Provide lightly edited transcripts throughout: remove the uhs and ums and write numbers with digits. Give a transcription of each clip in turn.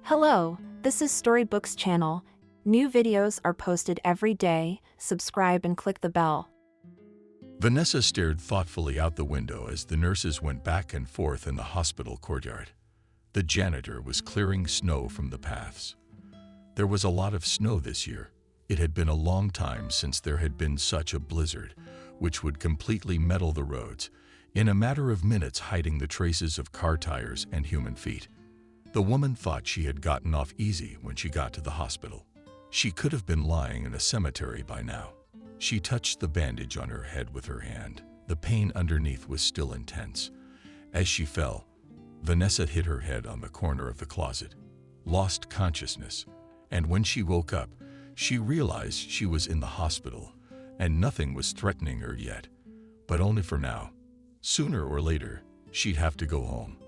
Hello, this is Storybooks channel. New videos are posted every day. Subscribe and click the bell. Vanessa stared thoughtfully out the window as the nurses went back and forth in the hospital courtyard. The janitor was clearing snow from the paths. There was a lot of snow this year. It had been a long time since there had been such a blizzard, which would completely metal the roads, in a matter of minutes hiding the traces of car tires and human feet. The woman thought she had gotten off easy when she got to the hospital. She could have been lying in a cemetery by now. She touched the bandage on her head with her hand. The pain underneath was still intense. As she fell, Vanessa hit her head on the corner of the closet, lost consciousness, and when she woke up, she realized she was in the hospital and nothing was threatening her yet, but only for now. Sooner or later, she'd have to go home.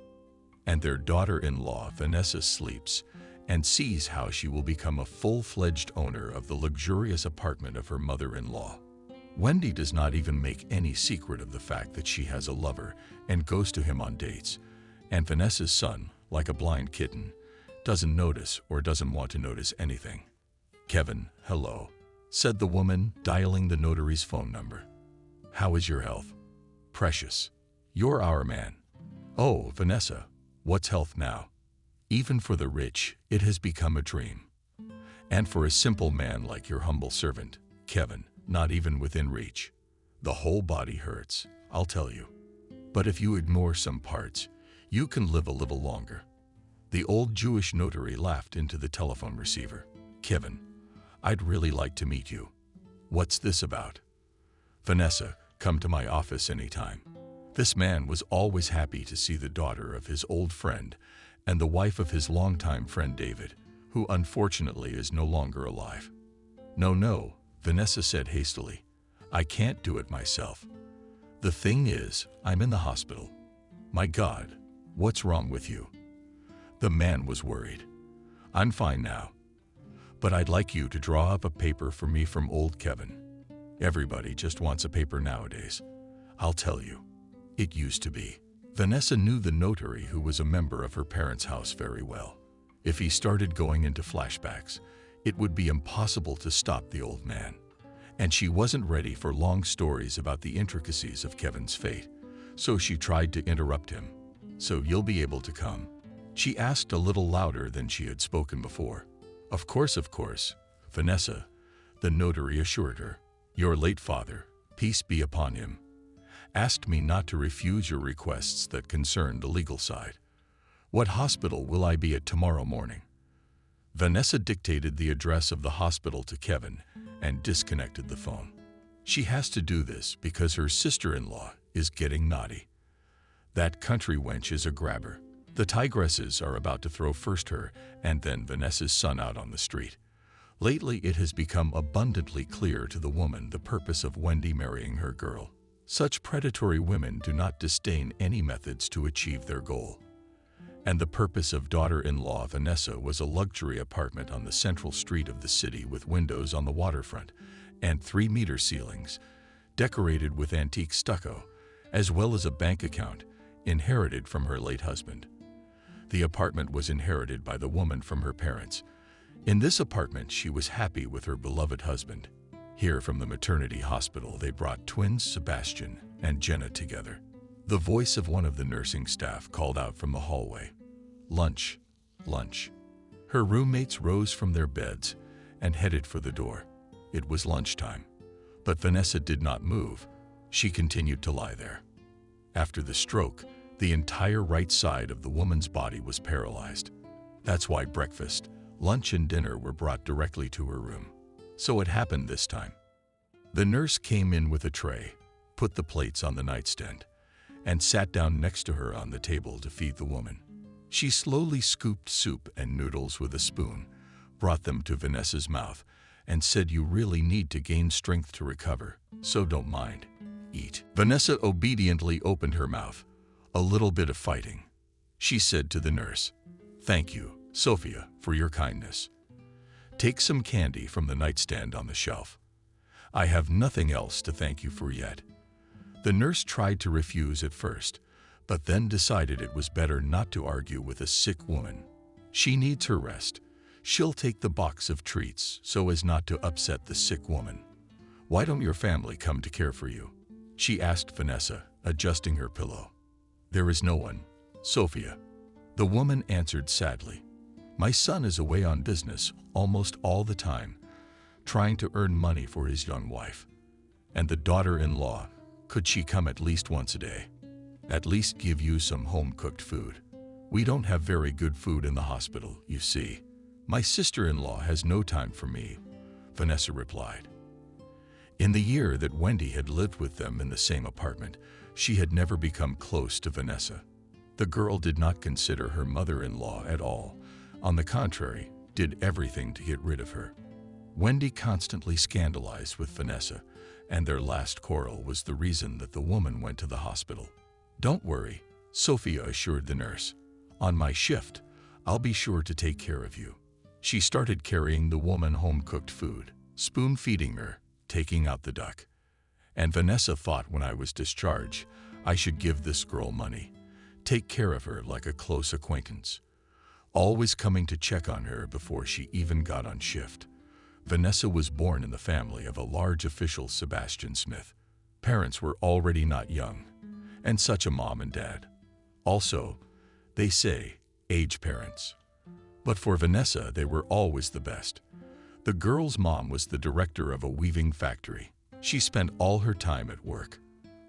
And their daughter-in-law, Vanessa, sleeps and sees how she will become a full-fledged owner of the luxurious apartment of her mother-in-law. Wendy does not even make any secret of the fact that she has a lover and goes to him on dates, and Vanessa's son, like a blind kitten, doesn't notice or doesn't want to notice anything. "Kevin, hello," said the woman, dialing the notary's phone number. "How is your health?" "Precious. You're our man." "Oh, Vanessa, what's health now? Even for the rich, it has become a dream. And for a simple man like your humble servant, Kevin, not even within reach. The whole body hurts, I'll tell you. But if you ignore some parts, you can live a little longer." The old Jewish notary laughed into the telephone receiver. "Kevin, I'd really like to meet you." "What's this about?" "Vanessa, come to my office anytime." This man was always happy to see the daughter of his old friend and the wife of his longtime friend David, who unfortunately is no longer alive. No, Vanessa said hastily. "I can't do it myself. The thing is, I'm in the hospital." "My God, what's wrong with you?" The man was worried. "I'm fine now. But I'd like you to draw up a paper for me from old Kevin. Everybody just wants a paper nowadays. I'll tell you, it used to be." Vanessa knew the notary, who was a member of her parents' house, very well. If he started going into flashbacks, it would be impossible to stop the old man. And she wasn't ready for long stories about the intricacies of Kevin's fate, so she tried to interrupt him. "So you'll be able to come?" She asked a little louder than she had spoken before. Of course, Vanessa," the notary assured her. "Your late father, peace be upon him, asked me not to refuse your requests that concern the legal side. What hospital will I be at tomorrow morning?" Vanessa dictated the address of the hospital to Kevin and disconnected the phone. She has to do this because her sister-in-law is getting naughty. That country wench is a grabber. The tigresses are about to throw first her and then Vanessa's son out on the street. Lately, it has become abundantly clear to the woman the purpose of Wendy marrying her girl. Such predatory women do not disdain any methods to achieve their goal. And the purpose of daughter-in-law Vanessa was a luxury apartment on the central street of the city with windows on the waterfront and 3-meter ceilings, decorated with antique stucco, as well as a bank account inherited from her late husband. The apartment was inherited by the woman from her parents. In this apartment, she was happy with her beloved husband. Here from the maternity hospital, they brought twins Sebastian and Jenna together. The voice of one of the nursing staff called out from the hallway, "Lunch, lunch." Her roommates rose from their beds and headed for the door. It was lunchtime, but Vanessa did not move. She continued to lie there. After the stroke, the entire right side of the woman's body was paralyzed. That's why breakfast, lunch, and dinner were brought directly to her room. So it happened this time. The nurse came in with a tray, put the plates on the nightstand, and sat down next to her on the table to feed the woman. She slowly scooped soup and noodles with a spoon, brought them to Vanessa's mouth, and said, "You really need to gain strength to recover, so don't mind. Eat." Vanessa obediently opened her mouth. A little bit of fighting. She said to the nurse, "Thank you, Sophia, for your kindness. Take some candy from the nightstand on the shelf. I have nothing else to thank you for yet." The nurse tried to refuse at first, but then decided it was better not to argue with a sick woman. She needs her rest. She'll take the box of treats so as not to upset the sick woman. Why don't your family come to care for you? She asked Vanessa, adjusting her pillow. There is no one, Sophia. The woman answered sadly. My son is away on business almost all the time, trying to earn money for his young wife. And the daughter-in-law, could she come at least once a day? At least give you some home-cooked food. We don't have very good food in the hospital, you see. My sister-in-law has no time for me, Vanessa replied. In the year that Wendy had lived with them in the same apartment, she had never become close to Vanessa. The girl did not consider her mother-in-law at all. On the contrary, did everything to get rid of her. Wendy constantly scandalized with Vanessa, and their last quarrel was the reason that the woman went to the hospital. Don't worry, Sophia assured the nurse. On my shift, I'll be sure to take care of you. She started carrying the woman home-cooked food, spoon-feeding her, taking out the duck. And Vanessa thought when I was discharged, I should give this girl money, take care of her like a close acquaintance, always coming to check on her before she even got on shift. Vanessa was born in the family of a large official, Sebastian Smith. Parents were already not young, and such a mom and dad. Also, they say, age parents. But for Vanessa, they were always the best. The girl's mom was the director of a weaving factory. She spent all her time at work.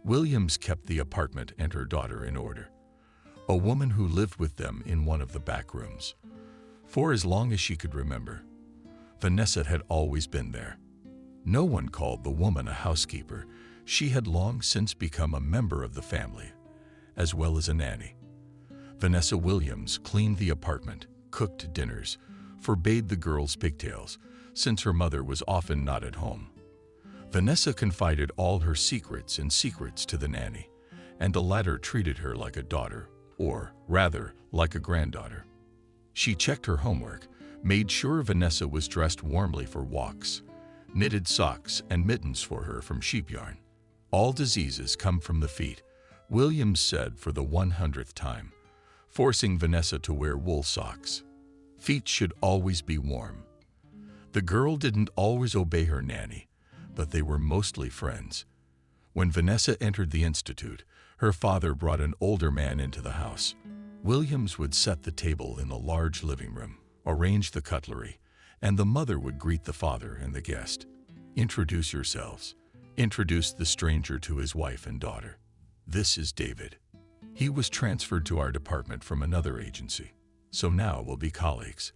Williams kept the apartment and her daughter in order. A woman who lived with them in one of the back rooms. For as long as she could remember, Vanessa had always been there. No one called the woman a housekeeper. She had long since become a member of the family, as well as a nanny. Vanessa Williams cleaned the apartment, cooked dinners, forbade the girls pigtails, since her mother was often not at home. Vanessa confided all her secrets to the nanny, and the latter treated her like a daughter, or rather, like a granddaughter. She checked her homework, made sure Vanessa was dressed warmly for walks, knitted socks and mittens for her from sheep yarn. All diseases come from the feet, Williams said for the 100th time, forcing Vanessa to wear wool socks. Feet should always be warm. The girl didn't always obey her nanny, but they were mostly friends. When Vanessa entered the institute, her father brought an older man into the house. Williams would set the table in the large living room, arrange the cutlery, and the mother would greet the father and the guest. Introduce yourselves. Introduce the stranger to his wife and daughter. This is David. He was transferred to our department from another agency, so now we'll be colleagues.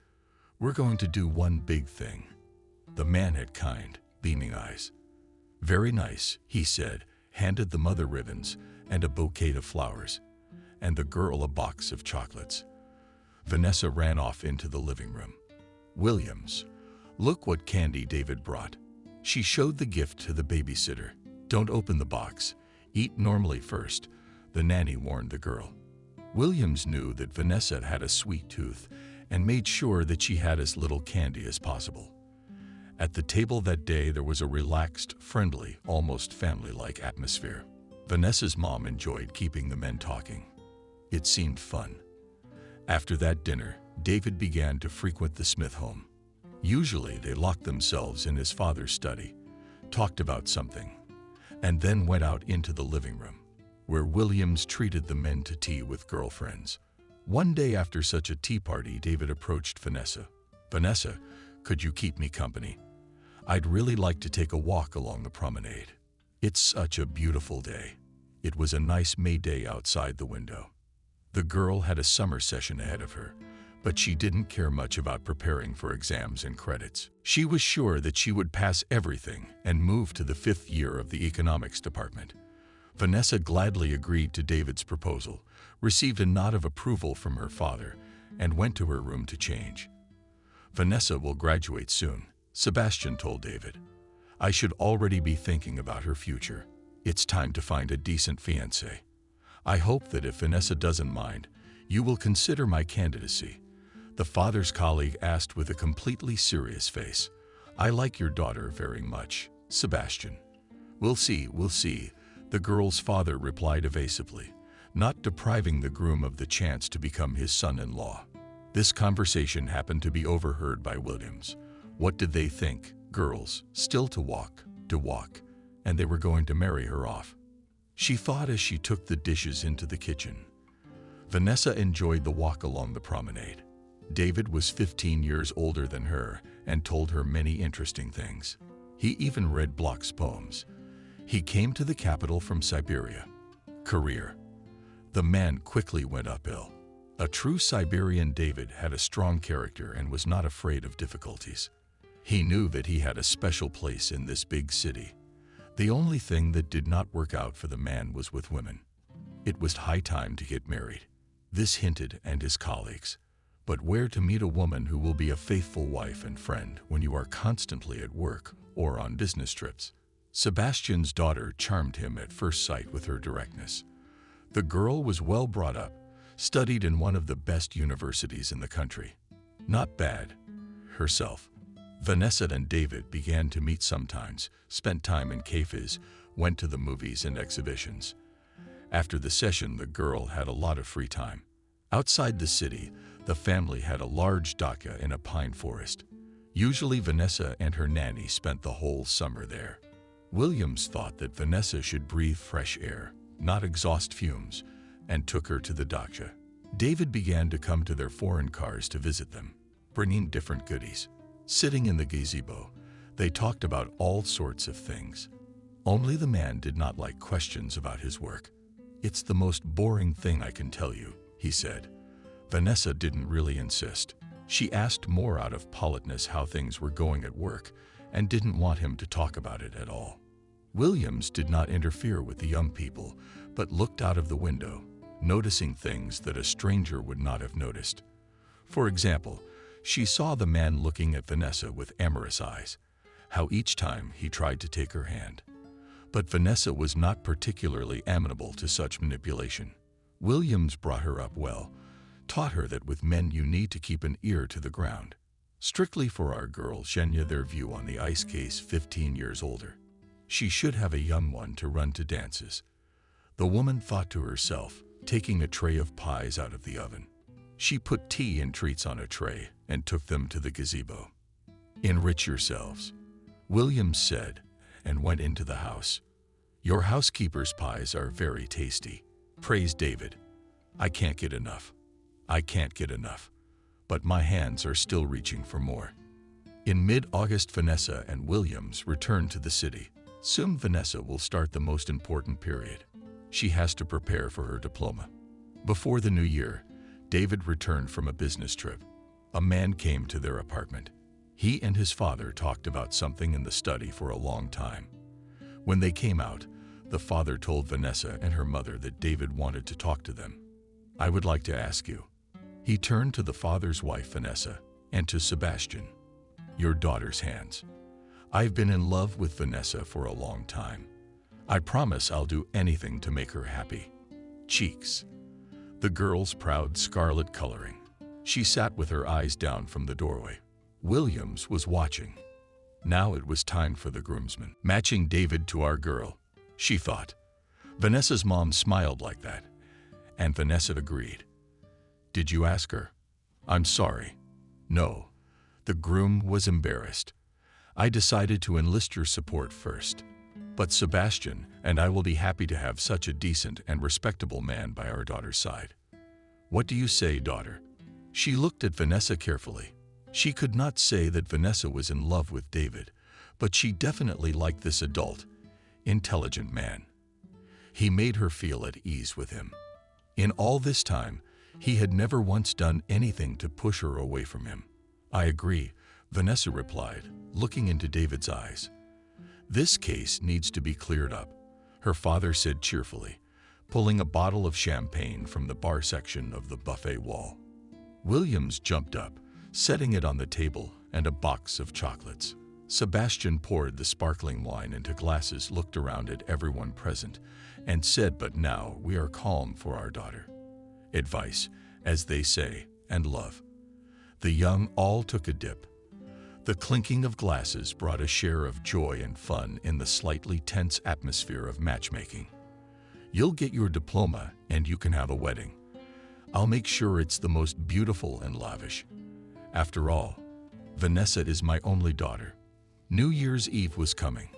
We're going to do one big thing. The man had kind, beaming eyes. Very nice, he said, handed the mother ribbons and a bouquet of flowers, and the girl a box of chocolates. Vanessa ran off into the living room. Williams, look what candy David brought. She showed the gift to the babysitter. Don't open the box. Eat normally first, the nanny warned the girl. Williams knew that Vanessa had a sweet tooth and made sure that she had as little candy as possible. At the table that day, there was a relaxed, friendly, almost family-like atmosphere. Vanessa's mom enjoyed keeping the men talking. It seemed fun. After that dinner, David began to frequent the Smith home. Usually, they locked themselves in his father's study, talked about something, and then went out into the living room, where Williams treated the men to tea with girlfriends. One day after such a tea party, David approached Vanessa. Vanessa, could you keep me company? I'd really like to take a walk along the promenade. It's such a beautiful day. It was a nice May day outside the window. The girl had a summer session ahead of her, but she didn't care much about preparing for exams and credits. She was sure that she would pass everything and move to the 5th year of the economics department. Vanessa gladly agreed to David's proposal, received a nod of approval from her father, and went to her room to change. Vanessa will graduate soon, Sebastian told David. I should already be thinking about her future. It's time to find a decent fiancé. I hope that if Vanessa doesn't mind, you will consider my candidacy. The father's colleague asked with a completely serious face. I like your daughter very much, Sebastian. We'll see, the girl's father replied evasively, not depriving the groom of the chance to become his son-in-law. This conversation happened to be overheard by Williams. What did they think? Girls, still to walk, and they were going to marry her off. She thought as she took the dishes into the kitchen. Vanessa enjoyed the walk along the promenade. David was 15 years older than her and told her many interesting things. He even read Bloch's poems. He came to the capital from Siberia. Career. The man quickly went uphill. A true Siberian, David had a strong character and was not afraid of difficulties. He knew that he had a special place in this big city. The only thing that did not work out for the man was with women. It was high time to get married. This hinted and his colleagues. But where to meet a woman who will be a faithful wife and friend when you are constantly at work or on business trips? Sebastian's daughter charmed him at first sight with her directness. The girl was well brought up, studied in one of the best universities in the country. Not bad. Herself. Vanessa and David began to meet sometimes, spent time in cafes, went to the movies and exhibitions. After the session, the girl had a lot of free time. Outside the city, the family had a large dacha in a pine forest. Usually Vanessa and her nanny spent the whole summer there. Williams thought that Vanessa should breathe fresh air, not exhaust fumes, and took her to the dacha. David began to come to their foreign cars to visit them, bringing different goodies. Sitting in the gazebo, they talked about all sorts of things. Only the man did not like questions about his work. "It's the most boring thing I can tell you," he said. Vanessa didn't really insist. She asked more out of politeness how things were going at work and didn't want him to talk about it at all. Williams did not interfere with the young people, but looked out of the window, noticing things that a stranger would not have noticed. For example, she saw the man looking at Vanessa with amorous eyes, how each time he tried to take her hand. But Vanessa was not particularly amenable to such manipulation. Williams brought her up well, taught her that with men you need to keep an ear to the ground. Strictly for our girl Zhenya, their view on the ice case, 15 years older. She should have a young one to run to dances. The woman thought to herself, taking a tray of pies out of the oven. She put tea and treats on a tray and took them to the gazebo. "Enrich yourselves," Williams said, and went into the house. "Your housekeeper's pies are very tasty," praised David. "I can't get enough. I can't get enough. But my hands are still reaching for more." In mid-August, Vanessa and Williams returned to the city. Soon Vanessa will start the most important period. She has to prepare for her diploma. Before the new year, David returned from a business trip. A man came to their apartment. He and his father talked about something in the study for a long time. When they came out, the father told Vanessa and her mother that David wanted to talk to them. "I would like to ask you." He turned to the father's wife, Vanessa, and to Sebastian. "Your daughter's hands. I've been in love with Vanessa for a long time. I promise I'll do anything to make her happy." Cheeks. The girl's proud scarlet coloring. She sat with her eyes down from the doorway. Williams was watching. Now it was time for the groomsmen. "Matching David to our girl," she thought. Vanessa's mom smiled like that, and Vanessa agreed. "Did you ask her?" "I'm sorry. No." The groom was embarrassed. "I decided to enlist your support first. But Sebastian and I will be happy to have such a decent and respectable man by our daughter's side. What do you say, daughter?" She looked at Vanessa carefully. She could not say that Vanessa was in love with David, but she definitely liked this adult, intelligent man. He made her feel at ease with him. In all this time, he had never once done anything to push her away from him. "I agree," Vanessa replied, looking into David's eyes. "This case needs to be cleared up," her father said cheerfully, pulling a bottle of champagne from the bar section of the buffet wall. Williams jumped up, setting it on the table and a box of chocolates. Sebastian poured the sparkling wine into glasses, looked around at everyone present, and said, "But now we are calm for our daughter." Advice, as they say, and love. The young all took a dip. The clinking of glasses brought a share of joy and fun in the slightly tense atmosphere of matchmaking. "You'll get your diploma and you can have a wedding. I'll make sure it's the most beautiful and lavish. After all, Vanessa is my only daughter. New Year's Eve was coming.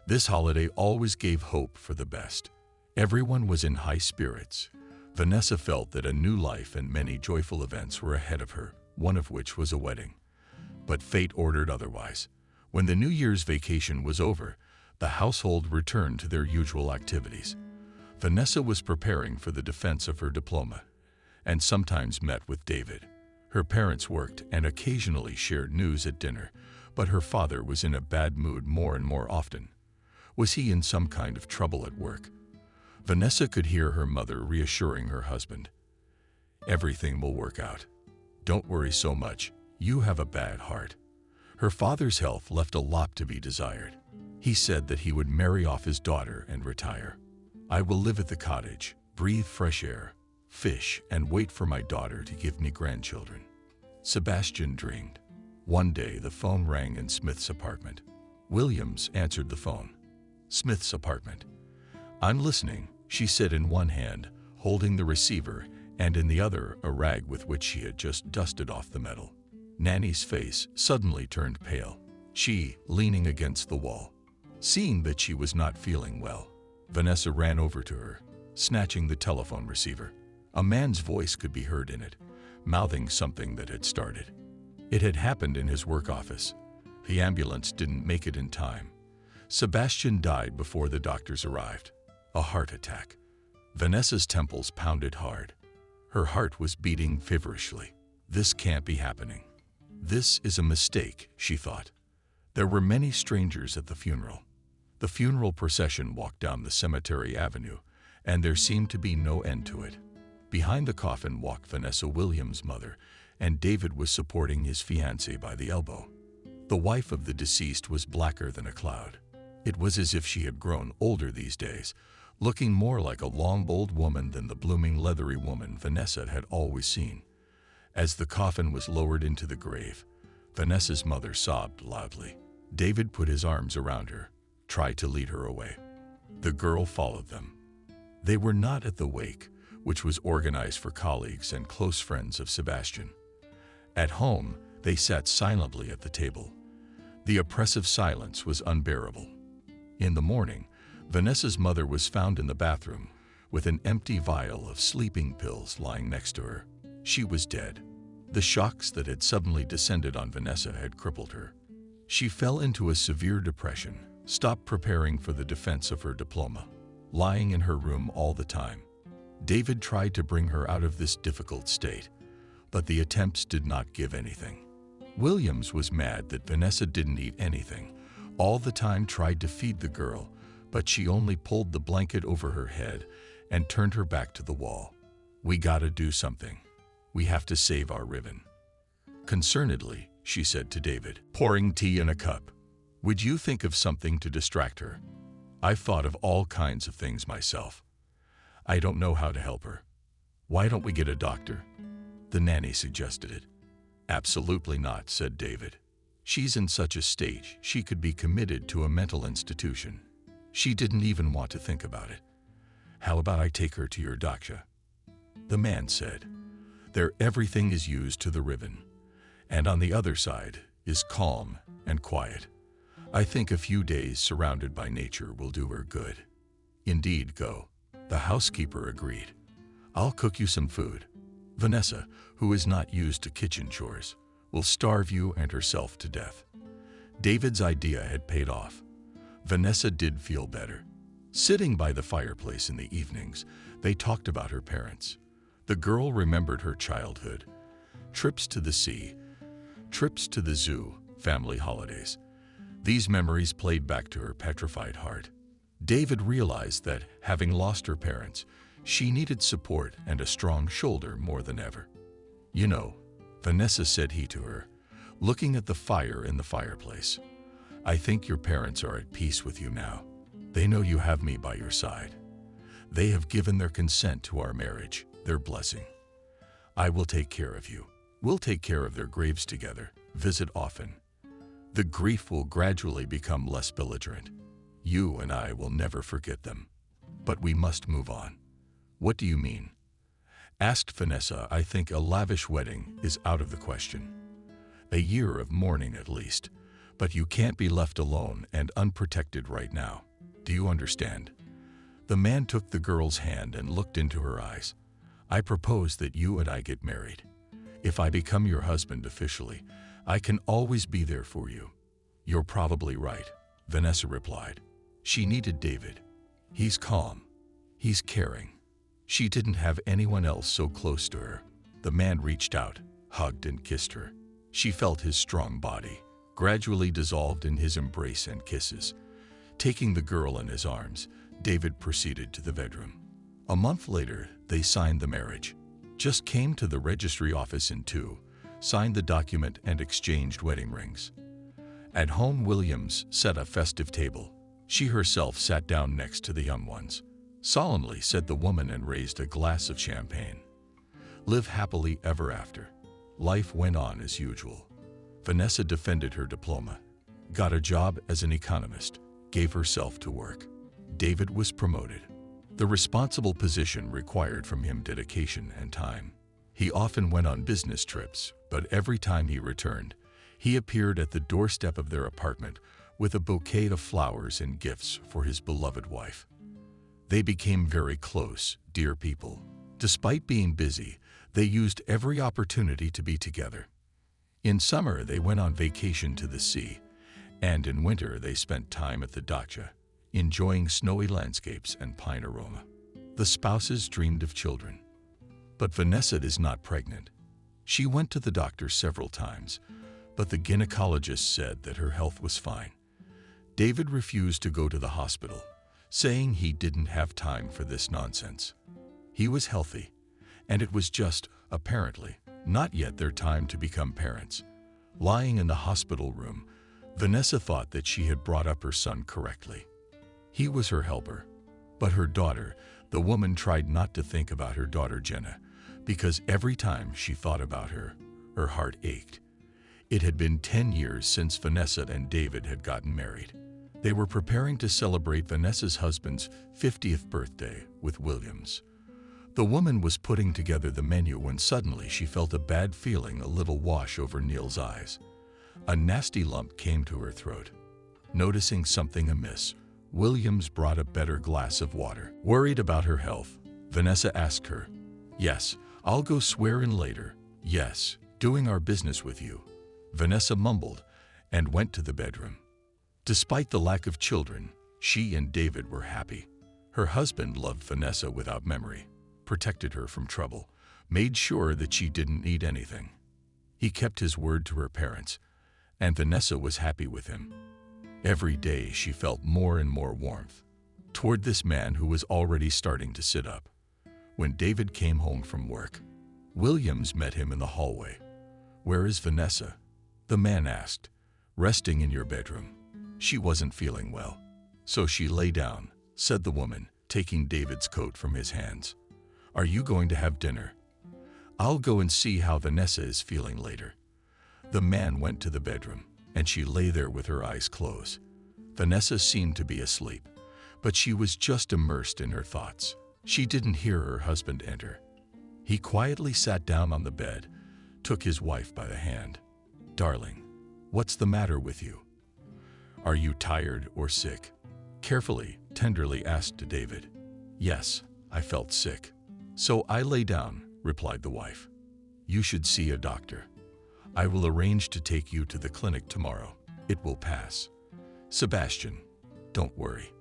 This holiday always gave hope for the best. Everyone was in high spirits. Vanessa felt that a new life and many joyful events were ahead of her, one of which was a wedding. But fate ordered otherwise. When the New Year's vacation was over, the household returned to their usual activities. Vanessa was preparing for the defense of her diploma, and sometimes met with David. Her parents worked and occasionally shared news at dinner, but her father was in a bad mood more and more often. Was he in some kind of trouble at work? Vanessa could hear her mother reassuring her husband. Everything will work out. Don't worry so much. You have a bad heart. Her father's health left a lot to be desired. He said that he would marry off his daughter and retire. I will live at the cottage, breathe fresh air, fish, and wait for my daughter to give me grandchildren. Sebastian dreamed. One day the phone rang in Smith's apartment. Williams answered the phone. Smith's apartment. I'm listening, she said, in one hand, holding the receiver, and in the other a rag with which she had just dusted off the metal. Nanny's face suddenly turned pale. She, leaning against the wall. Seeing that she was not feeling well, Vanessa ran over to her, snatching the telephone receiver. A man's voice could be heard in it, mouthing something that had started. It had happened in his work office. The ambulance didn't make it in time. Sebastian died before the doctors arrived. A heart attack. Vanessa's temples pounded hard. Her heart was beating feverishly. This can't be happening. This is a mistake, she thought. There were many strangers at the funeral. The funeral procession walked down the cemetery avenue, and there seemed to be no end to it. Behind the coffin walked Vanessa Williams' mother, and David was supporting his fiancée by the elbow. The wife of the deceased was blacker than a cloud. It was as if she had grown older these days, looking more like a long old woman than the blooming leathery woman Vanessa had always seen. As the coffin was lowered into the grave, Vanessa's mother sobbed loudly. David put his arms around her, tried to lead her away. The girl followed them. They were not at the wake, which was organized for colleagues and close friends of Sebastian. At home, they sat silently at the table. The oppressive silence was unbearable. In the morning, Vanessa's mother was found in the bathroom, with an empty vial of sleeping pills lying next to her. She was dead. The shocks that had suddenly descended on Vanessa had crippled her. She fell into a severe depression, stopped preparing for the defense of her diploma, lying in her room all the time. David tried to bring her out of this difficult state, but the attempts did not give anything. Williams was mad that Vanessa didn't eat anything, all the time tried to feed the girl, but she only pulled the blanket over her head and turned her back to the wall. We gotta do something. We have to save our ribbon. Concernedly, she said to David, pouring tea in a cup. Would you think of something to distract her? I've thought of all kinds of things myself. I don't know how to help her. Why don't we get a doctor? The nanny suggested it. Absolutely not, said David. She's in such a state she could be committed to a mental institution. She didn't even want to think about it. How about I take her to your doctor? The man said. There everything is used to the ribbon, and on the other side is calm and quiet. I think a few days surrounded by nature will do her good. Indeed, go. The housekeeper agreed. I'll cook you some food. Vanessa, who is not used to kitchen chores, will starve you and herself to death. David's idea had paid off. Vanessa did feel better. Sitting by the fireplace in the evenings, they talked about her parents. The girl remembered her childhood, trips to the sea, trips to the zoo, family holidays. These memories played back to her petrified heart. David realized that, having lost her parents, she needed support and a strong shoulder more than ever. You know, Vanessa, said he to her, looking at the fire in the fireplace, I think your parents are at peace with you now. They know you have me by your side. They have given their consent to our marriage, their blessing. I will take care of you. We'll take care of their graves together, visit often. The grief will gradually become less belligerent. You and I will never forget them. But we must move on. What do you mean? Asked Vanessa, I think a lavish wedding is out of the question. A year of mourning at least, but you can't be left alone and unprotected right now. Do you understand? The man took the girl's hand and looked into her eyes. I propose that you and I get married. If I become your husband officially, I can always be there for you. You're probably right, Vanessa replied. She needed David. He's calm. He's caring. She didn't have anyone else so close to her. The man reached out, hugged and kissed her. She felt his strong body, gradually dissolved in his embrace and kisses. Taking the girl in his arms, David proceeded to the bedroom. A month later, they signed the marriage. Just came to the registry office in 2, signed the document and exchanged wedding rings. At home, Williams set a festive table. She herself sat down next to the young ones. Solemnly said the woman and raised a glass of champagne. Live happily ever after. Life went on as usual. Vanessa defended her diploma, got a job as an economist, gave herself to work. David was promoted. The responsible position required from him dedication and time. He often went on business trips, but every time he returned, he appeared at the doorstep of their apartment with a bouquet of flowers and gifts for his beloved wife. They became very close, dear people. Despite being busy, they used every opportunity to be together. In summer, they went on vacation to the sea, and in winter, they spent time at the dacha, enjoying snowy landscapes and pine aroma. The spouses dreamed of children. But Vanessa is not pregnant. She went to the doctor several times, but the gynecologist said that her health was fine. David refused to go to the hospital, saying he didn't have time for this nonsense. He was healthy, and it was just, apparently, not yet their time to become parents. Lying in the hospital room, Vanessa thought that she had brought up her son correctly. He was her helper, but her daughter, the woman tried not to think about her daughter Jenna, because every time she thought about her, her heart ached. It had been 10 years since Vanessa and David had gotten married. They were preparing to celebrate Vanessa's husband's 50th birthday with Williams. The woman was putting together the menu when suddenly she felt a bad feeling a little wash over Neil's eyes. A nasty lump came to her throat. Noticing something amiss, Williams brought a better glass of water. Worried about her health, Vanessa asked her, "Yes, I'll go swear in later. Yes, doing our business with you." Vanessa mumbled and went to the bedroom. Despite the lack of children, she and David were happy. Her husband loved Vanessa without memory, protected her from trouble, made sure that she didn't need anything. He kept his word to her parents, and Vanessa was happy with him. Every day she felt more and more warmth toward this man who was already starting to sit up. When David came home from work, Williams met him in the hallway. "Where is Vanessa?" the man asked. "Resting in your bedroom. She wasn't feeling well, so she lay down," said the woman, taking David's coat from his hands. "Are you going to have dinner?" "I'll go and see how Vanessa is feeling later." The man went to the bedroom, and she lay there with her eyes closed. Vanessa seemed to be asleep, but she was just immersed in her thoughts. She didn't hear her husband enter. He quietly sat down on the bed, took his wife by the hand. "Darling, what's the matter with you? Are you tired or sick?" Carefully, tenderly asked David. "Yes, I felt sick. So I lay down," replied the wife. "You should see a doctor. I will arrange to take you to the clinic tomorrow. It will pass." "Sebastian, don't worry."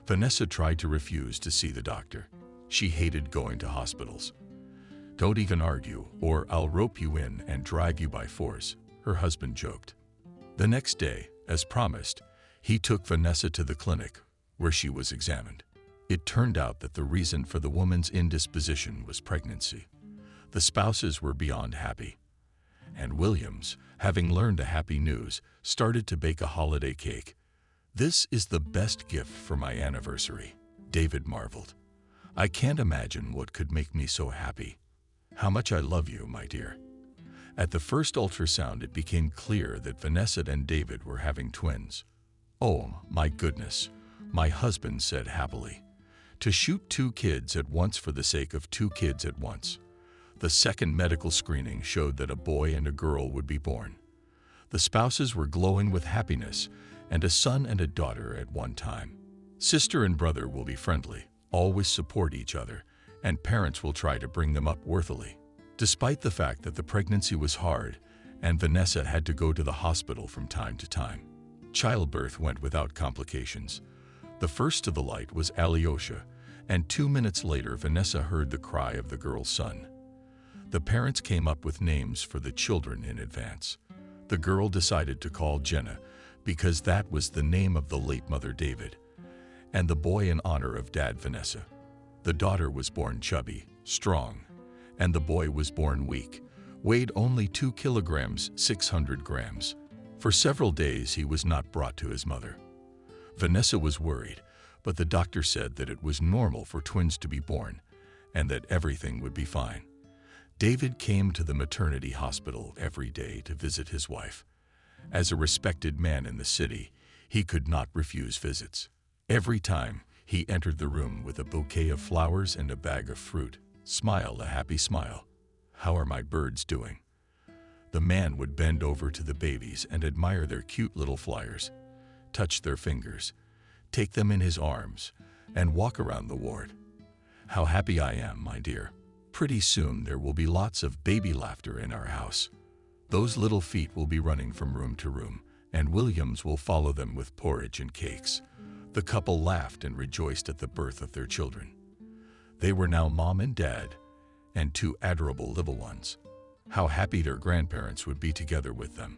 Vanessa tried to refuse to see the doctor. She hated going to hospitals. "Don't even argue, or I'll rope you in and drive you by force," her husband joked. The next day, as promised, he took Vanessa to the clinic, where she was examined. It turned out that the reason for the woman's indisposition was pregnancy. The spouses were beyond happy. And Williams, having learned the happy news, started to bake a holiday cake. "This is the best gift for my anniversary," David marveled. "I can't imagine what could make me so happy. How much I love you, my dear." At the first ultrasound, it became clear that Vanessa and David were having twins. "Oh, my goodness," my husband said happily. to shoot 2 kids at once for the sake of 2 kids at once. The second medical screening showed that a boy and a girl would be born. The spouses were glowing with happiness, and a son and a daughter at one time. Sister and brother will be friendly, always support each other, and parents will try to bring them up worthily. Despite the fact that the pregnancy was hard, and Vanessa had to go to the hospital from time to time, childbirth went without complications. The first to the light was Alyosha, and 2 minutes later Vanessa heard the cry of the girl's son. The parents came up with names for the children in advance. The girl decided to call Jenna because that was the name of the late mother David, and the boy in honor of Dad Vanessa. The daughter was born chubby, strong, and the boy was born weak, weighed only 2 kilograms, 600 grams. For several days he was not brought to his mother. Vanessa was worried, but the doctor said that it was normal for twins to be born and that everything would be fine. David came to the maternity hospital every day to visit his wife. As a respected man in the city, he could not refuse visits. Every time he entered the room with a bouquet of flowers and a bag of fruit, smile a happy smile. "How are my birds doing?" The man would bend over to the babies and admire their cute little flyers, touch their fingers, take them in his arms, and walk around the ward. "How happy I am, my dear. Pretty soon there will be lots of baby laughter in our house. Those little feet will be running from room to room, and Williams will follow them with porridge and cakes." The couple laughed and rejoiced at the birth of their children. They were now mom and dad, and 2 adorable little ones. How happy their grandparents would be together with them.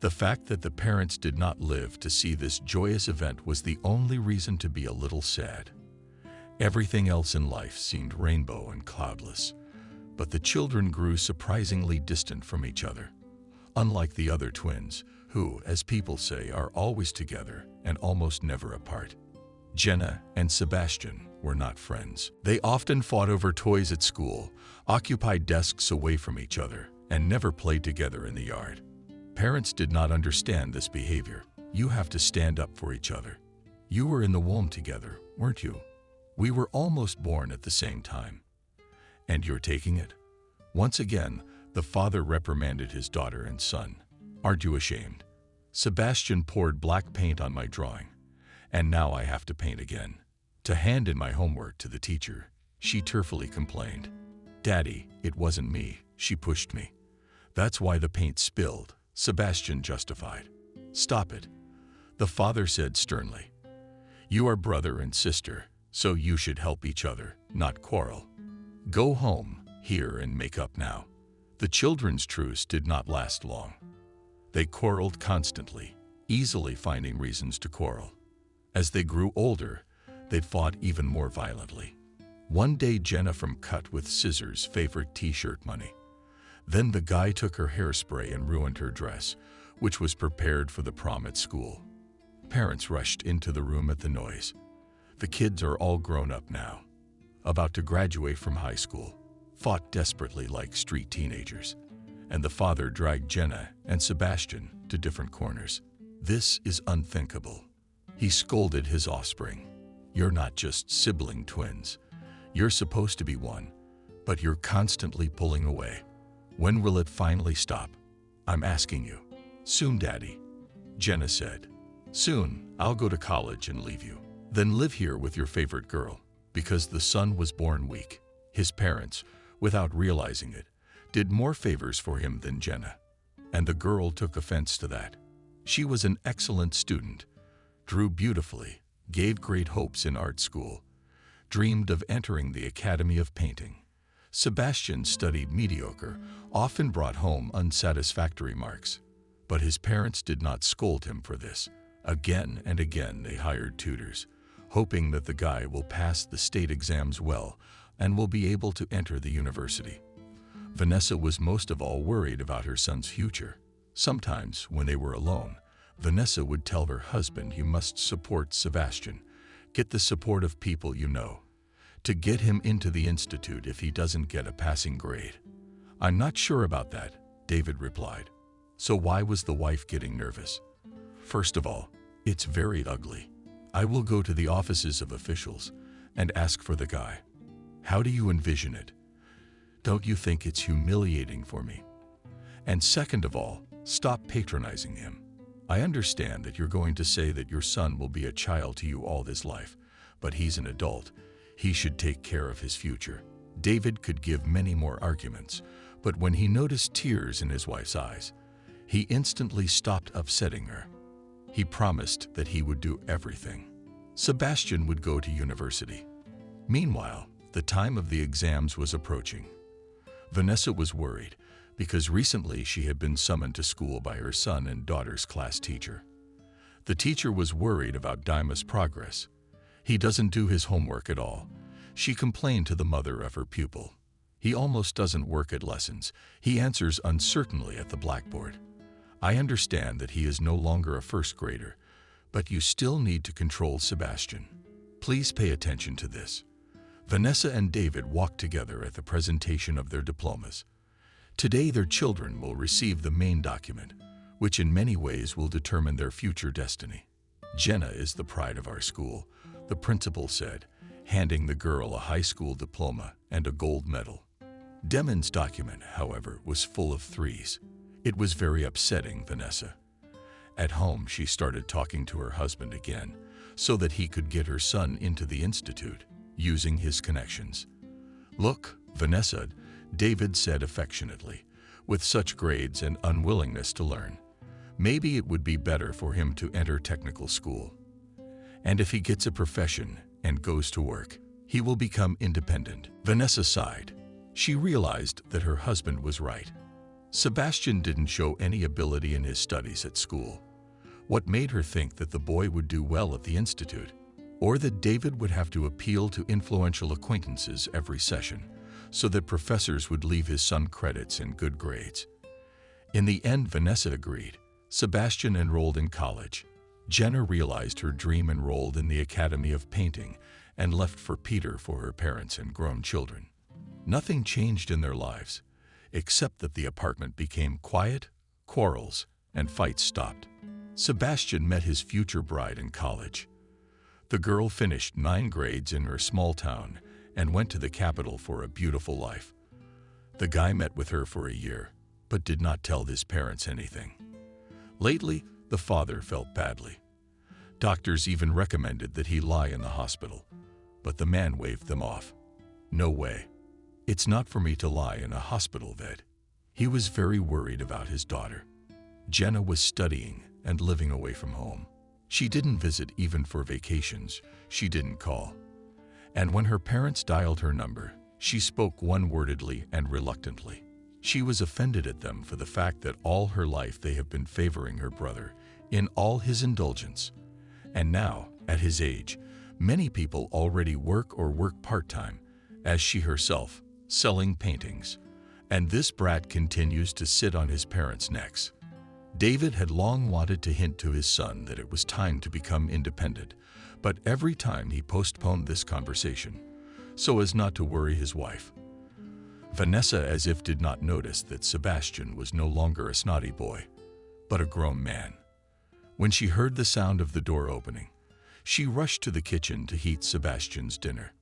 The fact that the parents did not live to see this joyous event was the only reason to be a little sad. Everything else in life seemed rainbow and cloudless, but the children grew surprisingly distant from each other. Unlike the other twins, who, as people say, are always together and almost never apart, Jenna and Sebastian were not friends. They often fought over toys at school, occupied desks away from each other, and never played together in the yard. Parents did not understand this behavior. You have to stand up for each other. You were in the womb together, weren't you? We were almost born at the same time. And you're taking it? Once again, the father reprimanded his daughter and son. "Aren't you ashamed? Sebastian poured black paint on my drawing, and now I have to paint again. To hand in my homework to the teacher," she tearfully complained. "Daddy, it wasn't me, she pushed me. That's why the paint spilled," Sebastian justified. "Stop it," the father said sternly. "You are brother and sister, so you should help each other, not quarrel. Go home, here, and make up now." The children's truce did not last long. They quarreled constantly, easily finding reasons to quarrel. As they grew older, they fought even more violently. One day Jenna from cut with scissors favorite t-shirt money. Then the guy took her hairspray and ruined her dress, which was prepared for the prom at school. Parents rushed into the room at the noise. The kids are all grown up now, about to graduate from high school, fought desperately like street teenagers, and the father dragged Jenna and Sebastian to different corners. "This is unthinkable," he scolded his offspring. "You're not just sibling twins. You're supposed to be one, but you're constantly pulling away. When will it finally stop? I'm asking you." "Soon, Daddy," Jenna said. "Soon, I'll go to college and leave you. Then live here with your favorite girl." Because the son was born weak, his parents, without realizing it, did more favors for him than Jenna, and the girl took offense to that. She was an excellent student, drew beautifully, gave great hopes in art school, dreamed of entering the Academy of Painting. Sebastian studied mediocre, often brought home unsatisfactory marks, but his parents did not scold him for this. Again and again they hired tutors, hoping that the guy will pass the state exams well and will be able to enter the university. Vanessa was most of all worried about her son's future. Sometimes, when they were alone, Vanessa would tell her husband, "You must support Sebastian. Get the support of people you know, to get him into the institute if he doesn't get a passing grade." "I'm not sure about that," David replied. So why was the wife getting nervous? "First of all, it's very ugly. I will go to the offices of officials, and ask for the guy. How do you envision it? Don't you think it's humiliating for me? And second of all, stop patronizing him. I understand that you're going to say that your son will be a child to you all his life, but he's an adult. He should take care of his future. David could give many more arguments, but when he noticed tears in his wife's eyes, he instantly stopped upsetting her. He promised that he would do everything. Sebastian would go to university. Meanwhile, the time of the exams was approaching. Vanessa was worried because recently she had been summoned to school by her son and daughter's class teacher. The teacher was worried about Daima's progress. He doesn't do his homework at all. She complained to the mother of her pupil. He almost doesn't work at lessons. He answers uncertainly at the blackboard. I understand that he is no longer a first grader, but you still need to control Sebastian. Please pay attention to this. Vanessa and David walked together at the presentation of their diplomas. Today their children will receive the main document, which in many ways will determine their future destiny. Jenna is the pride of our school, the principal said, handing the girl a high school diploma and a gold medal. Demon's document, however, was full of threes. It was very upsetting Vanessa. At home, she started talking to her husband again so that he could get her son into the institute, using his connections. Look, Vanessa, David said affectionately, with such grades and unwillingness to learn. Maybe it would be better for him to enter technical school. And if he gets a profession and goes to work, he will become independent. Vanessa sighed. She realized that her husband was right. Sebastian didn't show any ability in his studies at school. What made her think that the boy would do well at the institute, or that David would have to appeal to influential acquaintances every session so that professors would leave his son credits and good grades? In the end, Vanessa agreed. Sebastian enrolled in college. Jenna realized her dream, enrolled in the Academy of Painting, and left for Peter for her parents and grown children. Nothing changed in their lives, except that the apartment became quiet, quarrels, and fights stopped. Sebastian met his future bride in college. The girl finished 9 grades in her small town and went to the capital for a beautiful life. The guy met with her for a year, but did not tell his parents anything. Lately, the father felt badly. Doctors even recommended that he lie in the hospital, but the man waved them off. No way. It's not for me to lie in a hospital bed. He was very worried about his daughter. Jenna was studying and living away from home. She didn't visit even for vacations. She didn't call. And when her parents dialed her number, she spoke one-wordedly and reluctantly. She was offended at them for the fact that all her life they have been favoring her brother in all his indulgence. And now, at his age, many people already work or work part-time, as she herself, selling paintings. And this brat continues to sit on his parents' necks. David had long wanted to hint to his son that it was time to become independent, but every time he postponed this conversation, so as not to worry his wife. Vanessa as if did not notice that Sebastian was no longer a snotty boy, but a grown man. When she heard the sound of the door opening, she rushed to the kitchen to heat Sebastian's dinner.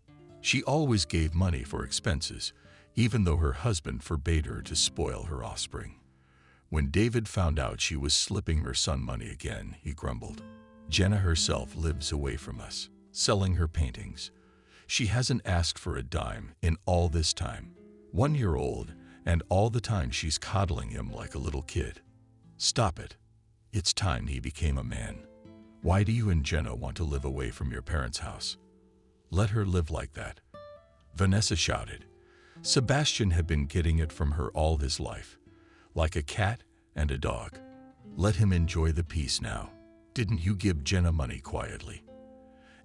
She always gave money for expenses, even though her husband forbade her to spoil her offspring. When David found out she was slipping her son money again, he grumbled. Jenna herself lives away from us, selling her paintings. She hasn't asked for a dime in all this time. 1 year old, and all the time she's coddling him like a little kid. Stop it. It's time he became a man. Why do you and Jenna want to live away from your parents' house? Let her live like that. Vanessa shouted. Sebastian had been getting it from her all his life, like a cat and a dog. Let him enjoy the peace now. Didn't you give Jenna money quietly?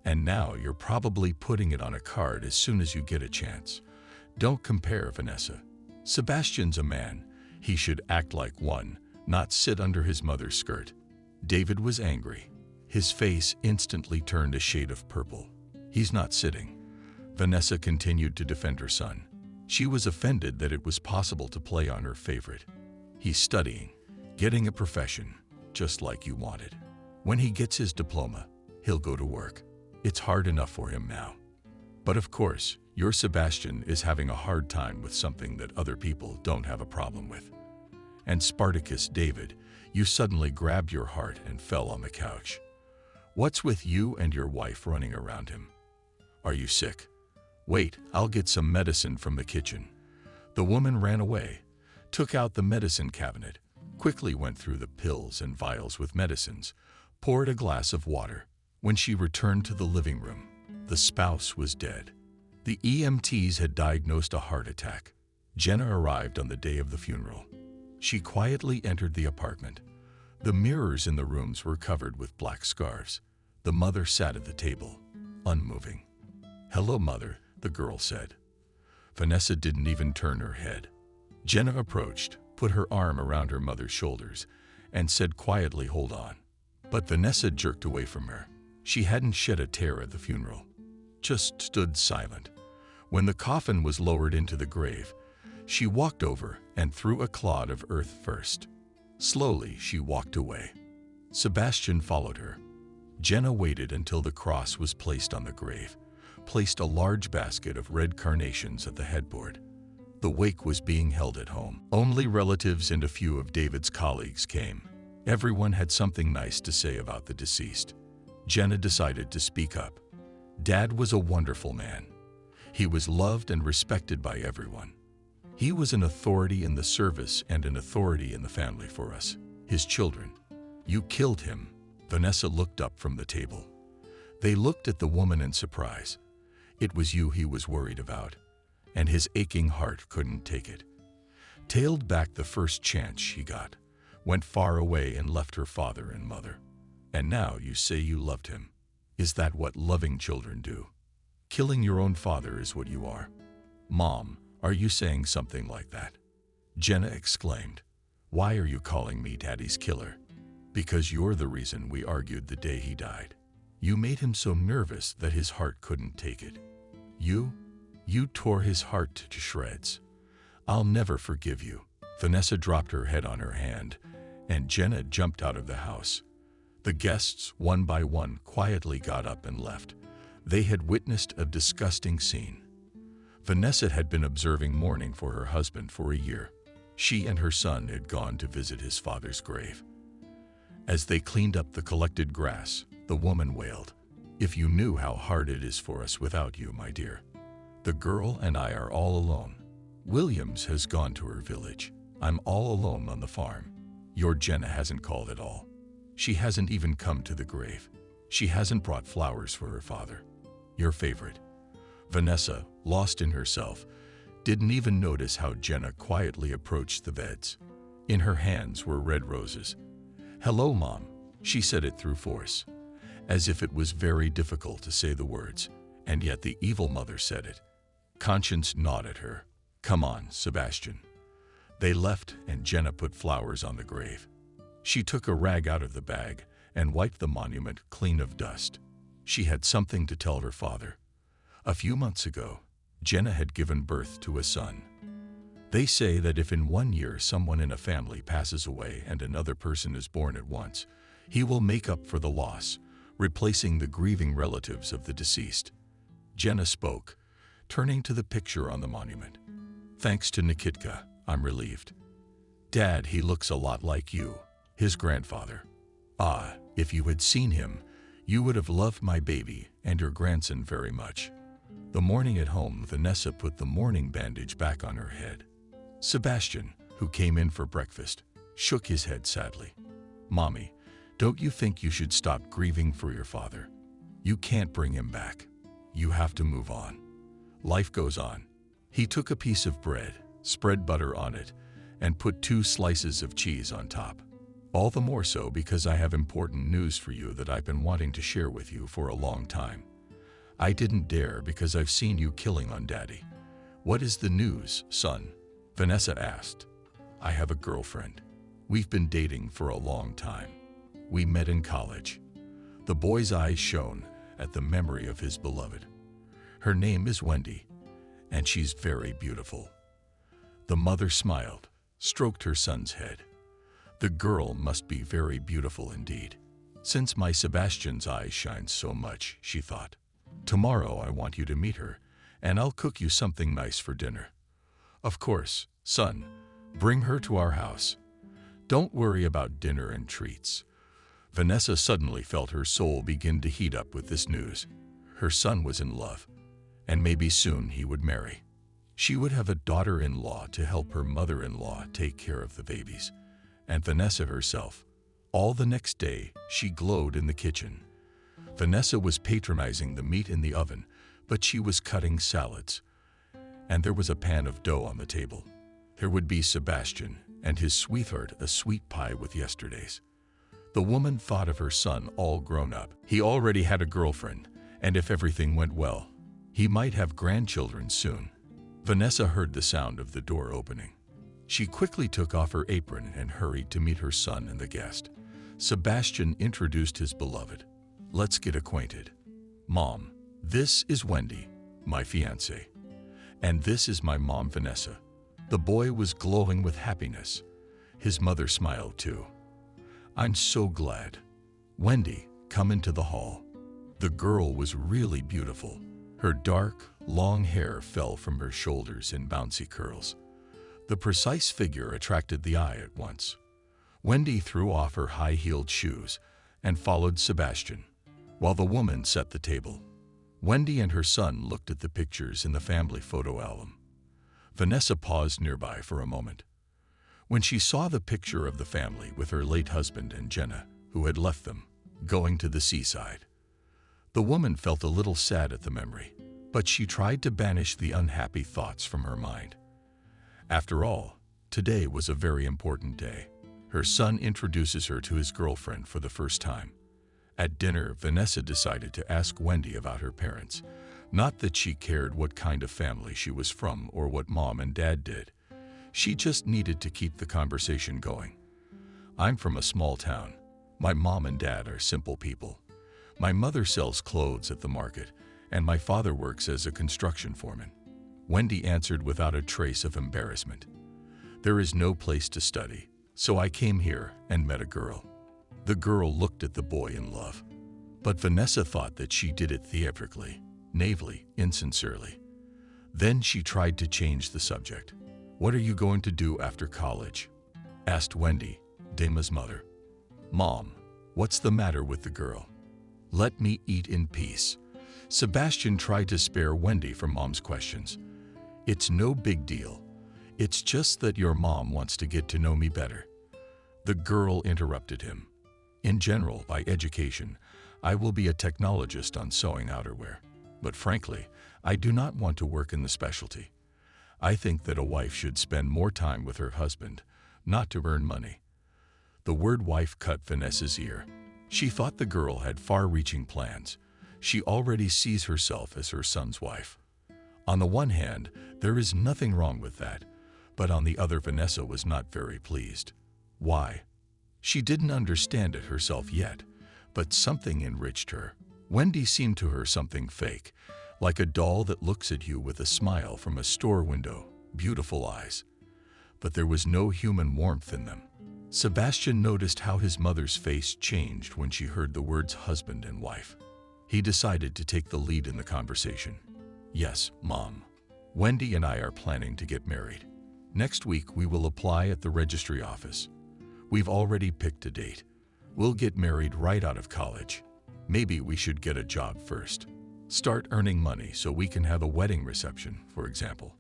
And now you're probably putting it on a card as soon as you get a chance. Don't compare, Vanessa. Sebastian's a man. He should act like one, not sit under his mother's skirt. David was angry. His face instantly turned a shade of purple. He's not sitting. Vanessa continued to defend her son. She was offended that it was possible to play on her favorite. He's studying, getting a profession, just like you wanted. When he gets his diploma, he'll go to work. It's hard enough for him now. But of course, your Sebastian is having a hard time with something that other people don't have a problem with. And Spartacus David, you suddenly grabbed your heart and fell on the couch. What's with you and your wife running around him? Are you sick? Wait, I'll get some medicine from the kitchen. The woman ran away, took out the medicine cabinet, quickly went through the pills and vials with medicines, poured a glass of water. When she returned to the living room, the spouse was dead. The EMTs had diagnosed a heart attack. Jenna arrived on the day of the funeral. She quietly entered the apartment. The mirrors in the rooms were covered with black scarves. The mother sat at the table, unmoving. "Hello, Mother," the girl said. Vanessa didn't even turn her head. Jenna approached, put her arm around her mother's shoulders, and said quietly, "Hold on." But Vanessa jerked away from her. She hadn't shed a tear at the funeral, just stood silent. When the coffin was lowered into the grave, she walked over and threw a clod of earth first. Slowly, she walked away. Sebastian followed her. Jenna waited until the cross was placed on the grave, placed a large basket of red carnations at the headboard. The wake was being held at home. Only relatives and a few of David's colleagues came. Everyone had something nice to say about the deceased. Jenna decided to speak up. Dad was a wonderful man. He was loved and respected by everyone. He was an authority in the service and an authority in the family for us, his children. You killed him. Vanessa looked up from the table. They looked at the woman in surprise. It was you he was worried about, and his aching heart couldn't take it. Tailed back the first chance she got, went far away and left her father and mother. And now you say you loved him. Is that what loving children do? Killing your own father is what you are. Mom, are you saying something like that? Jenna exclaimed. Why are you calling me Daddy's killer? Because you're the reason we argued the day he died. You made him so nervous that his heart couldn't take it. You tore his heart to shreds. I'll never forgive you. Vanessa dropped her head on her hand, and Jenna jumped out of the house. The guests, one by one, quietly got up and left. They had witnessed a disgusting scene. Vanessa had been observing mourning for her husband for a year. She and her son had gone to visit his father's grave. As they cleaned up the collected grass, the woman wailed, "If you knew how hard it is for us without you, my dear. The girl and I are all alone. Williams has gone to her village. I'm all alone on the farm. Your Jenna hasn't called at all. She hasn't even come to the grave. She hasn't brought flowers for her father. Your favorite." Vanessa, lost in herself, didn't even notice how Jenna quietly approached the beds. In her hands were red roses. "Hello, Mom," she said it through force, as if it was very difficult to say the words, and yet the evil mother said it. Conscience gnawed at her. "Come on, Sebastian." They left, and Jenna put flowers on the grave. She took a rag out of the bag and wiped the monument clean of dust. She had something to tell her father. A few months ago, Jenna had given birth to a son. They say that if in 1 year someone in a family passes away and another person is born at once, he will make up for the loss, replacing the grieving relatives of the deceased. Jenna spoke, turning to the picture on the monument. "Thanks to Nikitka, I'm relieved. Dad, he looks a lot like you, his grandfather. Ah, if you had seen him, you would have loved my baby and your grandson very much." The morning at home, Vanessa put the mourning bandage back on her head. Sebastian, who came in for breakfast, shook his head sadly. "Mommy, don't you think you should stop grieving for your father? You can't bring him back. You have to move on. Life goes on." He took a piece of bread, spread butter on it, and put 2 slices of cheese on top. "All the more so because I have important news for you that I've been wanting to share with you for a long time. I didn't dare because I've seen you killing on Daddy." "What is the news, son?" Vanessa asked. "I have a girlfriend. We've been dating for a long time. We met in college." The boy's eyes shone at the memory of his beloved. "Her name is Wendy, and she's very beautiful." The mother smiled, stroked her son's head. "The girl must be very beautiful indeed, since my Sebastian's eyes shine so much," she thought. Tomorrow I want you to meet her, and I'll cook you something nice for dinner. Of course, son, bring her to our house. Don't worry about dinner and treats." Vanessa suddenly felt her soul begin to heat up with this news. Her son was in love, and maybe soon he would marry. She would have a daughter-in-law to help her mother-in-law take care of the babies, and Vanessa herself. All the next day, she glowed in the kitchen. Vanessa was patronizing the meat in the oven, but she was cutting salads. And there was a pan of dough on the table. There would be Sebastian and his sweetheart a sweet pie with yesterday's. The woman thought of her son all grown up. He already had a girlfriend, and if everything went well, he might have grandchildren soon. Vanessa heard the sound of the door opening. She quickly took off her apron and hurried to meet her son and the guest. Sebastian introduced his beloved. "Let's get acquainted. Mom, this is Wendy, my fiancée. And this is my mom, Vanessa." The boy was glowing with happiness. His mother smiled too. "I'm so glad. Wendy, come into the hall." The girl was really beautiful. Her dark, long hair fell from her shoulders in bouncy curls. The precise figure attracted the eye at once. Wendy threw off her high-heeled shoes and followed Sebastian, while the woman set the table. Wendy and her son looked at the pictures in the family photo album. Vanessa paused nearby for a moment. When she saw the picture of the family with her late husband and Jenna, who had left them, going to the seaside, the woman felt a little sad at the memory, but she tried to banish the unhappy thoughts from her mind. After all, today was a very important day. Her son introduces her to his girlfriend for the first time. At dinner, Vanessa decided to ask Wendy about her parents. Not that she cared what kind of family she was from or what mom and dad did. She just needed to keep the conversation going. "I'm from a small town. My mom and dad are simple people. My mother sells clothes at the market, and my father works as a construction foreman." Wendy answered without a trace of embarrassment. "There is no place to study, so I came here and met a girl." The girl looked at the boy in love, but Vanessa thought that she did it theatrically, naively, insincerely. Then she tried to change the subject. "What are you going to do after college?" asked Wendy, Dema's mother. "Mom, what's the matter with the girl? Let me eat in peace." Sebastian tried to spare Wendy from mom's questions. "It's no big deal. It's just that your mom wants to get to know me better." The girl interrupted him. "In general, by education, I will be a technologist on sewing outerwear. But frankly, I do not want to work in the specialty. I think that a wife should spend more time with her husband, not to earn money." The word wife cut Vanessa's ear. She thought the girl had far-reaching plans. She already sees herself as her son's wife. On the one hand, there is nothing wrong with that, but on the other, Vanessa was not very pleased. Why? She didn't understand it herself yet, but something enriched her. Wendy seemed to her something fake, like a doll that looks at you with a smile from a store window, beautiful eyes. But there was no human warmth in them. Sebastian noticed how his mother's face changed when she heard the words husband and wife. He decided to take the lead in the conversation. "Yes, Mom. Wendy and I are planning to get married. Next week we will apply at the registry office. We've already picked a date. We'll get married right out of college. Maybe we should get a job first. Start earning money so we can have a wedding reception, for example.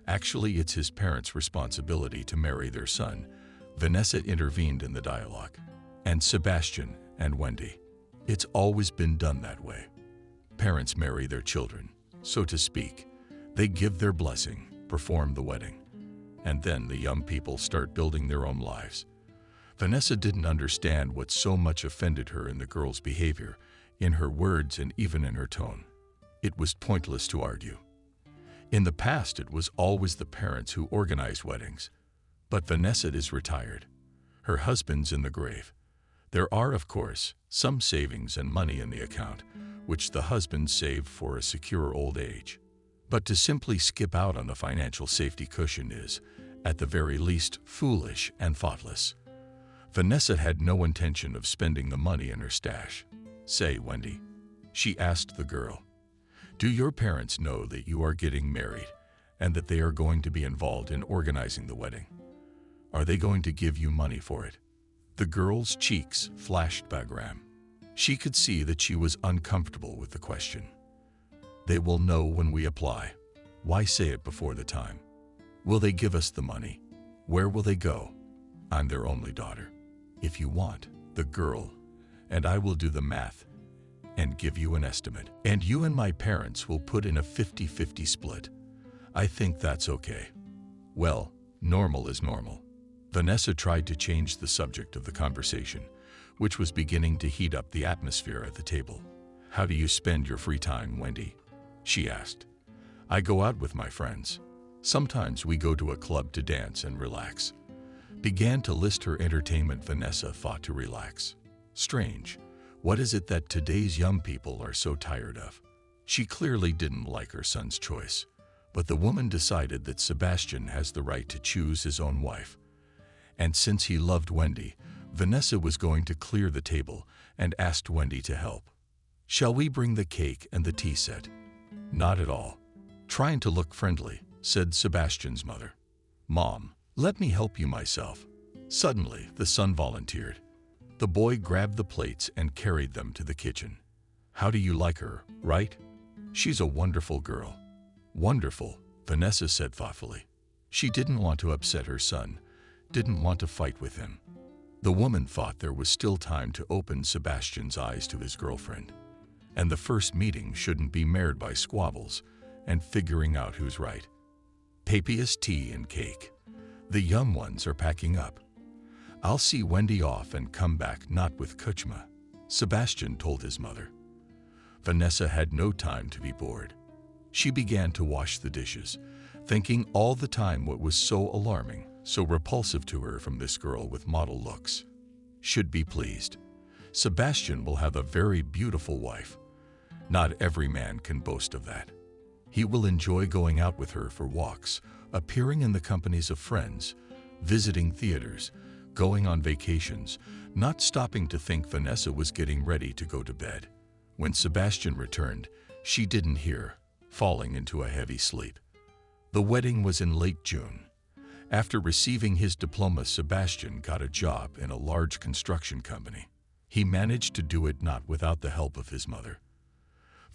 Actually, it's his parents' responsibility to marry their son." Vanessa intervened in the dialogue. "And Sebastian and Wendy. It's always been done that way. Parents marry their children, so to speak. They give their blessing, perform the wedding, and then the young people start building their own lives." Vanessa didn't understand what so much offended her in the girl's behavior, in her words and even in her tone. It was pointless to argue. In the past, it was always the parents who organized weddings. But Vanessa is retired. Her husband's in the grave. There are, of course, some savings and money in the account, which the husband saved for a secure old age. But to simply skip out on the financial safety cushion is, at the very least, foolish and thoughtless. Vanessa had no intention of spending the money in her stash. "Say, Wendy," she asked the girl, Do your parents know that you are getting married and that they are going to be involved in organizing the wedding? Are they going to give you money for it? The girl's cheeks flashed Bagram. She could see that she was uncomfortable with the question. They will know when we apply. Why say it before the time? Will they give us the money? Where will they go? I'm their only daughter. If you want, the girl and I will do the math and give you an estimate. And you and my parents will put in a 50-50 split. I think that's okay. Well, normal is normal. Vanessa tried to change the subject of the conversation, which was beginning to heat up the atmosphere at the table. How do you spend your free time, Wendy? She asked. I go out with my friends. Sometimes we go to a club to dance and relax. Began to list her entertainment. Vanessa thought to relax. Strange. What is it that today's young people are so tired of? She clearly didn't like her son's choice, but the woman decided that Sebastian has the right to choose his own wife. And since he loved Wendy, Vanessa was going to clear the table and asked Wendy to help. Shall we bring the cake and the tea set? Not at all. Trying to look friendly, said Sebastian's mother. Mom, let me help you myself. Suddenly, the son volunteered. The boy grabbed the plates and carried them to the kitchen. How do you like her, right? She's a wonderful girl. Wonderful, Vanessa said thoughtfully. She didn't want to upset her son, didn't want to fight with him. The woman thought there was still time to open Sebastian's eyes to his girlfriend. And the first meeting shouldn't be marred by squabbles and figuring out who's right. Papias tea and cake. The young ones are packing up. I'll see Wendy off and come back not with Kuchma, Sebastian told his mother. Vanessa had no time to be bored. She began to wash the dishes, thinking all the time what was so alarming, so repulsive to her from this girl with model looks. Should be pleased. Sebastian will have a very beautiful wife. Not every man can boast of that. He will enjoy going out with her for walks, appearing in the companies of friends, visiting theaters, going on vacations, not stopping to think Vanessa was getting ready to go to bed. When Sebastian returned, she didn't hear, falling into a heavy sleep. The wedding was in late June. After receiving his diploma, Sebastian got a job in a large construction company. He managed to do it not without the help of his mother.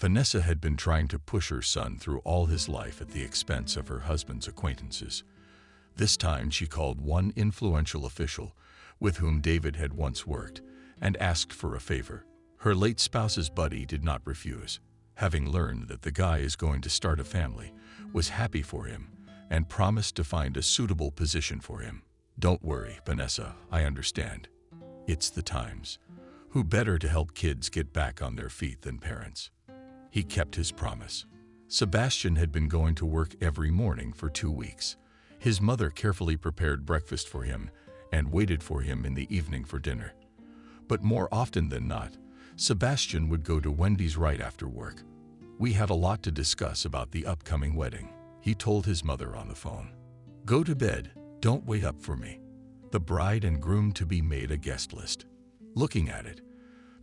Vanessa had been trying to push her son through all his life at the expense of her husband's acquaintances. This time she called one influential official with whom David had once worked and asked for a favor. Her late spouse's buddy did not refuse, having learned that the guy is going to start a family, was happy for him and promised to find a suitable position for him. Don't worry, Vanessa, I understand. It's the times. Who better to help kids get back on their feet than parents? He kept his promise. Sebastian had been going to work every morning for 2 weeks. His mother carefully prepared breakfast for him and waited for him in the evening for dinner. But more often than not, Sebastian would go to Wendy's right after work. We have a lot to discuss about the upcoming wedding, he told his mother on the phone. Go to bed, don't wait up for me. The bride and groom to be made a guest list. Looking at it,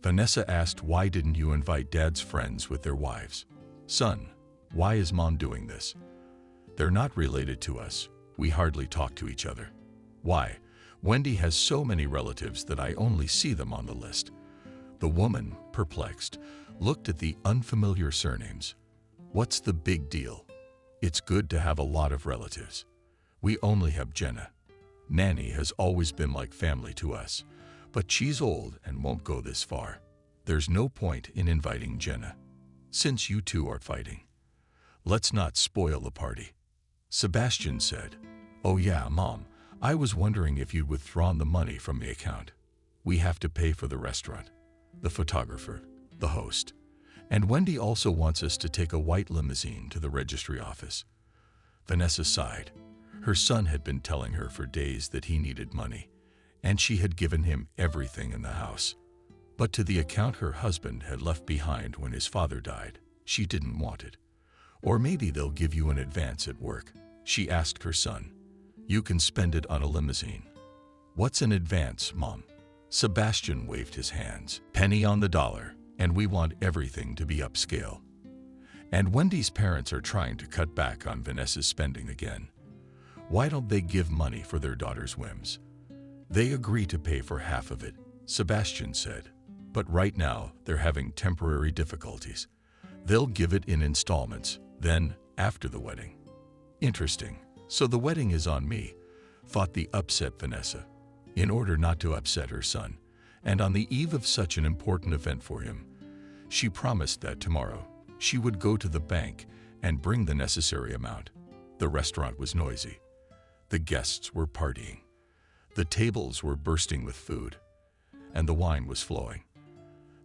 Vanessa asked, why didn't you invite Dad's friends with their wives? Son, why is Mom doing this? They're not related to us. We hardly talk to each other. Why? Wendy has so many relatives that I only see them on the list. The woman, perplexed, looked at the unfamiliar surnames. What's the big deal? It's good to have a lot of relatives. We only have Jenna. Nanny has always been like family to us, but she's old and won't go this far. There's no point in inviting Jenna, since you two are fighting. Let's not spoil the party. Sebastian said, Oh yeah, Mom, I was wondering if you'd withdrawn the money from the account. We have to pay for the restaurant, the photographer, the host, and Wendy also wants us to take a white limousine to the registry office. Vanessa sighed. Her son had been telling her for days that he needed money, and she had given him everything in the house. But to the account her husband had left behind when his father died, she didn't want it. Or maybe they'll give you an advance at work, she asked her son. You can spend it on a limousine. What's an advance, Mom? Sebastian waved his hands. Penny on the dollar, and we want everything to be upscale. And Wendy's parents are trying to cut back on Vanessa's spending again. Why don't they give money for their daughter's whims? They agree to pay for half of it, Sebastian said. But right now, they're having temporary difficulties. They'll give it in installments, then after the wedding. Interesting. So the wedding is on me, thought the upset Vanessa. In order not to upset her son, and on the eve of such an important event for him, she promised that tomorrow she would go to the bank and bring the necessary amount. The restaurant was noisy. The guests were partying. The tables were bursting with food, and the wine was flowing.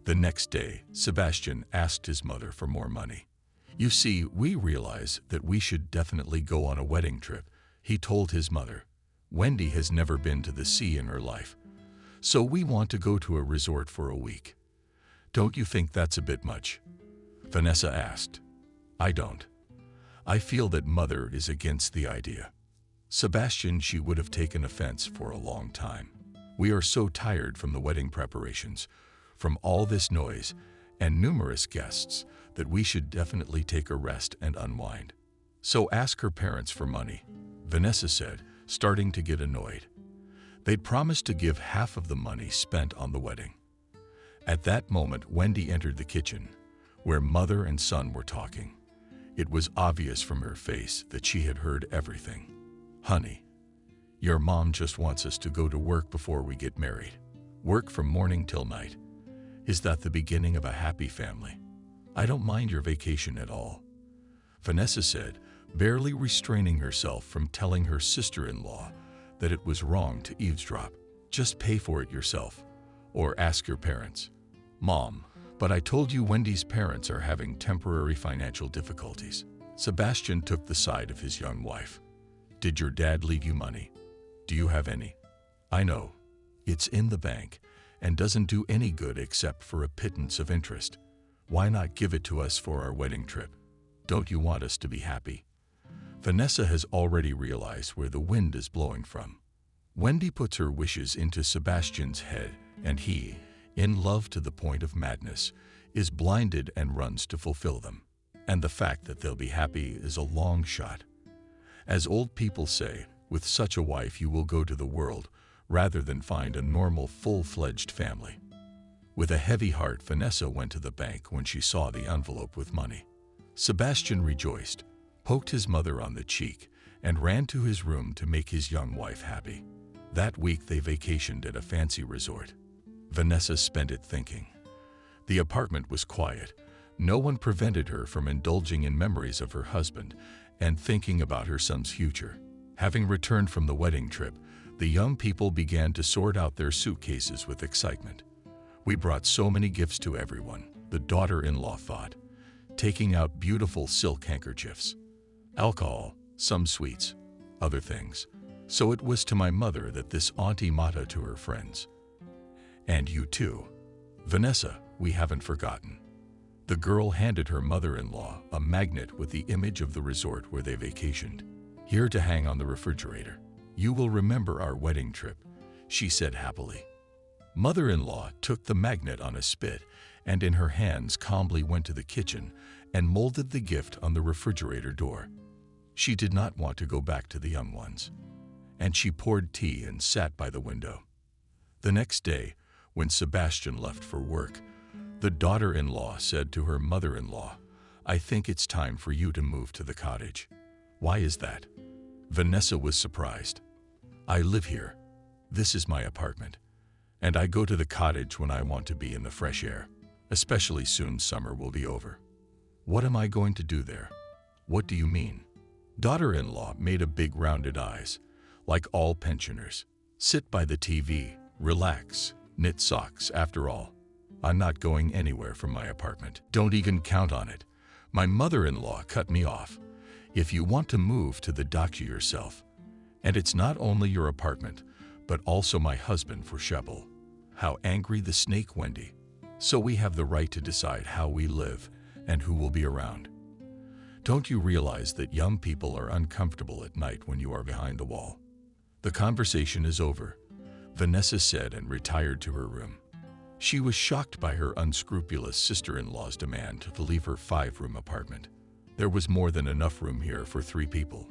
The next day, Sebastian asked his mother for more money. You see, we realize that we should definitely go on a wedding trip, he told his mother. Wendy has never been to the sea in her life, so we want to go to a resort for a week. Don't you think that's a bit much? Vanessa asked. I don't. I feel that mother is against the idea. Sebastian, she would have taken offense for a long time. We are so tired from the wedding preparations, from all this noise and numerous guests, that we should definitely take a rest and unwind. So ask her parents for money, Vanessa said, starting to get annoyed. They'd promised to give half of the money spent on the wedding. At that moment, Wendy entered the kitchen, where mother and son were talking. It was obvious from her face that she had heard everything. Honey, your mom just wants us to go to work before we get married. Work from morning till night. Is that the beginning of a happy family? I don't mind your vacation at all, Vanessa said, barely restraining herself from telling her sister-in-law that it was wrong to eavesdrop. Just pay for it yourself, or ask your parents. Mom, but I told you Wendy's parents are having temporary financial difficulties. Sebastian took the side of his young wife. Did your dad leave you money? Do you have any? I know. It's in the bank and doesn't do any good except for a pittance of interest. Why not give it to us for our wedding trip? Don't you want us to be happy? Vanessa has already realized where the wind is blowing from. Wendy puts her wishes into Sebastian's head, and he, in love to the point of madness, is blinded and runs to fulfill them. And the fact that they'll be happy is a long shot. As old people say, with such a wife you will go to the world rather than find a normal full-fledged family. With a heavy heart, Vanessa went to the bank when she saw the envelope with money. Sebastian rejoiced, poked his mother on the cheek, and ran to his room to make his young wife happy. That week they vacationed at a fancy resort. Vanessa spent it thinking. The apartment was quiet. No one prevented her from indulging in memories of her husband and thinking about her son's future. Having returned from the wedding trip, the young people began to sort out their suitcases with excitement. We brought so many gifts to everyone, the daughter-in-law thought, taking out beautiful silk handkerchiefs, alcohol, some sweets, other things. So it was to my mother that this Auntie Mata to her friends. And you too. Vanessa, we haven't forgotten. The girl handed her mother-in-law a magnet with the image of the resort where they vacationed. Here to hang on the refrigerator. You will remember our wedding trip, she said happily. Mother-in-law took the magnet on a spit and in her hands calmly went to the kitchen and molded the gift on the refrigerator door. She did not want to go back to the young ones, and she poured tea and sat by the window. The next day, when Sebastian left for work, the daughter-in-law said to her mother-in-law, I think it's time for you to move to the cottage. Why is that? Vanessa was surprised. I live here. This is my apartment. And I go to the cottage when I want to be in the fresh air. Especially soon summer will be over. What am I going to do there? What do you mean? Daughter-in-law made a big rounded eyes, like all pensioners. Sit by the TV, relax, knit socks. After all, I'm not going anywhere from my apartment. Don't even count on it. My mother-in-law cut me off. If you want to move to the doctor yourself. And it's not only your apartment, but also my husband for Shepel. How angry the snake, Wendy. So we have the right to decide how we live and who will be around. Don't you realize that young people are uncomfortable at night when you are behind the wall? The conversation is over, Vanessa said and retired to her room. She was shocked by her unscrupulous sister-in-law's demand to leave her 5-room apartment. There was more than enough room here for 3 people.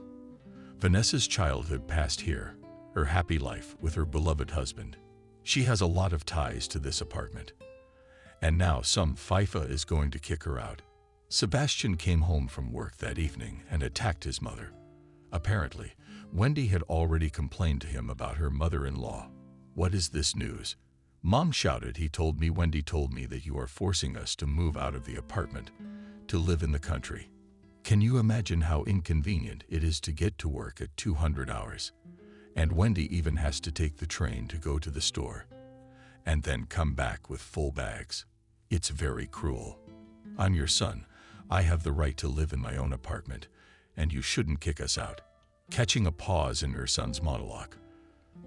Vanessa's childhood passed here, her happy life with her beloved husband. She has a lot of ties to this apartment. And now some FIFA is going to kick her out. Sebastian came home from work that evening and attacked his mother. Apparently, Wendy had already complained to him about her mother-in-law. "What is this news?" Mom shouted. "He told me, Wendy told me that you are forcing us to move out of the apartment, to live in the country. Can you imagine how inconvenient it is to get to work at 200 hours? And Wendy even has to take the train to go to the store, and then come back with full bags. It's very cruel. I'm your son. I have the right to live in my own apartment, and you shouldn't kick us out." Catching a pause in her son's monologue,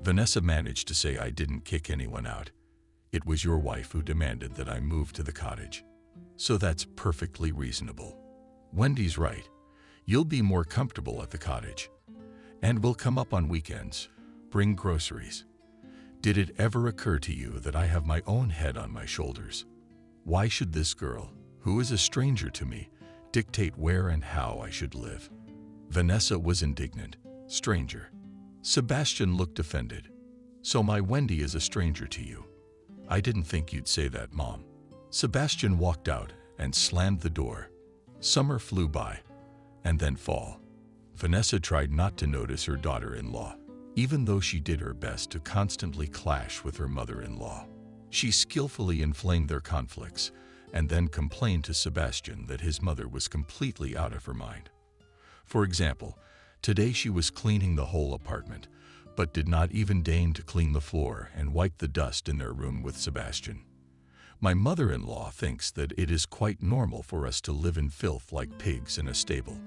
Vanessa managed to say, "I didn't kick anyone out. It was your wife who demanded that I move to the cottage. So that's perfectly reasonable. Wendy's right. You'll be more comfortable at the cottage. And we'll come up on weekends, bring groceries. Did it ever occur to you that I have my own head on my shoulders? Why should this girl, who is a stranger to me, dictate where and how I should live?" Vanessa was indignant. "Stranger?" Sebastian looked offended. "So my Wendy is a stranger to you? I didn't think you'd say that, Mom." Sebastian walked out and slammed the door. Summer flew by, and then fall. Vanessa tried not to notice her daughter-in-law, even though she did her best to constantly clash with her mother-in-law. She skillfully inflamed their conflicts and then complained to Sebastian that his mother was completely out of her mind. For example, today she was cleaning the whole apartment, but did not even deign to clean the floor and wipe the dust in their room with Sebastian. "My mother-in-law thinks that it is quite normal for us to live in filth like pigs in a stable,"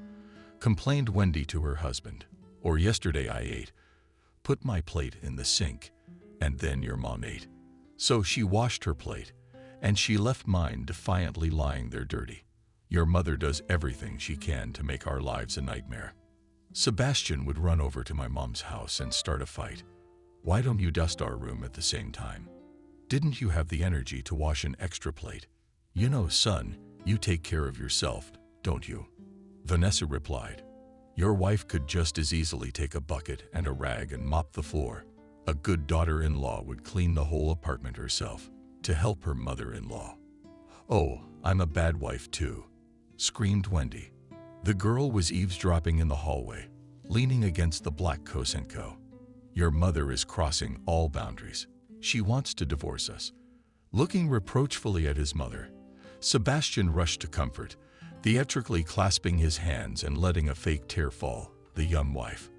complained Wendy to her husband. "Or yesterday I put my plate in the sink, and then your mom ate. So she washed her plate, and she left mine defiantly lying there dirty. Your mother does everything she can to make our lives a nightmare." Sebastian would run over to my mom's house and start a fight. "Why don't you dust our room at the same time? Didn't you have the energy to wash an extra plate? You know, son, you take care of yourself, don't you?" Vanessa replied, "Your wife could just as easily take a bucket and a rag and mop the floor. A good daughter-in-law would clean the whole apartment herself to help her mother-in-law." "Oh, I'm a bad wife too," screamed Wendy. The girl was eavesdropping in the hallway, leaning against the black Kosenko. "Your mother is crossing all boundaries. She wants to divorce us." Looking reproachfully at his mother, Sebastian rushed to comfort, theatrically clasping his hands and letting a fake tear fall, the young wife.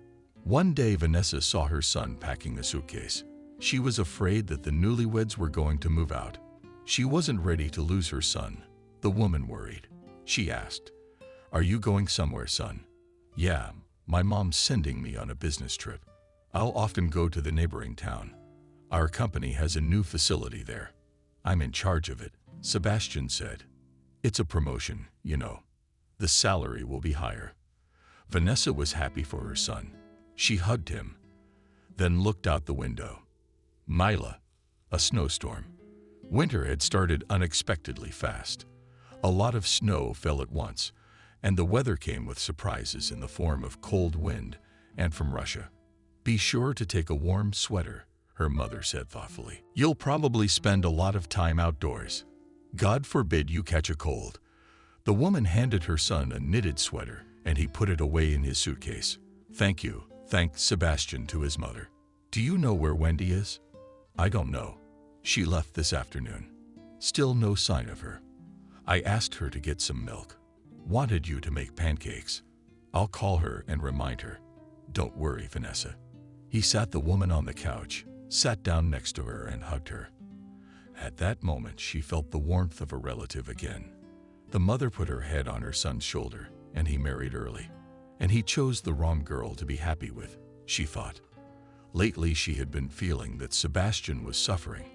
One day Vanessa saw her son packing a suitcase. She was afraid that the newlyweds were going to move out. She wasn't ready to lose her son. The woman worried. She asked, "Are you going somewhere, son?" "Yeah, my mom's sending me on a business trip. I'll often go to the neighboring town. Our company has a new facility there. I'm in charge of it," Sebastian said. "It's a promotion, you know. The salary will be higher." Vanessa was happy for her son. She hugged him, then looked out the window. Mila, a snowstorm. Winter had started unexpectedly fast. A lot of snow fell at once, and the weather came with surprises in the form of cold wind and from Russia. "Be sure to take a warm sweater," her mother said thoughtfully. "You'll probably spend a lot of time outdoors. God forbid you catch a cold." The woman handed her son a knitted sweater, and he put it away in his suitcase. "Thank you," thanked Sebastian to his mother. "Do you know where Wendy is?" "I don't know. She left this afternoon. Still no sign of her. I asked her to get some milk. Wanted you to make pancakes. I'll call her and remind her." "Don't worry, Vanessa." He sat the woman on the couch, sat down next to her and hugged her. At that moment, she felt the warmth of a relative again. The mother put her head on her son's shoulder, and he married early. And he chose the wrong girl to be happy with, she thought. Lately, she had been feeling that Sebastian was suffering,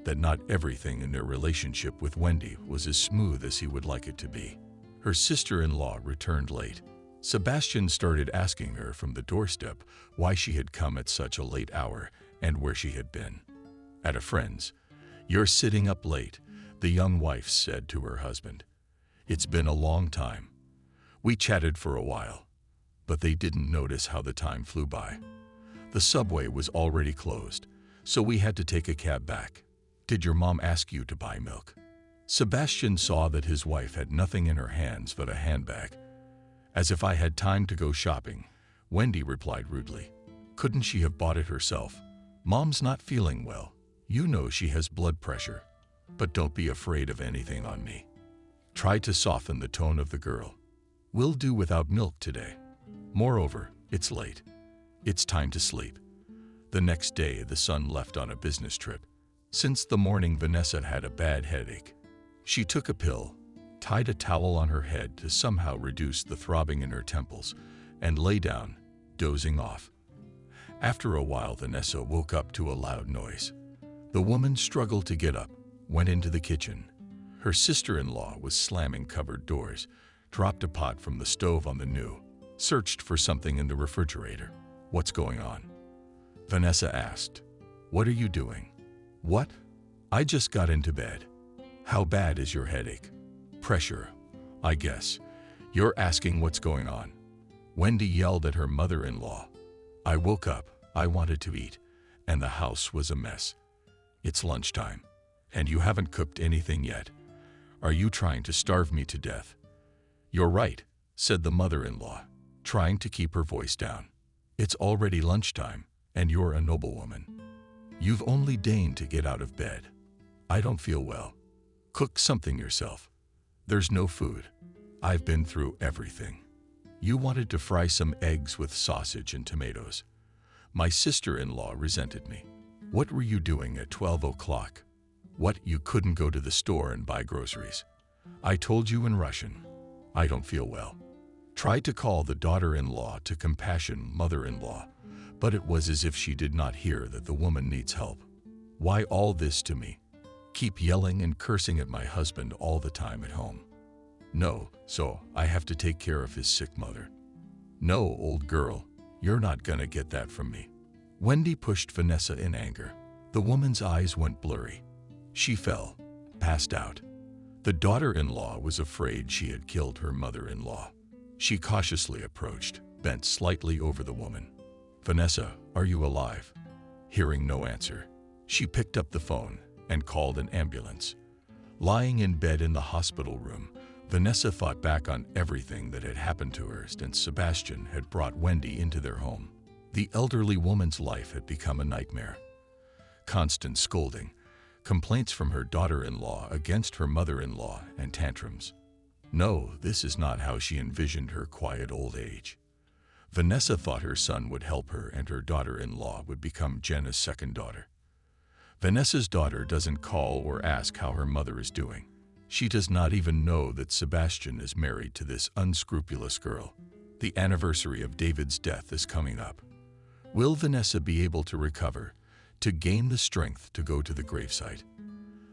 that not everything in their relationship with Wendy was as smooth as he would like it to be. Her sister-in-law returned late. Sebastian started asking her from the doorstep why she had come at such a late hour and where she had been. "At a friend's." "You're sitting up late," the young wife said to her husband. "It's been a long time. We chatted for a while, but they didn't notice how the time flew by. The subway was already closed, so we had to take a cab back. Did your mom ask you to buy milk? Sebastian saw that his wife had nothing in her hands but a handbag. As if I had time to go shopping, Wendy replied rudely. Couldn't she have bought it herself? Mom's not feeling well. You know she has blood pressure. But don't be afraid of anything on me. Try to soften the tone of the girl. We'll do without milk today. Moreover, it's late. It's time to sleep. The next day, the son left on a business trip. Since the morning, Vanessa had a bad headache. She took a pill, tied a towel on her head to somehow reduce the throbbing in her temples, and lay down, dozing off. After a while, Vanessa woke up to a loud noise. The woman struggled to get up, went into the kitchen. Her sister-in-law was slamming cupboard doors, dropped a pot from the stove on the new, searched for something in the refrigerator. What's going on? Vanessa asked. What are you doing? What? I just got into bed. How bad is your headache? Pressure, I guess. You're asking what's going on. Wendy yelled at her mother-in-law. I woke up, I wanted to eat, and the house was a mess. It's lunchtime, and you haven't cooked anything yet. Are you trying to starve me to death? You're right, said the mother-in-law, trying to keep her voice down. It's already lunchtime, and you're a noblewoman. You've only deigned to get out of bed. I don't feel well. Cook something yourself. There's no food. I've been through everything. You wanted to fry some eggs with sausage and tomatoes. My sister-in-law resented me. What were you doing at 12 o'clock? What, you couldn't go to the store and buy groceries? I told you in Russian. I don't feel well. Tried to call the daughter-in-law to compassion mother-in-law, but it was as if she did not hear that the woman needs help. Why all this to me? Keep yelling and cursing at my husband all the time at home. No, so I have to take care of his sick mother. No, old girl, you're not gonna get that from me. Wendy pushed Vanessa in anger. The woman's eyes went blurry. She fell, passed out. The daughter-in-law was afraid she had killed her mother-in-law. She cautiously approached, bent slightly over the woman. Vanessa, are you alive? Hearing no answer, she picked up the phone and called an ambulance. Lying in bed in the hospital room, Vanessa thought back on everything that had happened to her since Sebastian had brought Wendy into their home. The elderly woman's life had become a nightmare. Constant scolding, complaints from her daughter-in-law against her mother-in-law, and tantrums. No, this is not how she envisioned her quiet old age. Vanessa thought her son would help her and her daughter-in-law would become Jenna's second daughter. Vanessa's daughter doesn't call or ask how her mother is doing. She does not even know that Sebastian is married to this unscrupulous girl. The anniversary of David's death is coming up. Will Vanessa be able to recover, to gain the strength to go to the gravesite?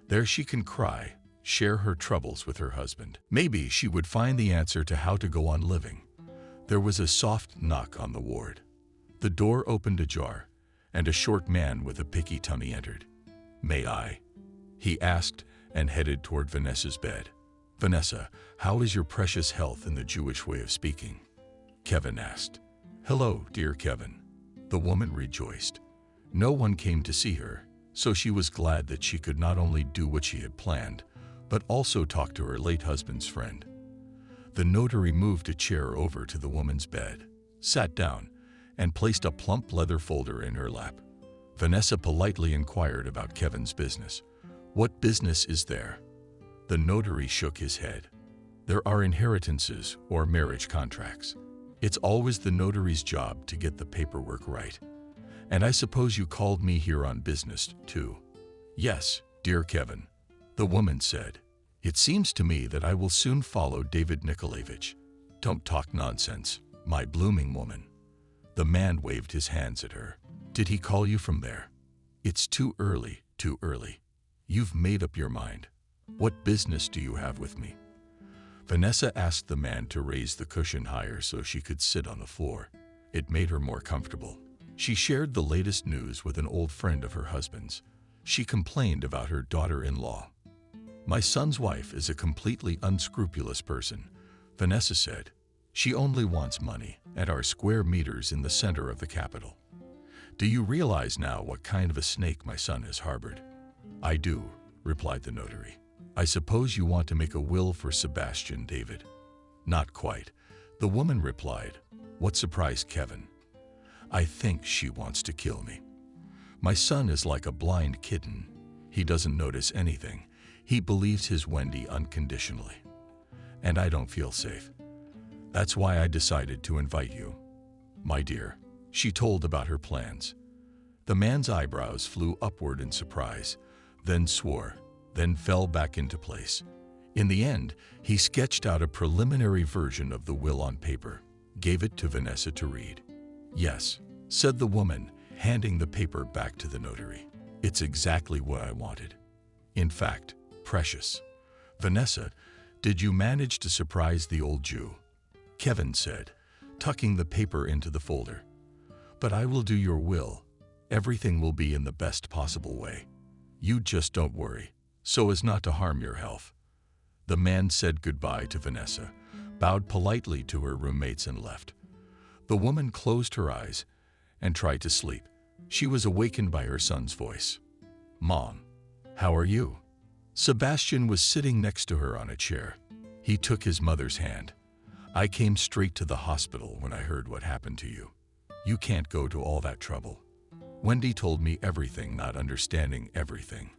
There she can cry, share her troubles with her husband. Maybe she would find the answer to how to go on living. There was a soft knock on the ward. The door opened ajar, and a short man with a picky tummy entered. May I? He asked and headed toward Vanessa's bed. Vanessa, how is your precious health in the Jewish way of speaking? Kevin asked. Hello, dear Kevin. The woman rejoiced. No one came to see her, so she was glad that she could not only do what she had planned, but also talk to her late husband's friend. The notary moved a chair over to the woman's bed, sat down, and placed a plump leather folder in her lap. Vanessa politely inquired about Kevin's business. What business is there? The notary shook his head. There are inheritances or marriage contracts. It's always the notary's job to get the paperwork right. And I suppose you called me here on business, too. Yes, dear Kevin, the woman said. It seems to me that I will soon follow David Nikolaevich. Don't talk nonsense, my blooming woman. The man waved his hands at her. Did he call you from there? It's too early, too early. You've made up your mind. What business do you have with me? Vanessa asked the man to raise the cushion higher so she could sit on the floor. It made her more comfortable. She shared the latest news with an old friend of her husband's. She complained about her daughter-in-law. My son's wife is a completely unscrupulous person, Vanessa said. She only wants money and our square meters in the center of the capital. Do you realize now what kind of a snake my son has harbored? I do, replied the notary. I suppose you want to make a will for Sebastian, David. Not quite, the woman replied. What surprised Kevin? I think she wants to kill me. My son is like a blind kitten. He doesn't notice anything. He believes his Wendy unconditionally. And I don't feel safe. That's why I decided to invite you. My dear, she told about her plans. The man's eyebrows flew upward in surprise, then swore, then fell back into place. In the end, he sketched out a preliminary version of the will on paper, gave it to Vanessa to read. Yes, said the woman, handing the paper back to the notary. It's exactly what I wanted. In fact, precious. Vanessa, did you manage to surprise the old Jew? Kevin said, tucking the paper into the folder. But I will do your will. Everything will be in the best possible way. You just don't worry, so as not to harm your health. The man said goodbye to Vanessa, bowed politely to her roommates and left. The woman closed her eyes and tried to sleep. She was awakened by her son's voice. Mom, how are you? Sebastian was sitting next to her on a chair. He took his mother's hand. I came straight to the hospital when I heard what happened to you. You can't go to all that trouble. Wendy told me everything, not understanding everything.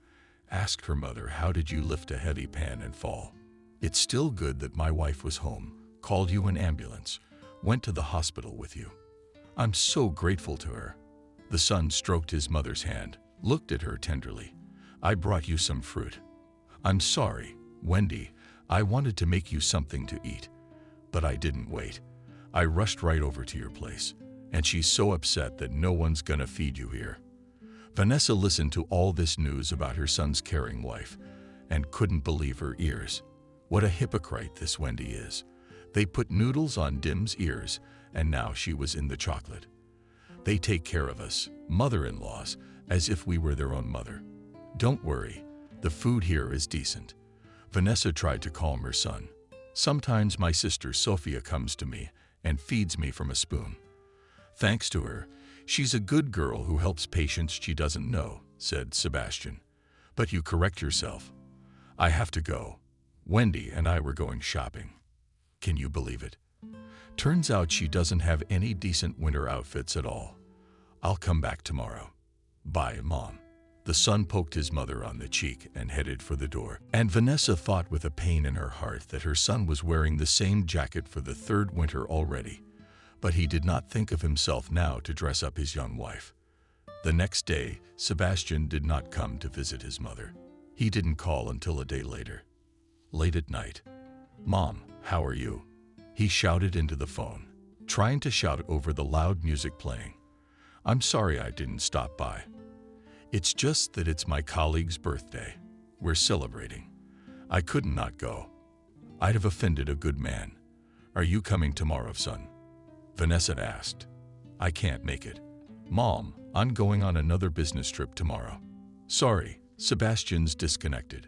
Asked her mother, how did you lift a heavy pan and fall? It's still good that my wife was home, called you an ambulance, went to the hospital with you. I'm so grateful to her. The son stroked his mother's hand, looked at her tenderly. I brought you some fruit. I'm sorry, Wendy. I wanted to make you something to eat, but I didn't wait. I rushed right over to your place, and she's so upset that no one's gonna feed you here. Vanessa listened to all this news about her son's caring wife and couldn't believe her ears. What a hypocrite this Wendy is. They put noodles on Dim's ears, and now she was in the chocolate. They take care of us, mother-in-laws, as if we were their own mother. Don't worry, the food here is decent. Vanessa tried to calm her son. Sometimes my sister Sophia comes to me and feeds me from a spoon. Thanks to her, she's a good girl who helps patients she doesn't know, said Sebastian. But you correct yourself. I have to go. Wendy and I were going shopping. Can you believe it? Turns out she doesn't have any decent winter outfits at all. I'll come back tomorrow. Bye, Mom. The son poked his mother on the cheek and headed for the door. And Vanessa thought with a pain in her heart that her son was wearing the same jacket for the third winter already. But he did not think of himself now to dress up his young wife. The next day, Sebastian did not come to visit his mother. He didn't call until a day later. Late at night. Mom, how are you? He shouted into the phone, trying to shout over the loud music playing. I'm sorry I didn't stop by. It's just that it's my colleague's birthday. We're celebrating. I couldn't not go. I'd have offended a good man. Are you coming tomorrow, son? Vanessa asked. I can't make it. Mom, I'm going on another business trip tomorrow. Sorry, Sebastian's disconnected.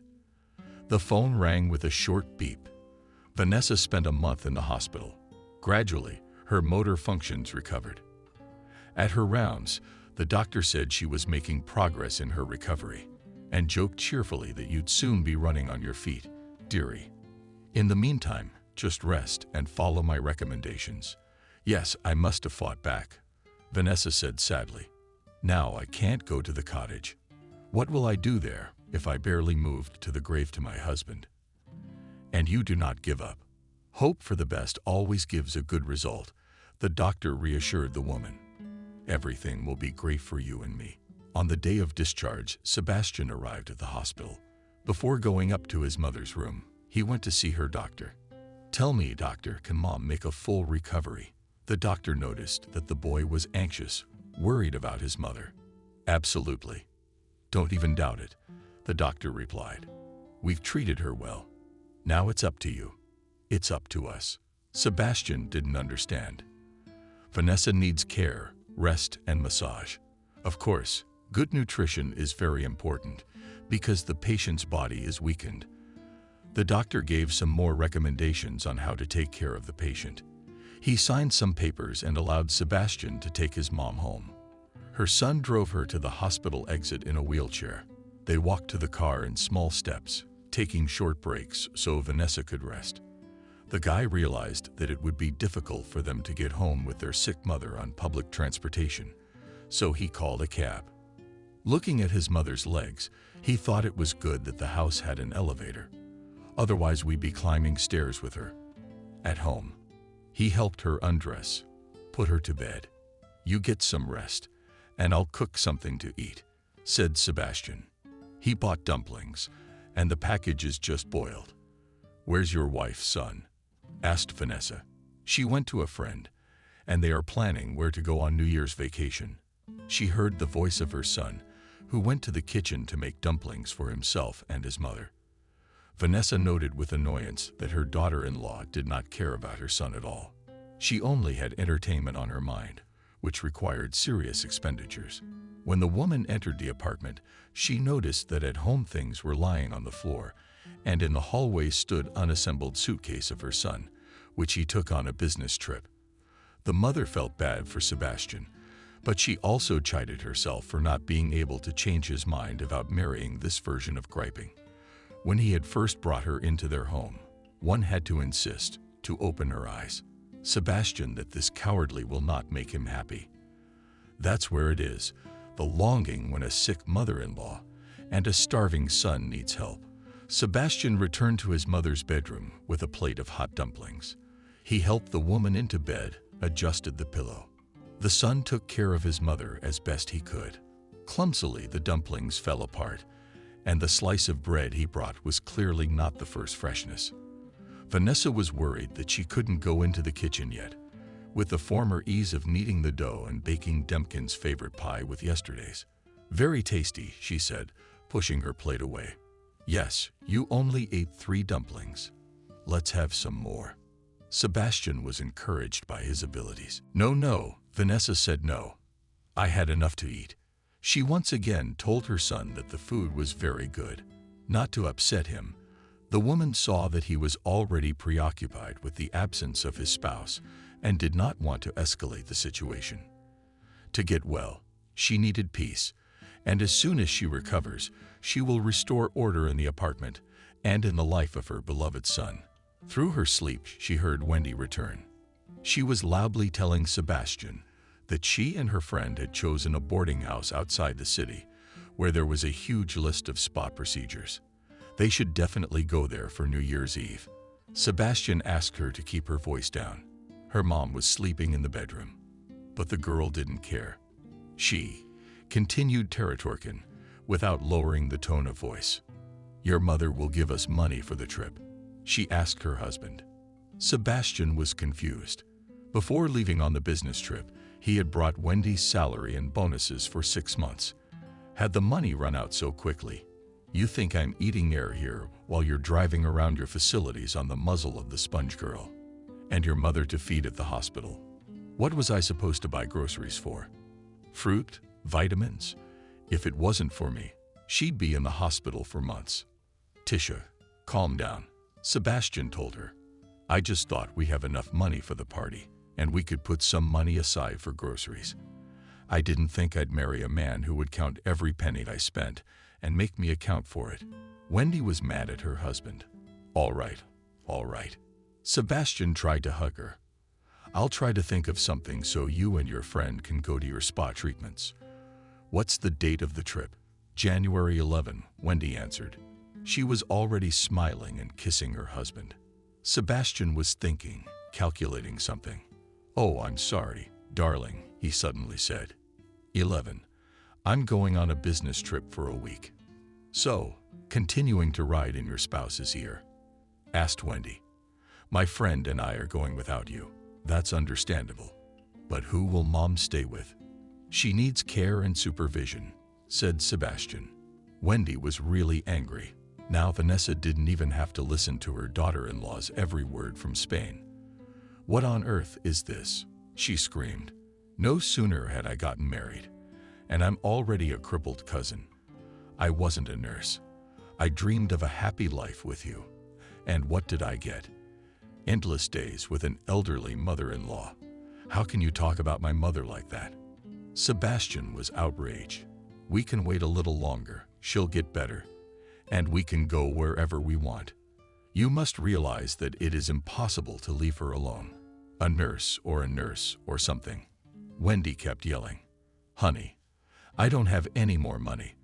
The phone rang with a short beep. Vanessa spent a month in the hospital. Gradually, her motor functions recovered. At her rounds, the doctor said she was making progress in her recovery and joked cheerfully that you'd soon be running on your feet, dearie. In the meantime, just rest and follow my recommendations. Yes, I must have fought back, Vanessa said sadly. Now I can't go to the cottage. What will I do there if I barely moved to the grave to my husband? And you do not give up. Hope for the best always gives a good result, the doctor reassured the woman. Everything will be great for you and me. On the day of discharge, Sebastian arrived at the hospital. Before going up to his mother's room, he went to see her doctor. Tell me, doctor, can Mom make a full recovery? The doctor noticed that the boy was anxious, worried about his mother. Absolutely. Don't even doubt it, the doctor replied. We've treated her well. Now it's up to you. It's up to us. Sebastian didn't understand. Vanessa needs care, rest, and massage. Of course, good nutrition is very important because the patient's body is weakened. The doctor gave some more recommendations on how to take care of the patient. He signed some papers and allowed Sebastian to take his mom home. Her son drove her to the hospital exit in a wheelchair. They walked to the car in small steps, taking short breaks so Vanessa could rest. The guy realized that it would be difficult for them to get home with their sick mother on public transportation, so he called a cab. Looking at his mother's legs, he thought it was good that the house had an elevator. Otherwise, we'd be climbing stairs with her. At home, he helped her undress, put her to bed. "You get some rest, and I'll cook something to eat," said Sebastian. He bought dumplings, and the package is just boiled. "Where's your wife, son?" asked Vanessa. "She went to a friend, and they are planning where to go on New Year's vacation." She heard the voice of her son, who went to the kitchen to make dumplings for himself and his mother. Vanessa noted with annoyance that her daughter-in-law did not care about her son at all. She only had entertainment on her mind, which required serious expenditures. When the woman entered the apartment, she noticed that at-home things were lying on the floor, and in the hallway stood unassembled suitcase of her son, which he took on a business trip. The mother felt bad for Sebastian, but she also chided herself for not being able to change his mind about marrying this version of griping. When he had first brought her into their home, one had to insist to open her eyes. Sebastian, that this cowardly will not make him happy. That's where it is, the longing when a sick mother-in-law and a starving son needs help. Sebastian returned to his mother's bedroom with a plate of hot dumplings. He helped the woman into bed, adjusted the pillow. The son took care of his mother as best he could. Clumsily, the dumplings fell apart, and the slice of bread he brought was clearly not the first freshness. Vanessa was worried that she couldn't go into the kitchen yet, with the former ease of kneading the dough and baking Demkin's favorite pie with yesterday's. "Very tasty," she said, pushing her plate away. "Yes, you only ate 3 dumplings. Let's have some more." Sebastian was encouraged by his abilities. No, Vanessa said no. "I had enough to eat." She once again told her son that the food was very good. Not to upset him, the woman saw that he was already preoccupied with the absence of his spouse and did not want to escalate the situation. To get well, she needed peace, and as soon as she recovers, she will restore order in the apartment and in the life of her beloved son. Through her sleep, she heard Wendy return. She was loudly telling Sebastian that she and her friend had chosen a boarding house outside the city, where there was a huge list of spa procedures. They should definitely go there for New Year's Eve. Sebastian asked her to keep her voice down. Her mom was sleeping in the bedroom, but the girl didn't care. She continued Taratorkin without lowering the tone of voice. "Your mother will give us money for the trip," she asked her husband. Sebastian was confused. Before leaving on the business trip, he had brought Wendy's salary and bonuses for 6 months. Had the money run out so quickly? "You think I'm eating air here while you're driving around your facilities on the muzzle of the Sponge Girl, and your mother to feed at the hospital. What was I supposed to buy groceries for? Fruit? Vitamins? If it wasn't for me, she'd be in the hospital for months." "Tisha, calm down," Sebastian told her. "I just thought we have enough money for the party, and we could put some money aside for groceries. I didn't think I'd marry a man who would count every penny I spent and make me account for it." Wendy was mad at her husband. All right. Sebastian tried to hug her. "I'll try to think of something so you and your friend can go to your spa treatments." "What's the date of the trip?" "January 11, Wendy answered. She was already smiling and kissing her husband. Sebastian was thinking, calculating something. "Oh, I'm sorry, darling," he suddenly said. 11. "I'm going on a business trip for a week." "So, continuing to ride in your spouse's ear?" asked Wendy. "My friend and I are going without you." "That's understandable. But who will Mom stay with?" "She needs care and supervision," said Sebastian. Wendy was really angry. Now Vanessa didn't even have to listen to her daughter-in-law's every word from Spain. "What on earth is this?" she screamed. "No sooner had I gotten married, and I'm already a crippled cousin. I wasn't a nurse. I dreamed of a happy life with you. And what did I get? Endless days with an elderly mother-in-law. How can you talk about my mother like that? Sebastian was outraged. We can wait a little longer. She'll get better. And we can go wherever we want. You must realize that it is impossible to leave her alone. A nurse or something. Wendy kept yelling. Honey, I don't have any more money.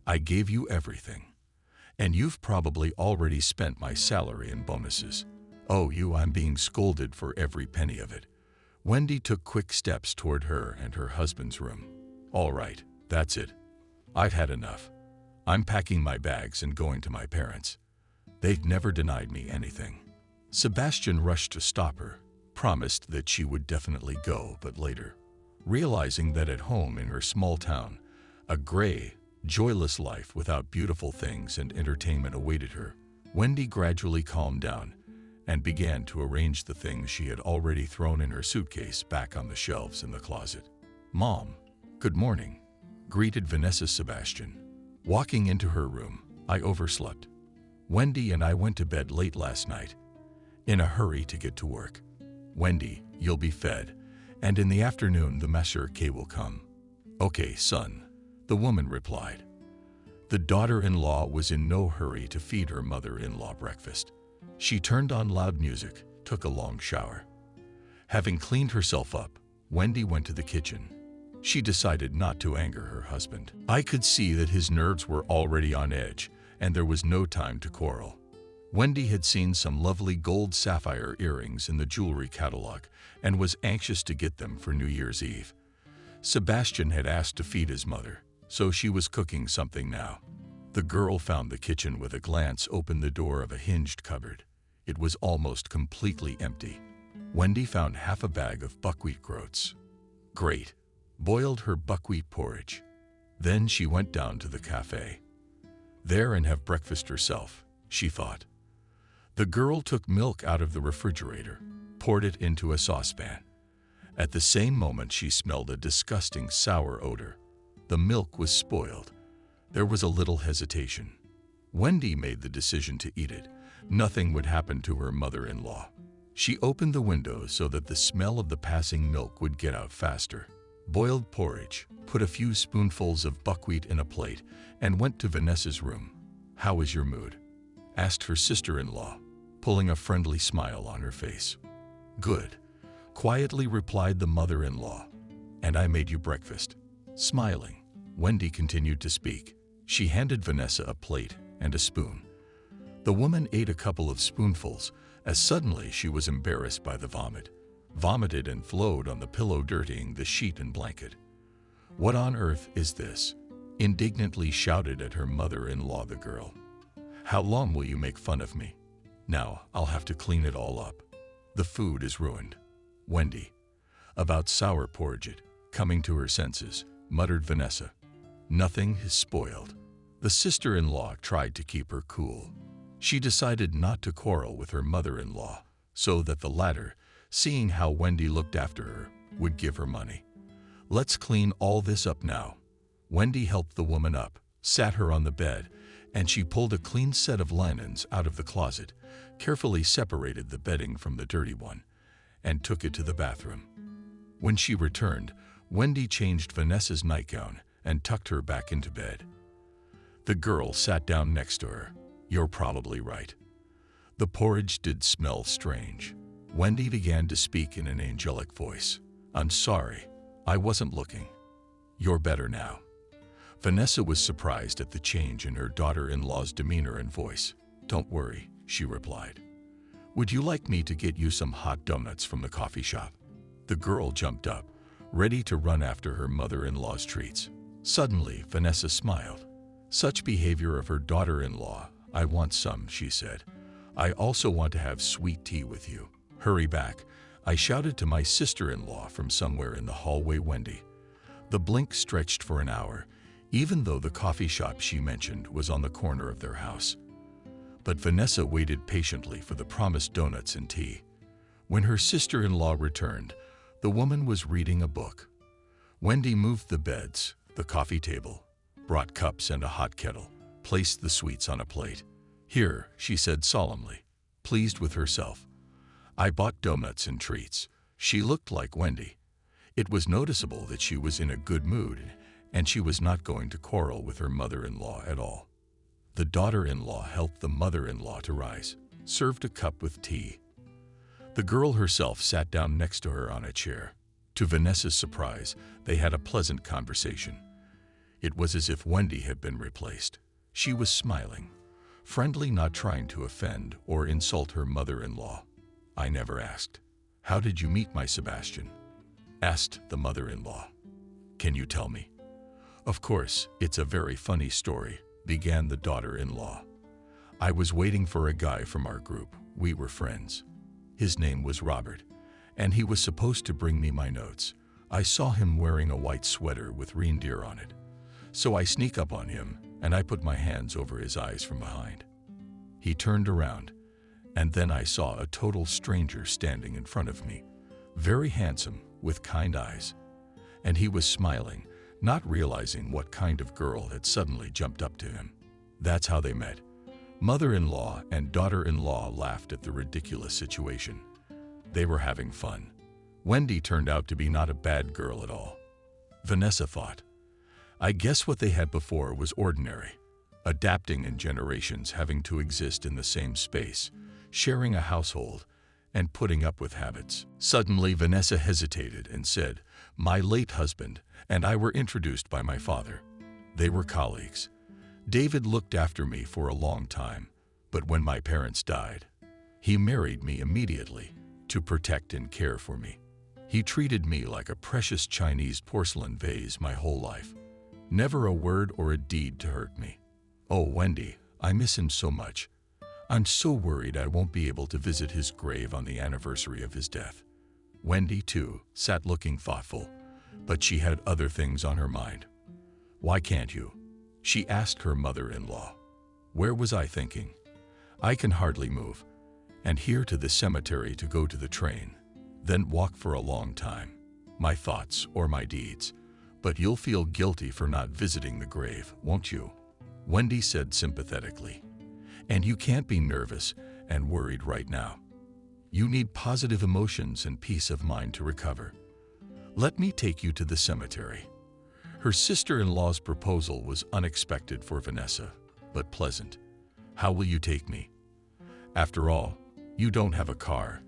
I gave you everything. And you've probably already spent my salary and bonuses. Oh, I'm being scolded for every penny of it. Wendy took quick steps toward her and her husband's room. All right, that's it. I've had enough. I'm packing my bags and going to my parents. They've never denied me anything. Sebastian rushed to stop her, promised that she would definitely go, but later, realizing that at home in her small town, a gray, joyless life without beautiful things and entertainment awaited her, Wendy gradually calmed down and began to arrange the things she had already thrown in her suitcase back on the shelves in the closet. Mom, good morning, greeted Vanessa Sebastian. Walking into her room, I overslept. Wendy and I went to bed late last night, in a hurry to get to work. Wendy, you'll be fed, and in the afternoon the Monsieur K will come. Okay, son, the woman replied. The daughter-in-law was in no hurry to feed her mother-in-law breakfast. She turned on loud music, took a long shower. Having cleaned herself up, Wendy went to the kitchen. She decided not to anger her husband. I could see that his nerves were already on edge, and there was no time to quarrel. Wendy had seen some lovely gold sapphire earrings in the jewelry catalog and was anxious to get them for New Year's Eve. Sebastian had asked to feed his mother, so she was cooking something now. The girl found the kitchen with a glance, opened the door of a hinged cupboard. It was almost completely empty. Wendy found half a bag of buckwheat groats. Great. Boiled her buckwheat porridge. Then she went down to the cafe. There and have breakfast herself, she thought. The girl took milk out of the refrigerator, poured it into a saucepan. At the same moment she smelled a disgusting sour odor. The milk was spoiled. There was a little hesitation. Wendy made the decision to eat it. Nothing would happen to her mother-in-law. She opened the window so that the smell of the passing milk would get out faster. Boiled porridge, put a few spoonfuls of buckwheat in a plate, and went to Vanessa's room. How is your mood? Asked her sister-in-law, pulling a friendly smile on her face. Good, quietly replied the mother-in-law. And I made you breakfast. Smiling, Wendy continued to speak. She handed Vanessa a plate and a spoon. The woman ate a couple of spoonfuls, as suddenly she was embarrassed by the vomit. Vomited and flowed on the pillow, dirtying the sheet and blanket. What on earth is this? Indignantly shouted at her mother-in-law the girl. How long will you make fun of me? Now I'll have to clean it all up. The food is ruined. Wendy. About sour porridge, coming to her senses, muttered Vanessa. Nothing is spoiled. The sister-in-law tried to keep her cool. She decided not to quarrel with her mother-in-law, so that the latter, seeing how Wendy looked after her, would give her money. Let's clean all this up now. Wendy helped the woman up, sat her on the bed, and she pulled a clean set of linens out of the closet, carefully separated the bedding from the dirty one, and took it to the bathroom. When she returned, Wendy changed Vanessa's nightgown and tucked her back into bed. The girl sat down next to her. You're probably right. The porridge did smell strange. Wendy began to speak in an angelic voice. I'm sorry, I wasn't looking. You're better now. Vanessa was surprised at the change in her daughter-in-law's demeanor and voice. Don't worry, she replied. Would you like me to get you some hot donuts from the coffee shop? The girl jumped up, ready to run after her mother-in-law's treats. Suddenly, Vanessa smiled. Such behavior of her daughter-in-law. I want some, she said. I also want to have sweet tea with you. Hurry back, I shouted to my sister-in-law from somewhere in the hallway. Wendy. The blink stretched for an hour, even though the coffee shop she mentioned was on the corner of their house. But Vanessa waited patiently for the promised donuts and tea. When her sister-in-law returned, the woman was reading a book. Wendy moved the beds, the coffee table, brought cups and a hot kettle, placed the sweets on a plate. Here, she said solemnly, pleased with herself. I bought donuts and treats. She looked like Wendy. It was noticeable that she was in a good mood, and she was not going to quarrel with her mother-in-law at all. The daughter-in-law helped the mother-in-law to rise, served a cup with tea. The girl herself sat down next to her on a chair. To Vanessa's surprise, they had a pleasant conversation. It was as if Wendy had been replaced. She was smiling, friendly, not trying to offend or insult her mother-in-law. I never asked, "How did you meet my Sebastian?" asked the mother-in-law. "Can you tell me?" "Of course, it's a very funny story," began the daughter-in-law. "I was waiting for a guy from our group. We were friends. His name was Robert, and he was supposed to bring me my notes. I saw him wearing a white sweater with reindeer on it. So I sneak up on him, and I put my hands over his eyes from behind. He turned around, and then I saw a total stranger standing in front of me, very handsome, with kind eyes. And he was smiling, not realizing what kind of girl had suddenly jumped up to him. That's how they met." Mother-in-law and daughter-in-law laughed at the ridiculous situation. They were having fun. Wendy turned out to be not a bad girl at all. Vanessa thought, I guess what they had before was ordinary, adapting in generations, having to exist in the same space, sharing a household, and putting up with habits. Suddenly, Vanessa hesitated and said, "My late husband and I were introduced by my father. They were colleagues. David looked after me for a long time, but when my parents died, he married me immediately to protect and care for me. He treated me like a precious Chinese porcelain vase my whole life. Never a word or a deed to hurt me. Oh, Wendy, I miss him so much. I'm so worried I won't be able to visit his grave on the anniversary of his death." Wendy, too, sat looking thoughtful, but she had other things on her mind. "Why can't you?" she asked her mother-in-law. "Where was I thinking? I can hardly move, and here to the cemetery to go to the train, then walk for a long time. My thoughts or my deeds. But you'll feel guilty for not visiting the grave, won't you?" Wendy said sympathetically. "And you can't be nervous and worried right now. You need positive emotions and peace of mind to recover. Let me take you to the cemetery." Her sister-in-law's proposal was unexpected for Vanessa, but pleasant. "How will you take me? After all, you don't have a car,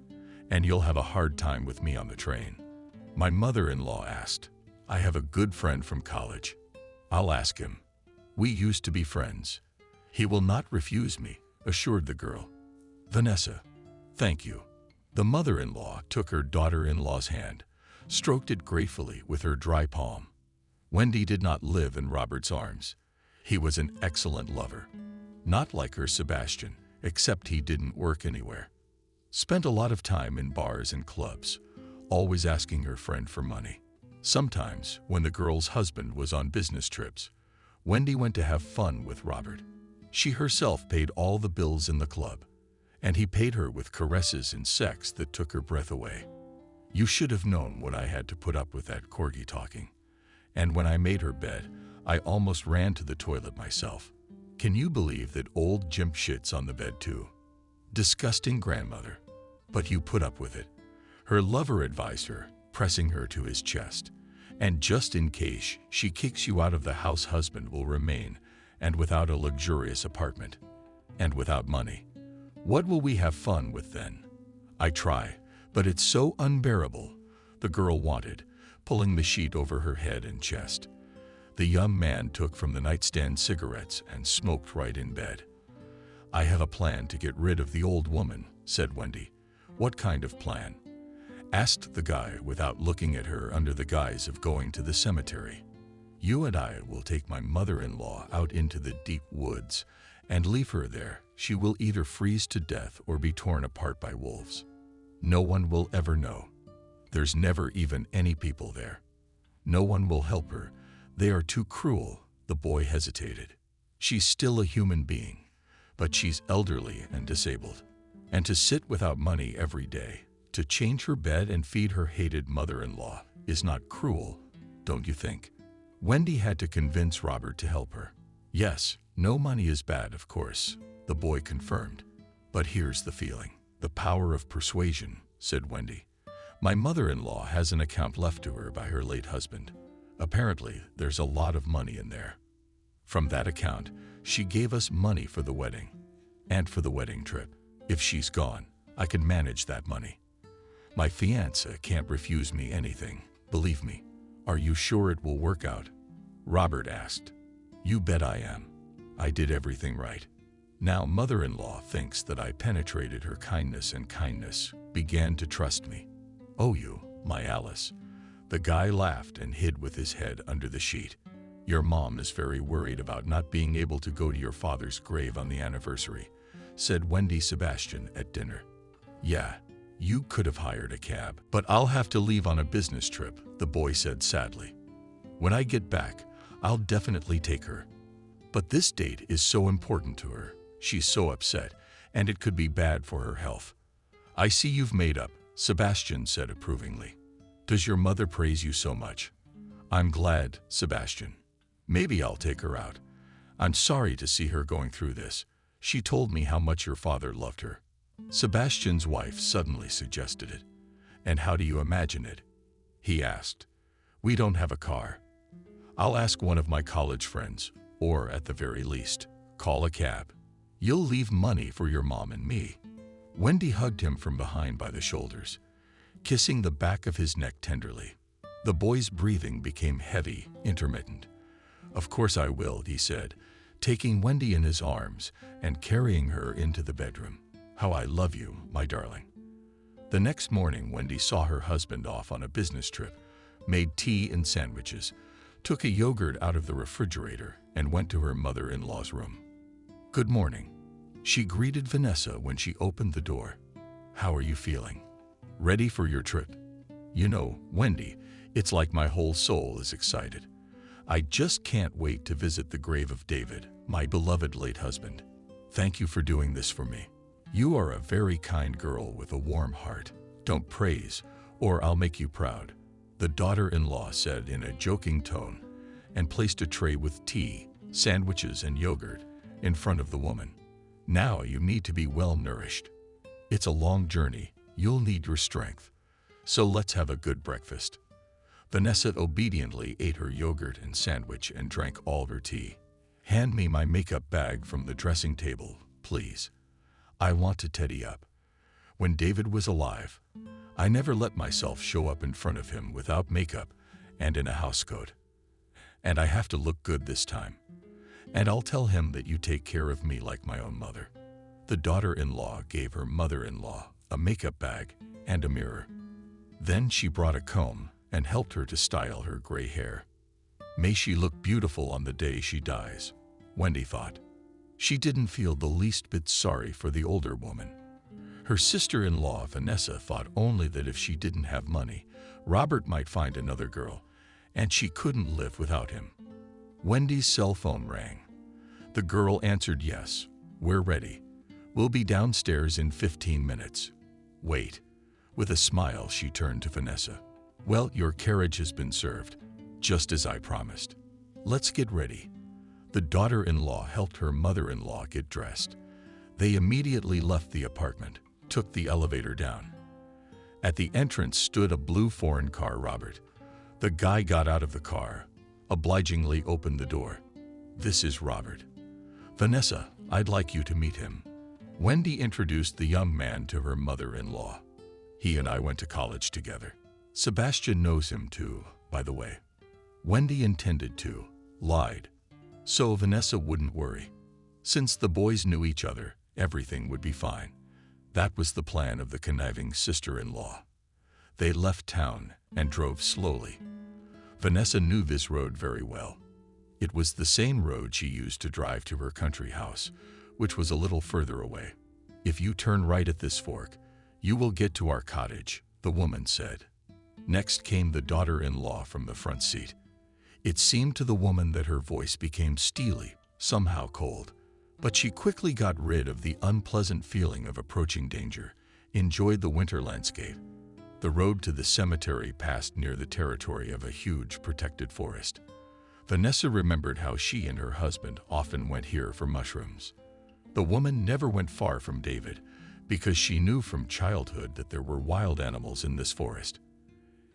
and you'll have a hard time with me on the train." My mother-in-law asked. "I have a good friend from college. I'll ask him. We used to be friends. He will not refuse me," assured the girl. "Vanessa, thank you." The mother-in-law took her daughter-in-law's hand, stroked it gratefully with her dry palm. Wendy did not live in Robert's arms. He was an excellent lover. Not like her Sebastian, except he didn't work anywhere. Spent a lot of time in bars and clubs, always asking her friend for money. Sometimes, when the girl's husband was on business trips, Wendy went to have fun with Robert. She herself paid all the bills in the club, and he paid her with caresses and sex that took her breath away. You should have known what I had to put up with that corgi talking. And when I made her bed, I almost ran to the toilet myself. Can you believe that old Jim shits on the bed too? Disgusting grandmother. But you put up with it. Her lover advised her, pressing her to his chest. And just in case she kicks you out of the house, husband will remain, and without a luxurious apartment, and without money. What will we have fun with then? I try, but it's so unbearable, the girl wanted, pulling the sheet over her head and chest. The young man took from the nightstand cigarettes and smoked right in bed. "I have a plan to get rid of the old woman," said Wendy. "What kind of plan?" asked the guy without looking at her under the guise of going to the cemetery. "You and I will take my mother-in-law out into the deep woods and leave her there. She will either freeze to death or be torn apart by wolves. No one will ever know. There's never even any people there. No one will help her. They are too cruel." The boy hesitated. "She's still a human being, but she's elderly and disabled. And to sit without money every day, to change her bed and feed her hated mother-in-law, is not cruel, don't you think?" Wendy had to convince Robert to help her. "Yes, no money is bad, of course," the boy confirmed. "But here's the feeling. "The power of persuasion," said Wendy. "My mother-in-law has an account left to her by her late husband. Apparently, there's a lot of money in there. From that account, she gave us money for the wedding and for the wedding trip. If she's gone, I can manage that money. My fiancé can't refuse me anything, believe me." "Are you sure it will work out?" Robert asked. "You bet I am. I did everything right." Now mother-in-law thinks that I penetrated her kindness, and kindness began to trust me. "Oh, you, my Alice." The guy laughed and hid with his head under the sheet. "Your mom is very worried about not being able to go to your father's grave on the anniversary," said Wendy Sebastian at dinner. "Yeah, you could have hired a cab, but I'll have to leave on a business trip," the boy said sadly. "When I get back, I'll definitely take her. But this date is so important to her. She's so upset, and it could be bad for her health." "I see you've made up," Sebastian said approvingly. "Does your mother praise you so much?" "I'm glad, Sebastian. Maybe I'll take her out. I'm sorry to see her going through this. She told me how much your father loved her." Sebastian's wife suddenly suggested it. "And how do you imagine it?" he asked. "We don't have a car. I'll ask one of my college friends, or at the very least, call a cab. You'll leave money for your mom and me." Wendy hugged him from behind by the shoulders, kissing the back of his neck tenderly. The boy's breathing became heavy, intermittent. "Of course I will," he said, taking Wendy in his arms and carrying her into the bedroom. "How I love you, my darling." The next morning, Wendy saw her husband off on a business trip, made tea and sandwiches, took a yogurt out of the refrigerator, and went to her mother-in-law's room. "Good morning," she greeted Vanessa when she opened the door. "How are you feeling? Ready for your trip?" "You know, Wendy, it's like my whole soul is excited. I just can't wait to visit the grave of David, my beloved late husband. Thank you for doing this for me. You are a very kind girl with a warm heart. Don't praise, or I'll make you proud," the daughter-in-law said in a joking tone, and placed a tray with tea, sandwiches, and yogurt in front of the woman. "Now you need to be well nourished. It's a long journey. You'll need your strength. So let's have a good breakfast." Vanessa obediently ate her yogurt and sandwich and drank all her tea. "Hand me my makeup bag from the dressing table, please. I want to tidy up. When David was alive, I never let myself show up in front of him without makeup and in a housecoat. And I have to look good this time. And I'll tell him that you take care of me like my own mother." The daughter-in-law gave her mother-in-law a makeup bag and a mirror. Then she brought a comb and helped her to style her gray hair. "May she look beautiful on the day she dies," Wendy thought. She didn't feel the least bit sorry for the older woman. Her sister-in-law, Vanessa, thought only that if she didn't have money, Robert might find another girl, and she couldn't live without him. Wendy's cell phone rang. The girl answered, "Yes, we're ready. We'll be downstairs in 15 minutes. Wait." With a smile, she turned to Vanessa. "Well, your carriage has been served, just as I promised. Let's get ready." The daughter-in-law helped her mother-in-law get dressed. They immediately left the apartment, took the elevator down. At the entrance stood a blue foreign car. Robert, the guy, got out of the car, obligingly opened the door. "This is Robert. Vanessa, I'd like you to meet him." Wendy introduced the young man to her mother-in-law. "He and I went to college together. Sebastian knows him too, by the way." Wendy intended to, lied, so Vanessa wouldn't worry. Since the boys knew each other, everything would be fine. That was the plan of the conniving sister-in-law. They left town and drove slowly. Vanessa knew this road very well. It was the same road she used to drive to her country house, which was a little further away. "If you turn right at this fork, you will get to our cottage," the woman said. Next came the daughter-in-law from the front seat. It seemed to the woman that her voice became steely, somehow cold, but she quickly got rid of the unpleasant feeling of approaching danger, enjoyed the winter landscape. The road to the cemetery passed near the territory of a huge protected forest. Vanessa remembered how she and her husband often went here for mushrooms. The woman never went far from David, because she knew from childhood that there were wild animals in this forest.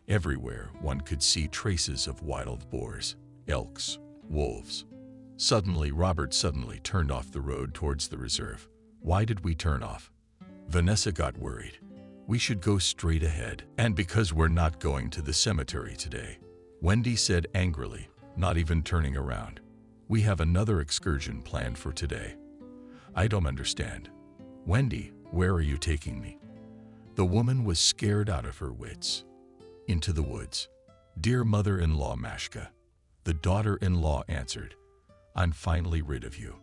Everywhere one could see traces of wild boars, elks, wolves. Robert suddenly turned off the road towards the reserve. Why did we turn off? Vanessa got worried. We should go straight ahead, and because we're not going to the cemetery today, Wendy said angrily, not even turning around. We have another excursion planned for today. I don't understand. Wendy, where are you taking me? The woman was scared out of her wits. Into the woods. Dear mother-in-law Mashka, the daughter-in-law answered, I'm finally rid of you.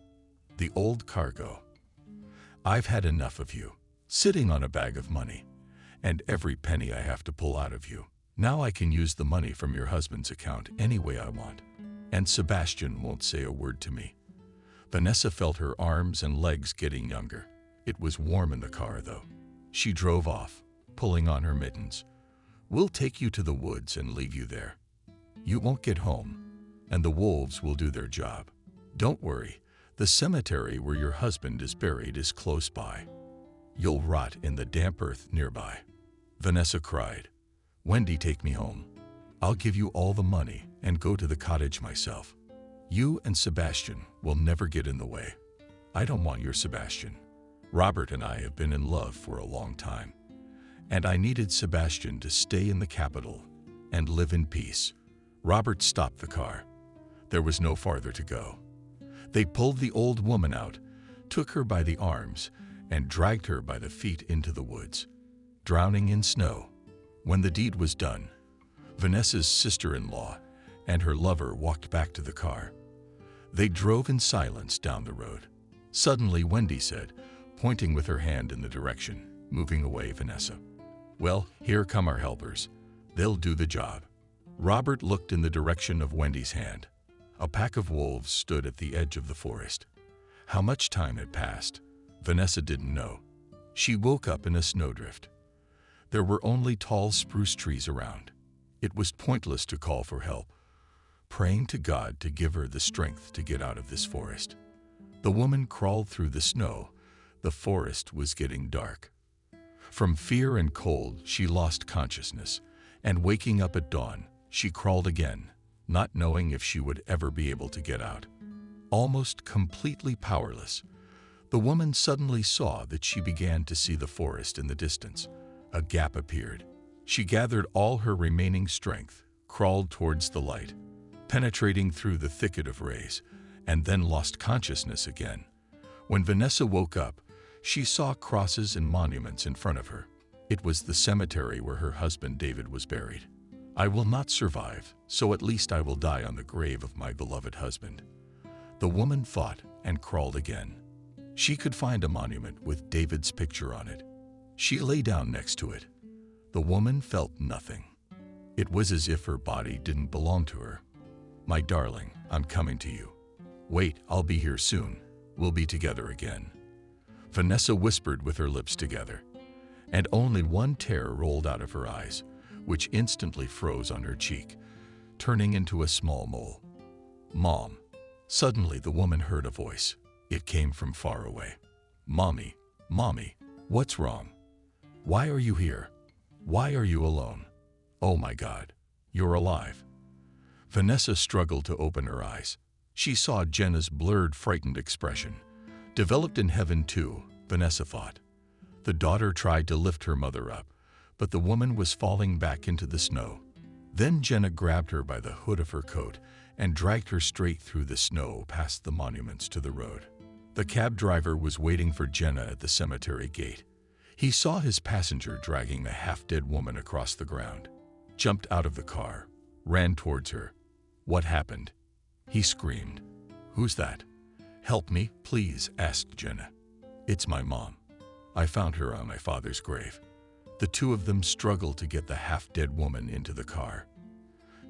The old cargo. I've had enough of you, sitting on a bag of money, and every penny I have to pull out of you. Now I can use the money from your husband's account any way I want, and Sebastian won't say a word to me. Vanessa felt her arms and legs getting younger. It was warm in the car, though. She drove off, pulling on her mittens. We'll take you to the woods and leave you there. You won't get home, and the wolves will do their job. Don't worry, the cemetery where your husband is buried is close by. You'll rot in the damp earth nearby. Vanessa cried. Wendy, take me home. I'll give you all the money and go to the cottage myself. You and Sebastian will never get in the way. I don't want your Sebastian. Robert and I have been in love for a long time, and I needed Sebastian to stay in the capital and live in peace. Robert stopped the car. There was no farther to go. They pulled the old woman out, took her by the arms, and dragged her by the feet into the woods, drowning in snow. When the deed was done, Vanessa's sister-in-law and her lover walked back to the car. They drove in silence down the road. Suddenly, Wendy said, pointing with her hand in the direction, moving away Vanessa. Well, here come our helpers. They'll do the job. Robert looked in the direction of Wendy's hand. A pack of wolves stood at the edge of the forest. How much time had passed, Vanessa didn't know. She woke up in a snowdrift. There were only tall spruce trees around. It was pointless to call for help, praying to God to give her the strength to get out of this forest. The woman crawled through the snow. The forest was getting dark. From fear and cold, she lost consciousness, and waking up at dawn, she crawled again, not knowing if she would ever be able to get out. Almost completely powerless, the woman suddenly saw that she began to see the forest in the distance. A gap appeared. She gathered all her remaining strength, crawled towards the light, penetrating through the thicket of rays, and then lost consciousness again. When Vanessa woke up, she saw crosses and monuments in front of her. It was the cemetery where her husband David was buried. I will not survive, so at least I will die on the grave of my beloved husband. The woman thought and crawled again. She could find a monument with David's picture on it. She lay down next to it. The woman felt nothing. It was as if her body didn't belong to her. My darling, I'm coming to you. Wait, I'll be here soon. We'll be together again. Vanessa whispered with her lips together, and only one tear rolled out of her eyes, which instantly froze on her cheek, turning into a small mole. Mom. Suddenly the woman heard a voice. It came from far away. Mommy, Mommy, what's wrong? Why are you here? Why are you alone? Oh my God, you're alive. Vanessa struggled to open her eyes. She saw Jenna's blurred, frightened expression. Developed in heaven too, Vanessa thought. The daughter tried to lift her mother up, but the woman was falling back into the snow. Then Jenna grabbed her by the hood of her coat and dragged her straight through the snow past the monuments to the road. The cab driver was waiting for Jenna at the cemetery gate. He saw his passenger dragging the half-dead woman across the ground, jumped out of the car, ran towards her. What happened? He screamed. Who's that? Help me, please, asked Jenna. It's my mom. I found her on my father's grave. The two of them struggled to get the half-dead woman into the car.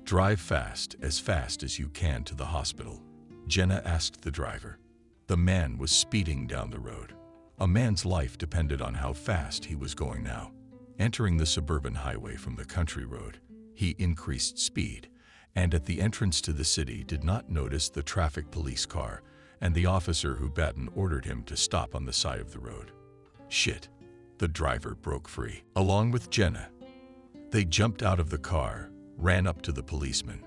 Drive fast as you can to the hospital, Jenna asked the driver. The man was speeding down the road. A man's life depended on how fast he was going now. Entering the suburban highway from the country road, he increased speed, and at the entrance to the city did not notice the traffic police car and the officer who ordered him to stop on the side of the road. Shit. The driver broke free, along with Jenna. They jumped out of the car, ran up to the policeman,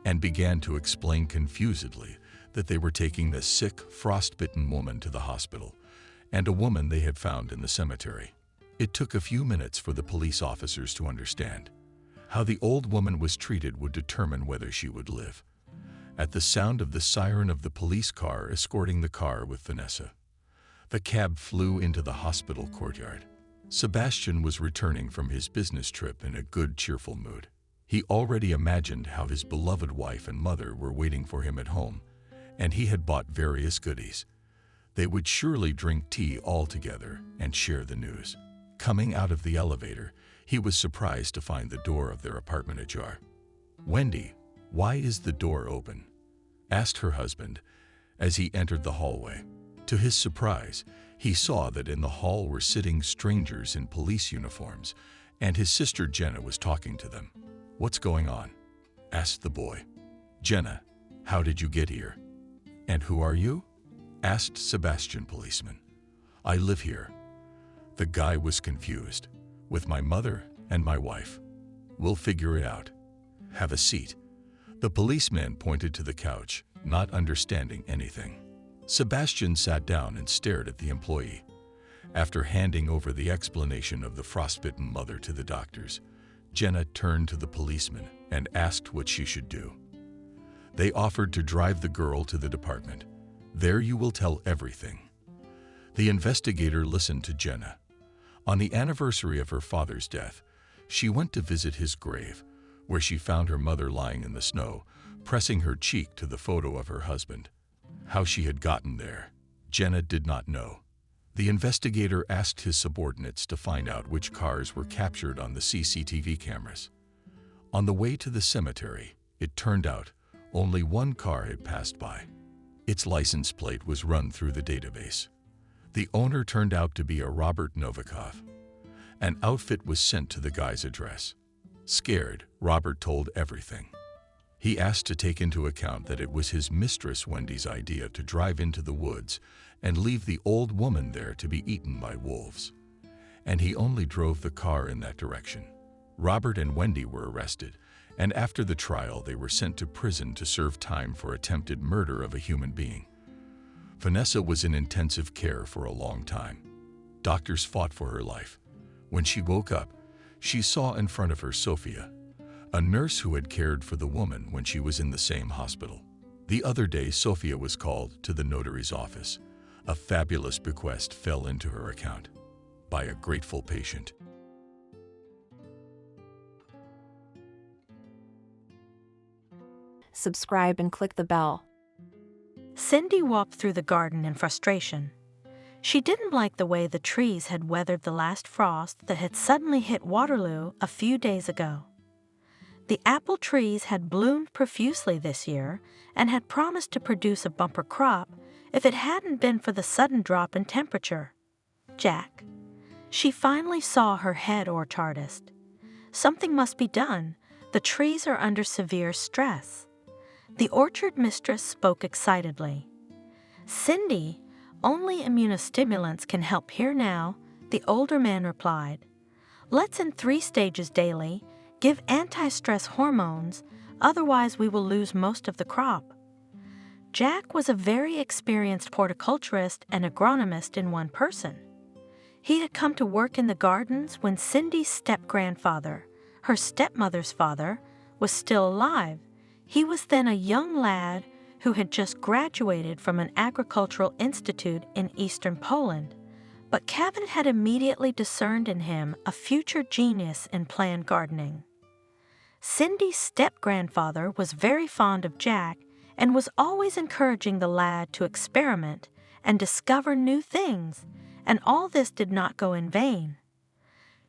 and began to explain confusedly that they were taking the sick, frostbitten woman to the hospital and a woman they had found in the cemetery. It took a few minutes for the police officers to understand. How the old woman was treated would determine whether she would live. At the sound of the siren of the police car escorting the car with Vanessa, the cab flew into the hospital courtyard. Sebastian was returning from his business trip in a good, cheerful mood. He already imagined how his beloved wife and mother were waiting for him at home, and he had bought various goodies. They would surely drink tea all together and share the news. Coming out of the elevator, he was surprised to find the door of their apartment ajar. "Wendy, why is the door open?" asked her husband as he entered the hallway. To his surprise, he saw that in the hall were sitting strangers in police uniforms, and his sister Jenna was talking to them. "What's going on?" asked the boy. "Jenna, how did you get here?" "And who are you?" asked Sebastian policeman. "I live here." The guy was confused. "With my mother and my wife. We'll figure it out. Have a seat." The policeman pointed to the couch, not understanding anything. Sebastian sat down and stared at the employee. After handing over the explanation of the frostbitten mother to the doctors, Jenna turned to the policeman and asked what she should do. They offered to drive the girl to the department. "There you will tell everything." The investigator listened to Jenna. On the anniversary of her father's death, she went to visit his grave, where she found her mother lying in the snow, pressing her cheek to the photo of her husband. How she had gotten there, Jenna did not know. The investigator asked his subordinates to find out which cars were captured on the CCTV cameras. On the way to the cemetery, it turned out only one car had passed by. Its license plate was run through the database. The owner turned out to be a Robert Novikov. An outfit was sent to the guy's address. Scared, Robert told everything. He asked to take into account that it was his mistress Wendy's idea to drive into the woods and leave the old woman there to be eaten by wolves. And he only drove the car in that direction. Robert and Wendy were arrested, and after the trial they were sent to prison to serve time for attempted murder of a human being. Vanessa was in intensive care for a long time. Doctors fought for her life. When she woke up, she saw in front of her Sophia, a nurse who had cared for the woman when she was in the same hospital. The other day, Sophia was called to the notary's office. A fabulous bequest fell into her account by a grateful patient. Subscribe and click the bell. Cindy walked through the garden in frustration. She didn't like the way the trees had weathered the last frost that had suddenly hit Waterloo a few days ago. The apple trees had bloomed profusely this year and had promised to produce a bumper crop if it hadn't been for the sudden drop in temperature. Jack. She finally saw her head orchardist. Something must be done. The trees are under severe stress. The orchard mistress spoke excitedly. "Cindy, only immunostimulants can help here now," the older man replied. "Let's in 3 stages daily give anti-stress hormones, otherwise we will lose most of the crop." Jack was a very experienced horticulturist and agronomist in one person. He had come to work in the gardens when Cindy's step-grandfather, her stepmother's father, was still alive. He was then a young lad who had just graduated from an agricultural institute in eastern Poland, but Kevin had immediately discerned in him a future genius in planned gardening. Cindy's step-grandfather was very fond of Jack and was always encouraging the lad to experiment and discover new things, and all this did not go in vain.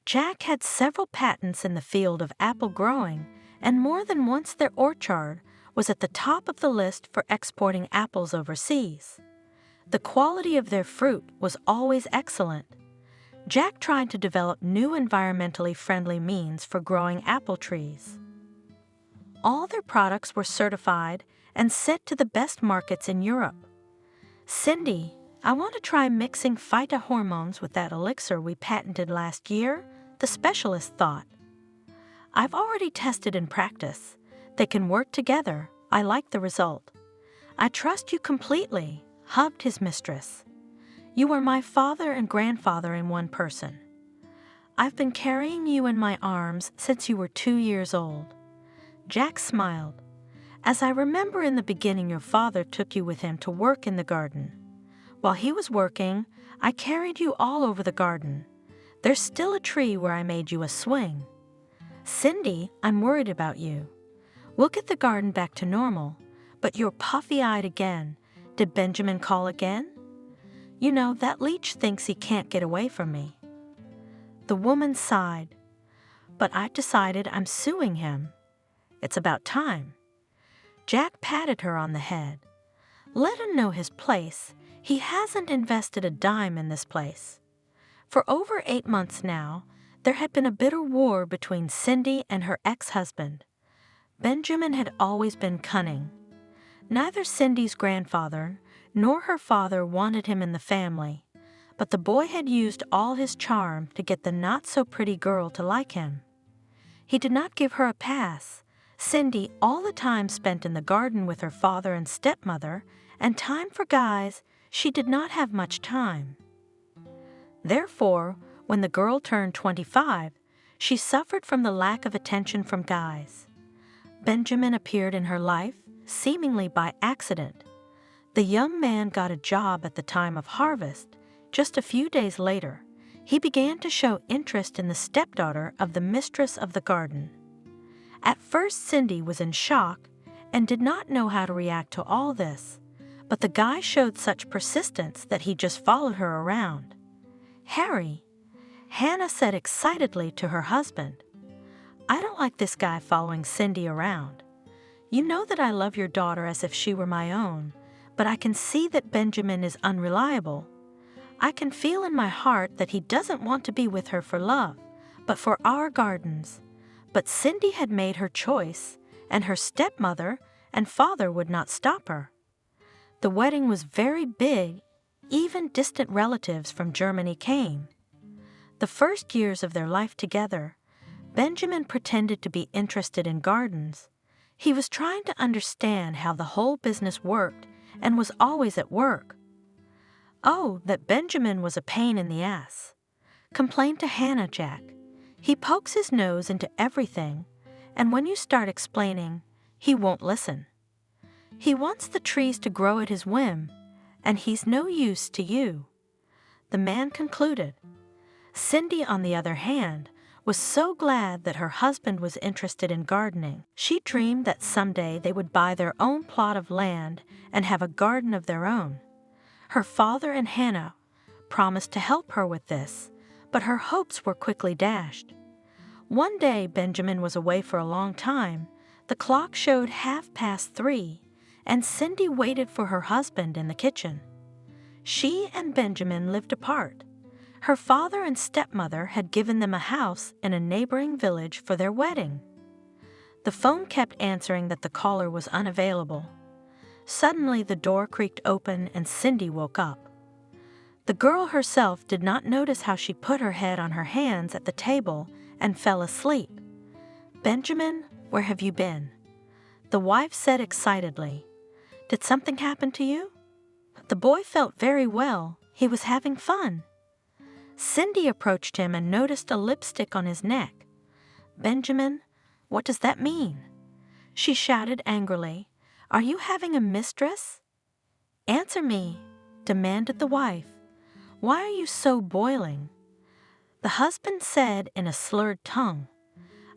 Jack had several patents in the field of apple growing, and more than once their orchard was at the top of the list for exporting apples overseas. The quality of their fruit was always excellent. Jack tried to develop new environmentally friendly means for growing apple trees. All their products were certified and sent to the best markets in Europe. Cindy, I want to try mixing phytohormones with that elixir we patented last year, the specialist thought. I've already tested in practice. They can work together. I like the result. I trust you completely, hugged his mistress. You are my father and grandfather in one person. I've been carrying you in my arms since you were 2 years old. Jack smiled. As I remember in the beginning, your father took you with him to work in the garden. While he was working, I carried you all over the garden. There's still a tree where I made you a swing. Cindy, I'm worried about you. We'll get the garden back to normal, but you're puffy-eyed again. Did Benjamin call again? You know, that leech thinks he can't get away from me. The woman sighed. But I've decided I'm suing him. It's about time. Jack patted her on the head. Let him know his place. He hasn't invested a dime in this place. For over 8 months now, there had been a bitter war between Cindy and her ex-husband. Benjamin had always been cunning. Neither Cindy's grandfather nor her father wanted him in the family, but the boy had used all his charm to get the not-so-pretty girl to like him. He did not give her a pass. Cindy, all the time spent in the garden with her father and stepmother, and time for guys, she did not have much time. Therefore, when the girl turned 25, she suffered from the lack of attention from guys. Benjamin appeared in her life, seemingly by accident. The young man got a job at the time of harvest. Just a few days later, he began to show interest in the stepdaughter of the mistress of the garden. At first, Cindy was in shock and did not know how to react to all this, but the guy showed such persistence that he just followed her around. Harry, Hannah said excitedly to her husband, I don't like this guy following Cindy around. You know that I love your daughter as if she were my own, but I can see that Benjamin is unreliable. I can feel in my heart that he doesn't want to be with her for love, but for our gardens. But Cindy had made her choice, and her stepmother and father would not stop her. The wedding was very big. Even distant relatives from Germany came. The first years of their life together, Benjamin pretended to be interested in gardens. He was trying to understand how the whole business worked and was always at work. Oh, that Benjamin was a pain in the ass. Complain to Hannah, Jack. He pokes his nose into everything, and when you start explaining, he won't listen. He wants the trees to grow at his whim, and he's no use to you. The man concluded. Cindy, on the other hand, was so glad that her husband was interested in gardening. She dreamed that someday they would buy their own plot of land and have a garden of their own. Her father and Hannah promised to help her with this, but her hopes were quickly dashed. One day Benjamin was away for a long time. The clock showed 3:30, and Cindy waited for her husband in the kitchen. She and Benjamin lived apart. Her father and stepmother had given them a house in a neighboring village for their wedding. The phone kept answering that the caller was unavailable. Suddenly the door creaked open and Cindy woke up. The girl herself did not notice how she put her head on her hands at the table and fell asleep. Benjamin, where have you been? The wife said excitedly. Did something happen to you? The boy felt very well. He was having fun. Cindy approached him and noticed a lipstick on his neck. Benjamin, what does that mean? She shouted angrily. Are you having a mistress? Answer me, demanded the wife. Why are you so boiling? The husband said in a slurred tongue,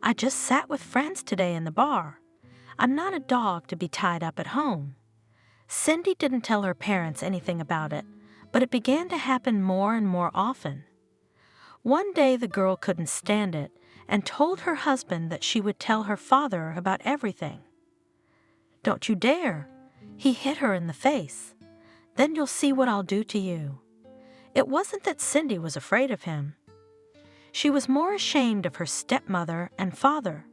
I just sat with friends today in the bar. I'm not a dog to be tied up at home. Cindy didn't tell her parents anything about it, but it began to happen more and more often. One day the girl couldn't stand it and told her husband that she would tell her father about everything. Don't you dare! He hit her in the face. Then you'll see what I'll do to you. It wasn't that Cindy was afraid of him. She was more ashamed of her stepmother and father,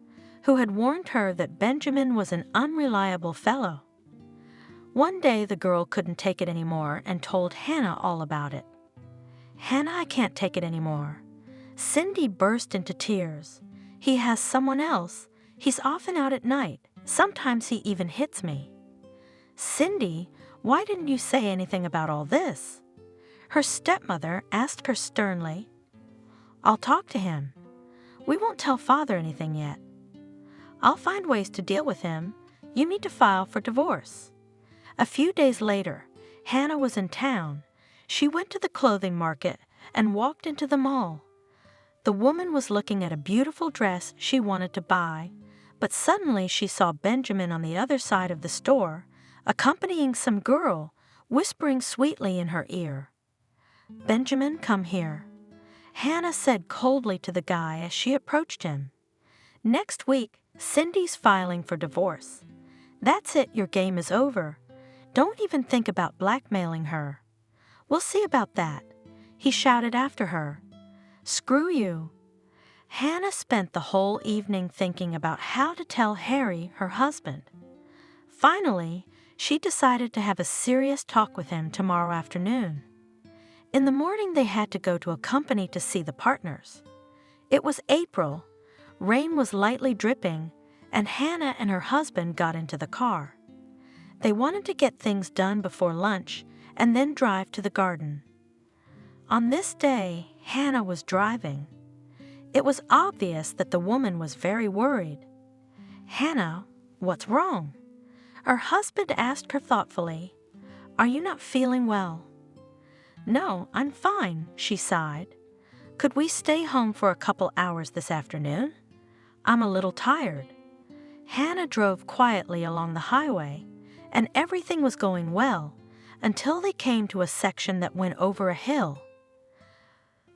who had warned her that Benjamin was an unreliable fellow. One day the girl couldn't take it anymore and told Hannah all about it. "Hannah, I can't take it anymore." Cindy burst into tears. "He has someone else. He's often out at night. Sometimes he even hits me." "Cindy, why didn't you say anything about all this?" Her stepmother asked her sternly. "I'll talk to him. We won't tell father anything yet. I'll find ways to deal with him. You need to file for divorce." A few days later, Hannah was in town. She went to the clothing market and walked into the mall. The woman was looking at a beautiful dress she wanted to buy, but suddenly she saw Benjamin on the other side of the store, accompanying some girl, whispering sweetly in her ear. "Benjamin, come here," Hannah said coldly to the guy as she approached him. "Next week, Cindy's filing for divorce. That's it, your game is over. Don't even think about blackmailing her." "We'll see about that," he shouted after her. "Screw you." Hannah spent the whole evening thinking about how to tell Harry, her husband. Finally, she decided to have a serious talk with him tomorrow afternoon. In the morning, they had to go to a company to see the partners. It was April. Rain was lightly dripping, and Hannah and her husband got into the car. They wanted to get things done before lunch and then drive to the garden. On this day, Hannah was driving. It was obvious that the woman was very worried. "Hannah, what's wrong?" Her husband asked her thoughtfully. "Are you not feeling well?" "No, I'm fine," she sighed. "Could we stay home for a couple hours this afternoon? I'm a little tired." Hannah drove quietly along the highway, and everything was going well until they came to a section that went over a hill.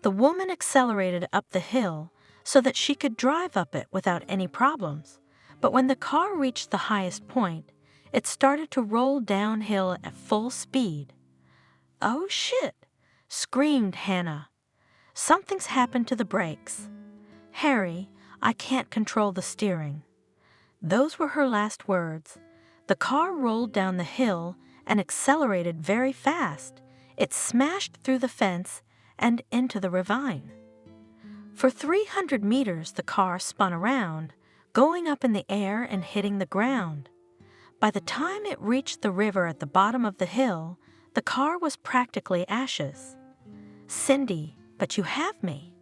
The woman accelerated up the hill so that she could drive up it without any problems, but when the car reached the highest point, it started to roll downhill at full speed. "Oh, shit!" screamed Hannah. "Something's happened to the brakes. Harry, I can't control the steering." Those were her last words. The car rolled down the hill and accelerated very fast. It smashed through the fence and into the ravine. For 300 meters, the car spun around, going up in the air and hitting the ground. By the time it reached the river at the bottom of the hill, the car was practically ashes. "Cindy, but you have me."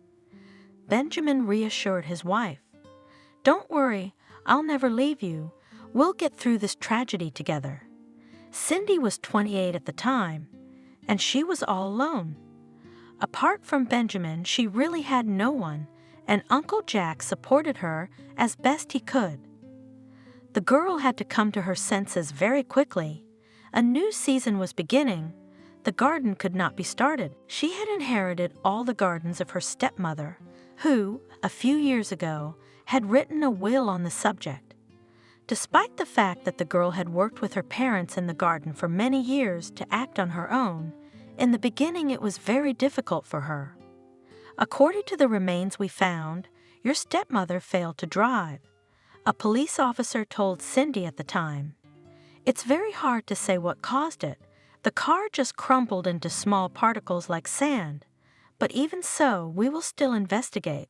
Benjamin reassured his wife. "Don't worry, I'll never leave you. We'll get through this tragedy together." Cindy was 28 at the time, and she was all alone. Apart from Benjamin, she really had no one, and Uncle Jack supported her as best he could. The girl had to come to her senses very quickly. A new season was beginning. The garden could not be started. She had inherited all the gardens of her stepmother, who, a few years ago, had written a will on the subject. Despite the fact that the girl had worked with her parents in the garden for many years to act on her own, in the beginning it was very difficult for her. According to the remains we found, your stepmother failed to drive. A police officer told Cindy at the time. "It's very hard to say what caused it. The car just crumpled into small particles like sand. But even so, we will still investigate."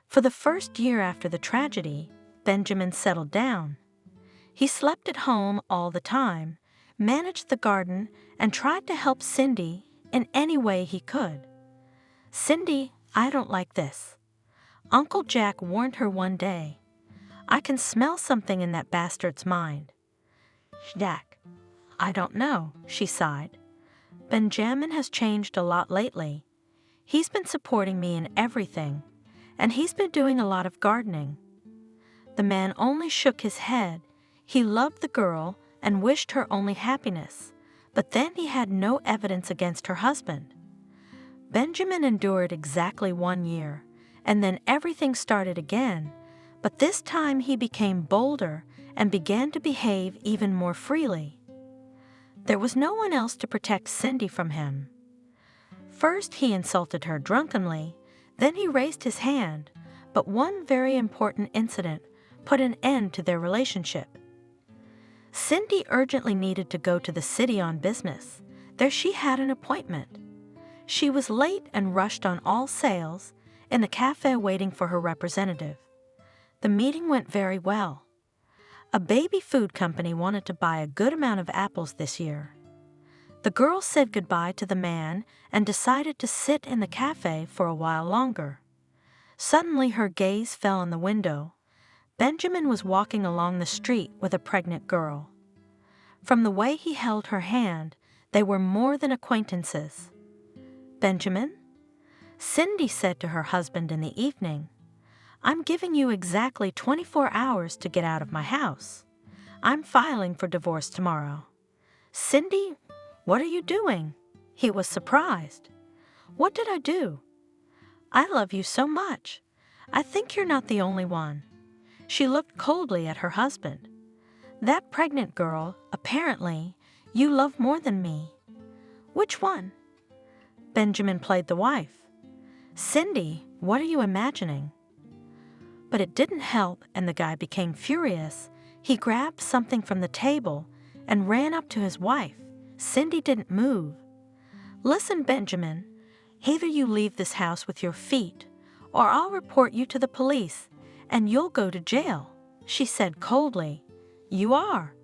For the first year after the tragedy, Benjamin settled down. He slept at home all the time, managed the garden, and tried to help Cindy in any way he could. "Cindy, I don't like this." Uncle Jack warned her one day. "I can smell something in that bastard's mind." "Jack, I don't know," she sighed. "Benjamin has changed a lot lately. He's been supporting me in everything, and he's been doing a lot of gardening." The man only shook his head. He loved the girl and wished her only happiness, but then he had no evidence against her husband. Benjamin endured exactly 1 year, and then everything started again, but this time he became bolder and began to behave even more freely. There was no one else to protect Cindy from him. First he insulted her drunkenly, then he raised his hand, but one very important incident put an end to their relationship. Cindy urgently needed to go to the city on business. There she had an appointment. She was late and rushed on all sails, in the cafe waiting for her representative. The meeting went very well. A baby food company wanted to buy a good amount of apples this year. The girl said goodbye to the man and decided to sit in the cafe for a while longer. Suddenly her gaze fell on the window. Benjamin was walking along the street with a pregnant girl. From the way he held her hand, they were more than acquaintances. "Benjamin?" Cindy said to her husband in the evening, "I'm giving you exactly 24 hours to get out of my house. I'm filing for divorce tomorrow." "Cindy, what are you doing?" He was surprised. "What did I do?" "I love you so much. I think you're not the only one." She looked coldly at her husband. "That pregnant girl, apparently, you love more than me." "Which one?" Benjamin played the wife. "Cindy, what are you imagining?" But it didn't help, and the guy became furious. He grabbed something from the table and ran up to his wife. Cindy didn't move. "Listen, Benjamin, either you leave this house with your feet, or I'll report you to the police, and you'll go to jail," she said coldly. "You are."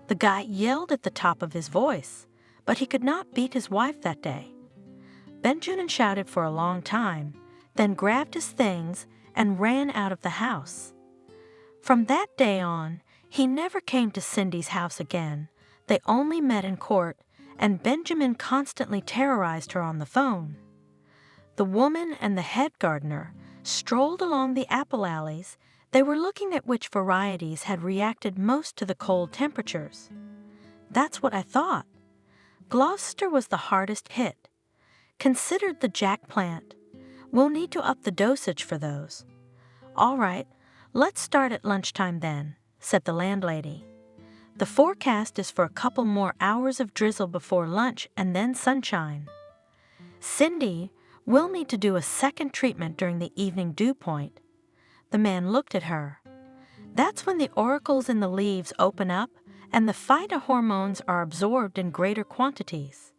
The guy yelled at the top of his voice, but he could not beat his wife that day. Benjamin shouted for a long time, then grabbed his things and ran out of the house. From that day on, he never came to Cindy's house again. They only met in court, and Benjamin constantly terrorized her on the phone. The woman and the head gardener strolled along the apple alleys. They were looking at which varieties had reacted most to the cold temperatures. "That's what I thought. Gloucester was the hardest hit. Considered the jack plant. We'll need to up the dosage for those." "All right, let's start at lunchtime then," said the landlady. "The forecast is for a couple more hours of drizzle before lunch and then sunshine." "Cindy, we'll need to do a second treatment during the evening dew point." The man looked at her. "That's when the auricles in the leaves open up and the phytohormones are absorbed in greater quantities.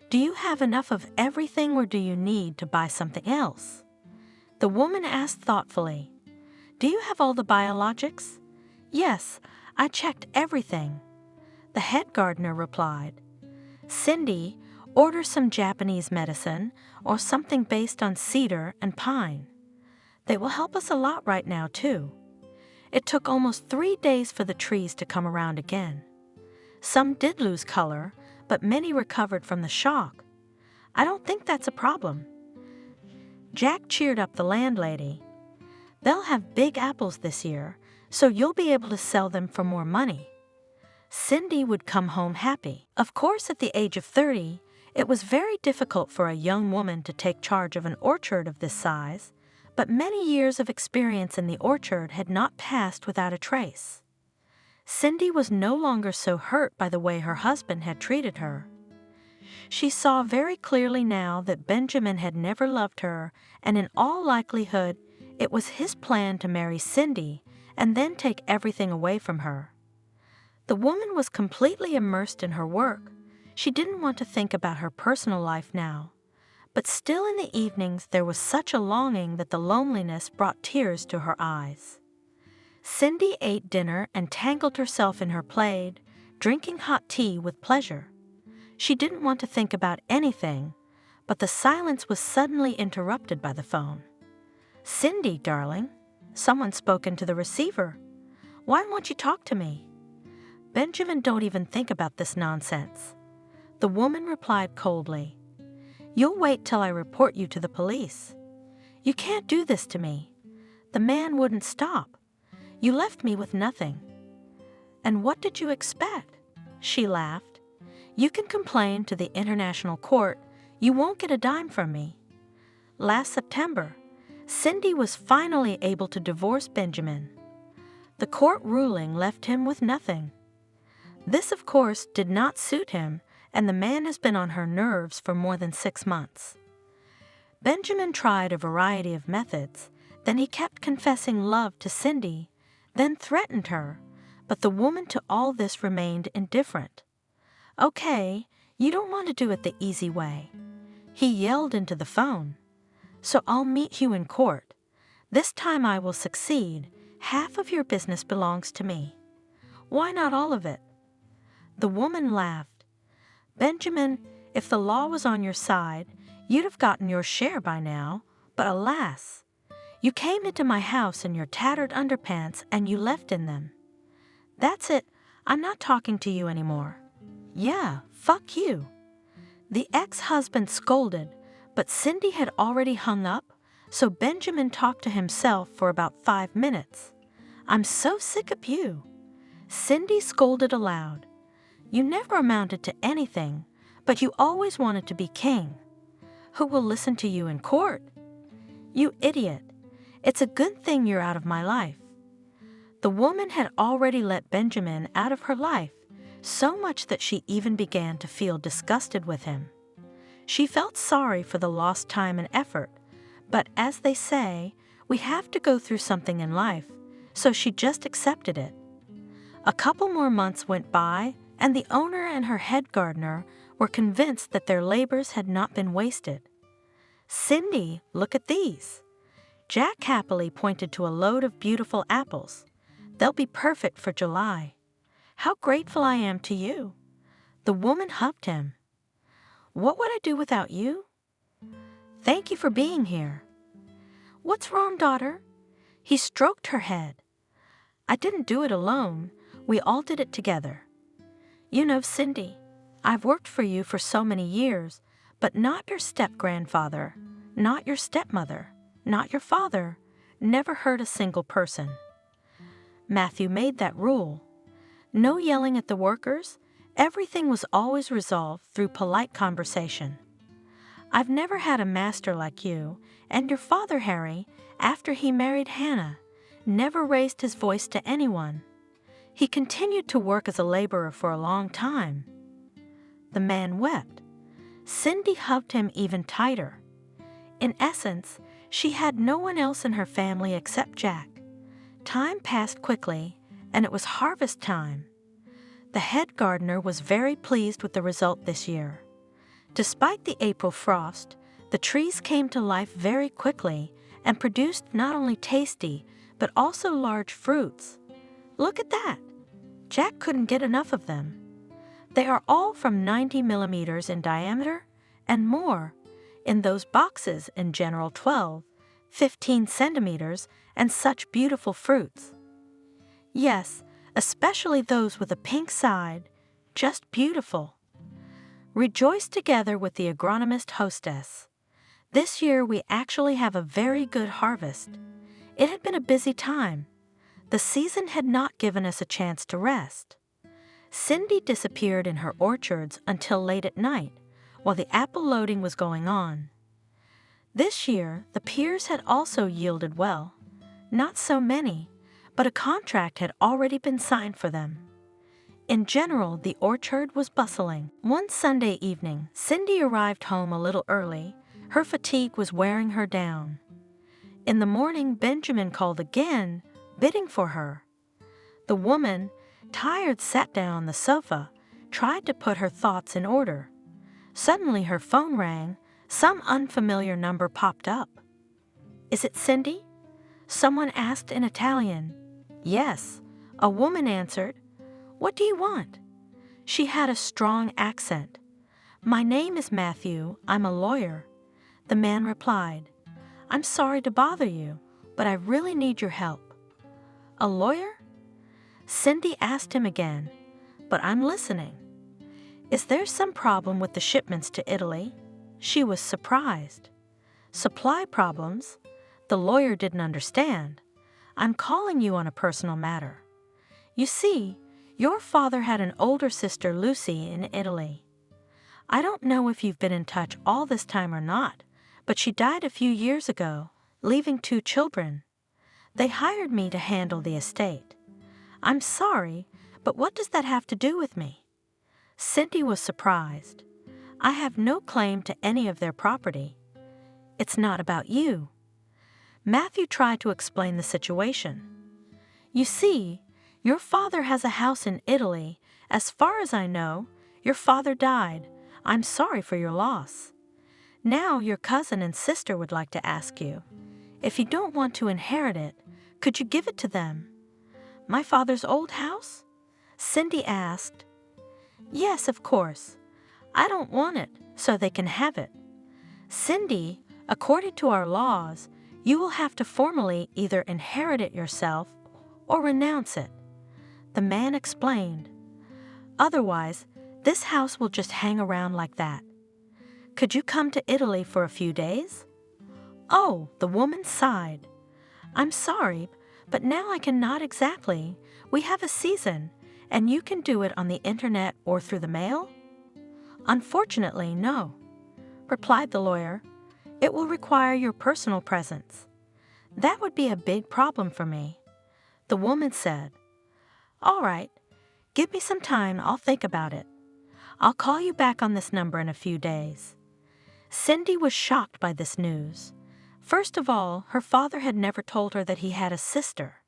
Do you have enough of everything, or do you need to buy something else?" The woman asked thoughtfully, "Do you have all the biologics?" "Yes, I checked everything." The head gardener replied, "Cindy, order some Japanese medicine or something based on cedar and pine. They will help us a lot right now, too." It took almost 3 days for the trees to come around again. Some did lose color, but many recovered from the shock. "I don't think that's a problem." Jack cheered up the landlady. "They'll have big apples this year, so you'll be able to sell them for more money." Cindy would come home happy. Of course, at the age of 30, it was very difficult for a young woman to take charge of an orchard of this size, but many years of experience in the orchard had not passed without a trace. Cindy was no longer so hurt by the way her husband had treated her. She saw very clearly now that Benjamin had never loved her, and in all likelihood, it was his plan to marry Cindy and then take everything away from her. The woman was completely immersed in her work. She didn't want to think about her personal life now. But still in the evenings there was such a longing that the loneliness brought tears to her eyes. Cindy ate dinner and tangled herself in her plaid, drinking hot tea with pleasure. She didn't want to think about anything, but the silence was suddenly interrupted by the phone. "Cindy, darling," someone spoke into the receiver. "Why won't you talk to me?" "Benjamin, don't even think about this nonsense." The woman replied coldly, "You'll wait till I report you to the police." "You can't do this to me." The man wouldn't stop. "You left me with nothing." "And what did you expect?" She laughed. "You can complain to the International Court. You won't get a dime from me." Last September, Cindy was finally able to divorce Benjamin. The court ruling left him with nothing. This, of course, did not suit him, and the man has been on her nerves for more than 6 months. Benjamin tried a variety of methods. Then he kept confessing love to Cindy, then threatened her, but the woman to all this remained indifferent. "Okay, you don't want to do it the easy way," he yelled into the phone. "So I'll meet you in court. This time I will succeed. Half of your business belongs to me." "Why not all of it?" The woman laughed. "Benjamin, if the law was on your side, you'd have gotten your share by now. But alas, you came into my house in your tattered underpants and you left in them. That's it. I'm not talking to you anymore." "Yeah, fuck you." The ex-husband scolded, but Cindy had already hung up, so Benjamin talked to himself for about 5 minutes. "I'm so sick of you." Cindy scolded aloud. "You never amounted to anything, but you always wanted to be king. Who will listen to you in court? You idiot. It's a good thing you're out of my life." The woman had already let Benjamin out of her life, so much that she even began to feel disgusted with him. She felt sorry for the lost time and effort, but as they say, we have to go through something in life, so she just accepted it. A couple more months went by, and the owner and her head gardener were convinced that their labors had not been wasted. "Cindy, look at these." Jack happily pointed to a load of beautiful apples. "They'll be perfect for July." "How grateful I am to you." The woman hugged him. "What would I do without you?" "Thank you for being here." "What's wrong, daughter?" He stroked her head. "I didn't do it alone. We all did it together. You know, Cindy, I've worked for you for so many years, but not your step-grandfather, not your stepmother, not your father, never hurt a single person. Matthew made that rule. No yelling at the workers. Everything was always resolved through polite conversation. I've never had a master like you, and your father, Harry, after he married Hannah, never raised his voice to anyone. He continued to work as a laborer for a long time." The man wept. Cindy hugged him even tighter. In essence, she had no one else in her family except Jack. Time passed quickly, and it was harvest time. The head gardener was very pleased with the result this year. Despite the April frost, the trees came to life very quickly and produced not only tasty, but also large fruits. Look at that! Jack couldn't get enough of them. They are all from 90 millimeters in diameter and more, in those boxes in general 12, 15 centimeters, and such beautiful fruits. Yes, especially those with a pink side, just beautiful. Rejoice together with the agronomist hostess. This year we actually have a very good harvest. It had been a busy time. The season had not given us a chance to rest. Cindy disappeared in her orchards until late at night, while the apple loading was going on. This year, the pears had also yielded well. Not so many, but a contract had already been signed for them. In general, the orchard was bustling. One Sunday evening, Cindy arrived home a little early. Her fatigue was wearing her down. In the morning, Benjamin called again, bidding for her. The woman, tired, sat down on the sofa, tried to put her thoughts in order. Suddenly her phone rang. Some unfamiliar number popped up. "Is it Cindy?" Someone asked in Italian. "Yes." A woman answered. "What do you want?" She had a strong accent. "My name is Matthew. I'm a lawyer." The man replied, "I'm sorry to bother you, but I really need your help." "A lawyer?" Cindy asked him again, "But I'm listening." "Is there some problem with the shipments to Italy?" She was surprised. "Supply problems?" The lawyer didn't understand. "I'm calling you on a personal matter. You see, your father had an older sister, Lucy, in Italy. I don't know if you've been in touch all this time or not, but she died a few years ago, leaving 2 children. They hired me to handle the estate. I'm sorry, but what does that have to do with me?" Cindy was surprised. "I have no claim to any of their property. It's not about you." Matthew tried to explain the situation. "You see, Your father has a house in Italy. As far as I know, your father died. I'm sorry for your loss. Now your cousin and sister would like to ask you, if you don't want to inherit it, could you give it to them? My father's old house? Cindy asked. Yes, of course. I don't want it, so they can have it. Cindy, according to our laws, you will have to formally either inherit it yourself or renounce it. The man explained. Otherwise, this house will just hang around like that. Could you come to Italy for a few days? Oh, the woman sighed. I'm sorry, but now I cannot exactly. We have a season, and you can do it on the internet or through the mail? Unfortunately, no, replied the lawyer. It will require your personal presence. That would be a big problem for me. The woman said, All right, give me some time, I'll think about it. I'll call you back on this number in a few days. Cindy was shocked by this news. First of all, her father had never told her that he had a sister.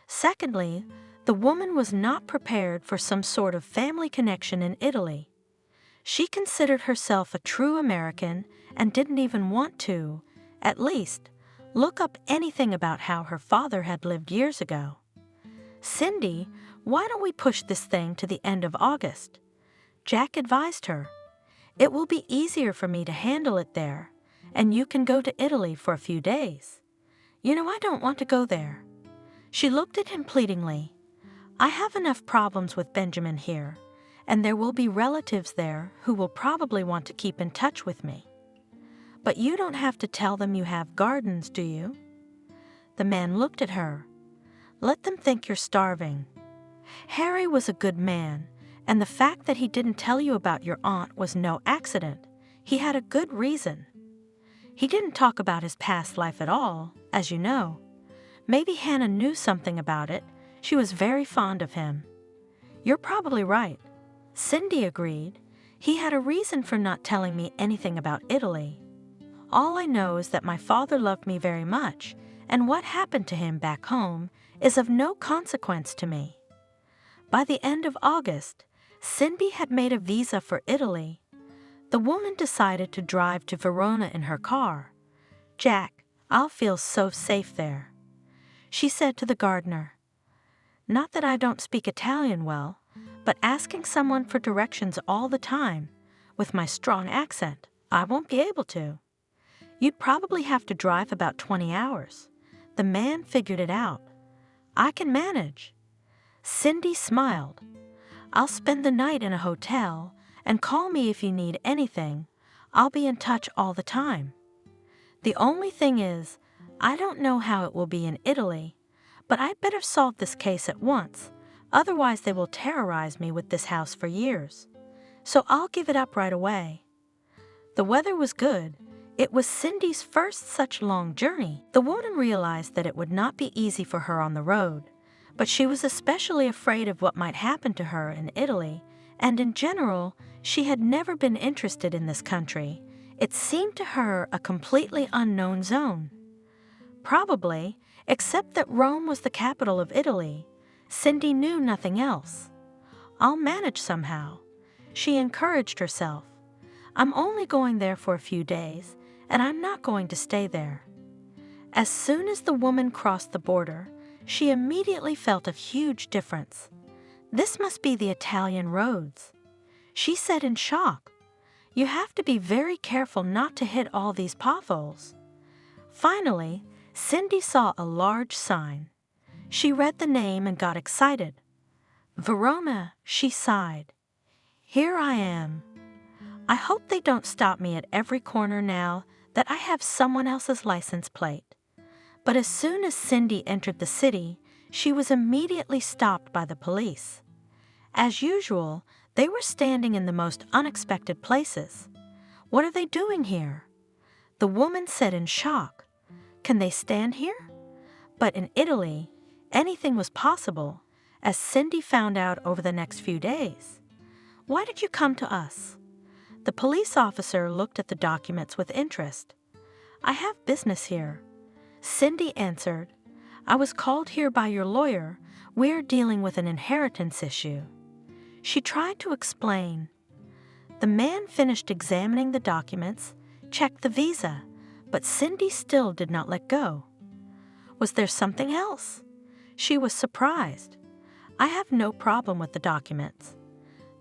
Secondly, the woman was not prepared for some sort of family connection in Italy. She considered herself a true American and didn't even want to, at least, look up anything about how her father had lived years ago. Cindy, why don't we push this thing to the end of August? Jack advised her. It will be easier for me to handle it there, and you can go to Italy for a few days. You know, I don't want to go there. She looked at him pleadingly. I have enough problems with Benjamin here, and there will be relatives there who will probably want to keep in touch with me. But you don't have to tell them you have gardens, do you? The man looked at her. Let them think you're starving. Harry was a good man, and the fact that he didn't tell you about your aunt was no accident. He had a good reason. He didn't talk about his past life at all, as you know. Maybe Hannah knew something about it. She was very fond of him. You're probably right. Cindy agreed. He had a reason for not telling me anything about Italy. All I know is that my father loved me very much, and what happened to him back home is of no consequence to me. By the end of August, Cindy had made a visa for Italy. The woman decided to drive to Verona in her car. Jack, I'll feel so safe there. She said to the gardener, Not that I don't speak Italian well, but asking someone for directions all the time, with my strong accent, I won't be able to. You'd probably have to drive about 20 hours. The man figured it out. I can manage. Cindy smiled. I'll spend the night in a hotel, and call me if you need anything. I'll be in touch all the time. The only thing is, I don't know how it will be in Italy, but I'd better solve this case at once, otherwise they will terrorize me with this house for years. So I'll give it up right away. The weather was good. It was Cindy's first such long journey. The woman realized that it would not be easy for her on the road, but she was especially afraid of what might happen to her in Italy, and in general, she had never been interested in this country. It seemed to her a completely unknown zone. Probably, except that Rome was the capital of Italy, Cindy knew nothing else. I'll manage somehow. She encouraged herself. I'm only going there for a few days, and I'm not going to stay there. As soon as the woman crossed the border, she immediately felt a huge difference. This must be the Italian roads. She said in shock, You have to be very careful not to hit all these potholes. Finally, Cindy saw a large sign. She read the name and got excited. Verona, she sighed. Here I am. I hope they don't stop me at every corner now that I have someone else's license plate. But as soon as Cindy entered the city, she was immediately stopped by the police. As usual, they were standing in the most unexpected places. What are they doing here? The woman said in shock, Can they stand here? But in Italy, anything was possible, as Cindy found out over the next few days. Why did you come to us? The police officer looked at the documents with interest. I have business here. Cindy answered, I was called here by your lawyer "We're dealing with an inheritance issue." She tried to explain. The man finished examining the documents, checked the visa, but Cindy still did not let go. Was there something else? She was surprised. "I have no problem with the documents."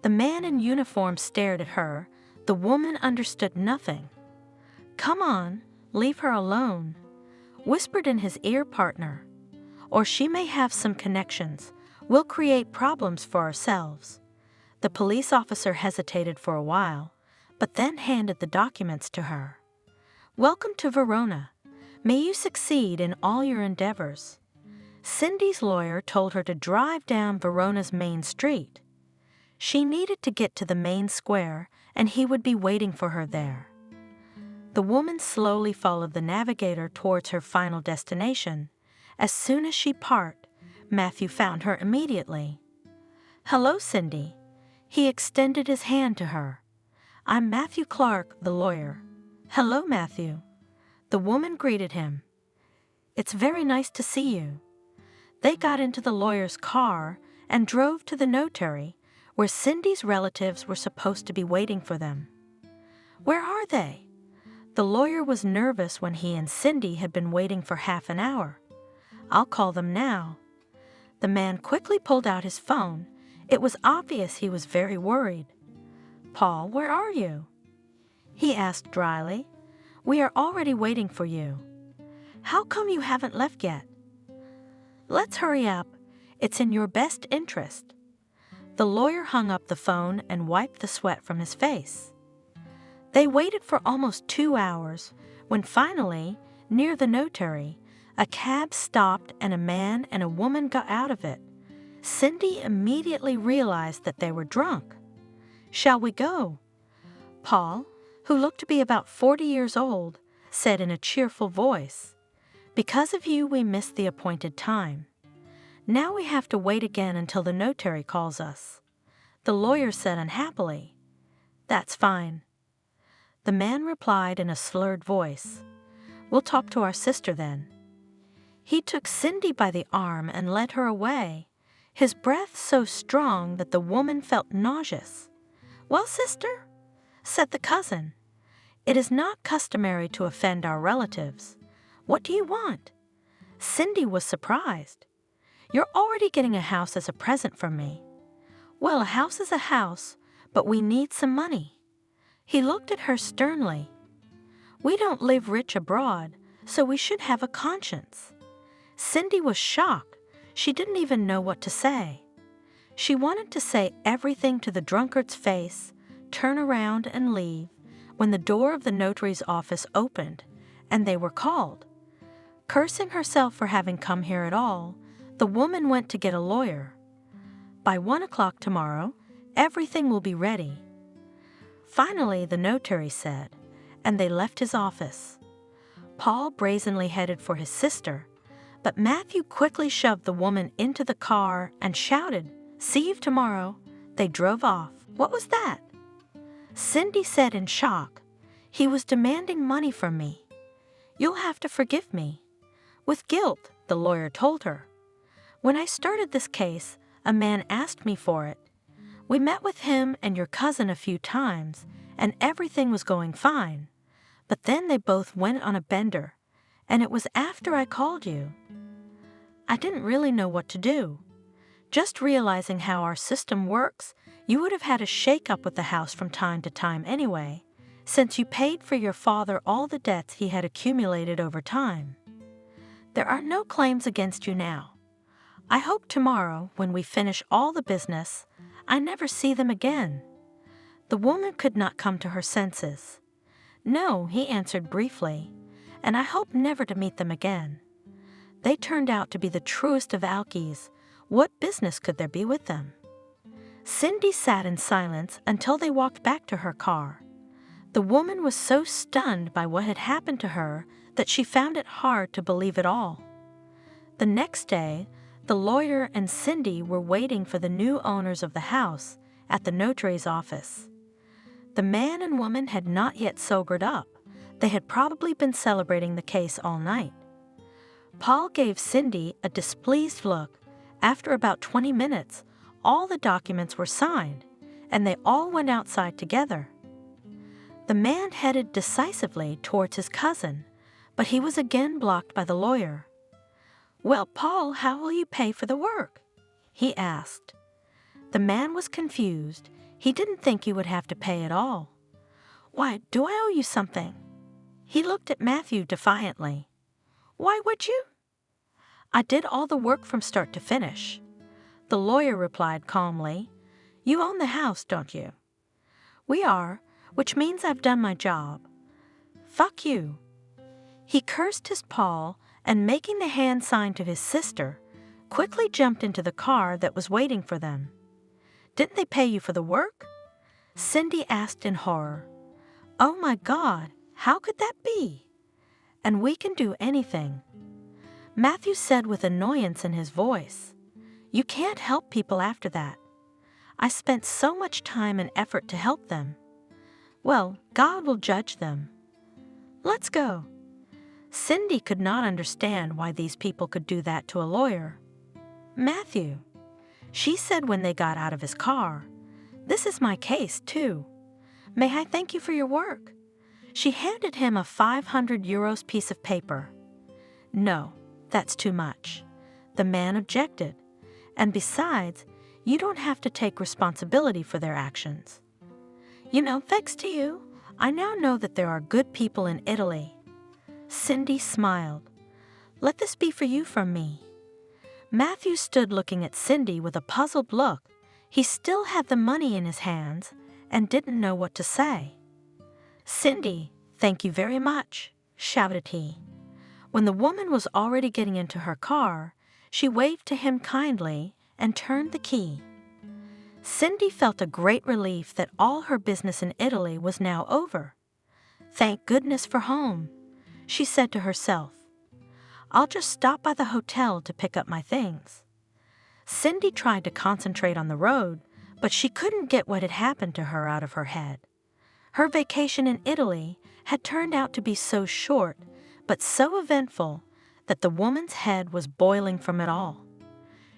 The man in uniform stared at her. The woman understood nothing. "Come on, leave her alone," whispered in his ear partner. "Or she may have some connections. We'll create problems for ourselves." The police officer hesitated for a while, but then handed the documents to her. "Welcome to Verona. May you succeed in all your endeavors." Cindy's lawyer told her to drive down Verona's main street. She needed to get to the main square, and he would be waiting for her there. The woman slowly followed the navigator towards her final destination. As soon as she parked, Matthew found her immediately. "Hello, Cindy." He extended his hand to her. "I'm Matthew Clark, the lawyer." "Hello, Matthew." The woman greeted him. "It's very nice to see you." They got into the lawyer's car and drove to the notary, where Cindy's relatives were supposed to be waiting for them. "Where are they?" The lawyer was nervous when he and Cindy had been waiting for half an hour. "I'll call them now." The man quickly pulled out his phone. It was obvious he was very worried. "Paul, where are you?" he asked dryly. "We are already waiting for you." "How come you haven't left yet?" "Let's hurry up. It's in your best interest." The lawyer hung up the phone and wiped the sweat from his face. They waited for almost 2 hours when finally, near the notary, a cab stopped and a man and a woman got out of it. Cindy immediately realized that they were drunk. "Shall we go?" Paul, who looked to be about 40 years old, said in a cheerful voice. "Because of you, we missed the appointed time. Now we have to wait again until the notary calls us." The lawyer said unhappily, "That's fine." The man replied in a slurred voice, "We'll talk to our sister then." He took Cindy by the arm and led her away, his breath so strong that the woman felt nauseous. "Well, sister," said the cousin, "it is not customary to offend our relatives. What do you want?" Cindy was surprised. "You're already getting a house as a present from me." "Well, a house is a house, but we need some money." He looked at her sternly. "We don't live rich abroad, so we should have a conscience." Cindy was shocked. She didn't even know what to say. She wanted to say everything to the drunkard's face, turn around and leave, when the door of the notary's office opened, and they were called. Cursing herself for having come here at all, the woman went to get a lawyer. "By 1 o'clock tomorrow, everything will be ready." Finally, the notary said, and they left his office. Paul brazenly headed for his sister, but Matthew quickly shoved the woman into the car and shouted, "See you tomorrow." They drove off. "What was that?" Cindy said in shock. "He was demanding money from me." "You'll have to forgive me." "With guilt," the lawyer told her. "When I started this case, a man asked me for it. We met with him and your cousin a few times, and everything was going fine. But then they both went on a bender, and it was after I called you. I didn't really know what to do. Just realizing how our system works, you would have had a shake-up with the house from time to time anyway, since you paid for your father all the debts he had accumulated over time. There are no claims against you now. I hope tomorrow, when we finish all the business, I never see them again." The woman could not come to her senses. "No," he answered briefly, "and I hope never to meet them again. They turned out to be the truest of alkies. What business could there be with them?" Cindy sat in silence until they walked back to her car. The woman was so stunned by what had happened to her that she found it hard to believe it all. The next day, the lawyer and Cindy were waiting for the new owners of the house at the notary's office. The man and woman had not yet sobered up. They had probably been celebrating the case all night. Paul gave Cindy a displeased look After about 20 minutes, all the documents were signed, and they all went outside together. The man headed decisively towards his cousin, but he was again blocked by the lawyer. "Well, Paul, how will you pay for the work?" he asked. The man was confused. He didn't think he would have to pay at all. "Why, do I owe you something?" He looked at Matthew defiantly. "Why would you?" "I did all the work from start to finish." The lawyer replied calmly, "You own the house, don't you?" "We are, which means I've done my job." "Fuck you." He cursed his Paul and, making the hand sign to his sister, quickly jumped into the car that was waiting for them. "Didn't they pay you for the work?" Cindy asked in horror. "Oh my God, how could that be?" "And we can do anything," Matthew said with annoyance in his voice. "You can't help people after that. I spent so much time and effort to help them. Well, God will judge them. Let's go." Cindy could not understand why these people could do that to a lawyer. "Matthew," she said when they got out of his car, "this is my case, too. May I thank you for your work?" She handed him a 500 euros piece of paper. "No, that's too much." The man objected. "And besides, you don't have to take responsibility for their actions." "You know, thanks to you, I now know that there are good people in Italy." Cindy smiled. "Let this be for you from me." Matthew stood looking at Cindy with a puzzled look. He still had the money in his hands and didn't know what to say. "Cindy, thank you very much," shouted he. When the woman was already getting into her car, she waved to him kindly and turned the key. Cindy felt a great relief that all her business in Italy was now over. "Thank goodness for home," she said to herself. "I'll just stop by the hotel to pick up my things." Cindy tried to concentrate on the road, but she couldn't get what had happened to her out of her head. Her vacation in Italy had turned out to be so short, but so eventful, that the woman's head was boiling from it all.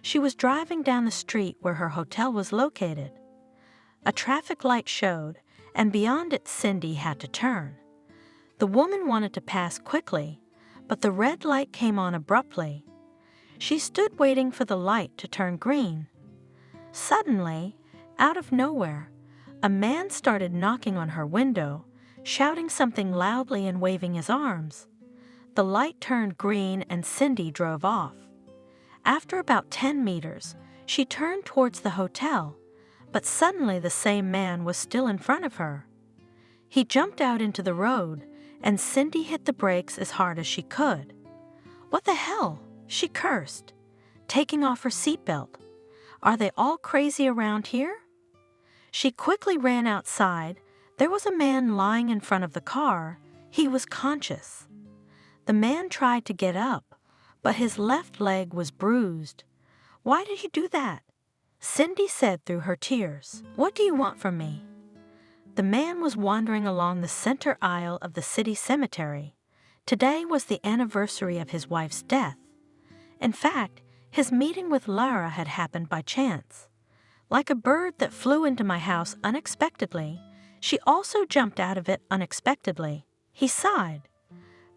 She was driving down the street where her hotel was located. A traffic light showed, and beyond it Cindy had to turn. The woman wanted to pass quickly, but the red light came on abruptly. She stood waiting for the light to turn green. Suddenly, out of nowhere, a man started knocking on her window, shouting something loudly and waving his arms. The light turned green and Cindy drove off. After about 10 meters, she turned towards the hotel, but suddenly the same man was still in front of her. He jumped out into the road, and Cindy hit the brakes as hard as she could. "What the hell?" she cursed, taking off her seatbelt. "Are they all crazy around here?" She quickly ran outside. There was a man lying in front of the car. He was conscious. The man tried to get up, but his left leg was bruised. "Why did you do that?" Cindy said through her tears. "What do you want from me?" The man was wandering along the center aisle of the city cemetery. Today was the anniversary of his wife's death. In fact, his meeting with Lara had happened by chance. Like a bird that flew into my house unexpectedly, she also jumped out of it unexpectedly. He sighed.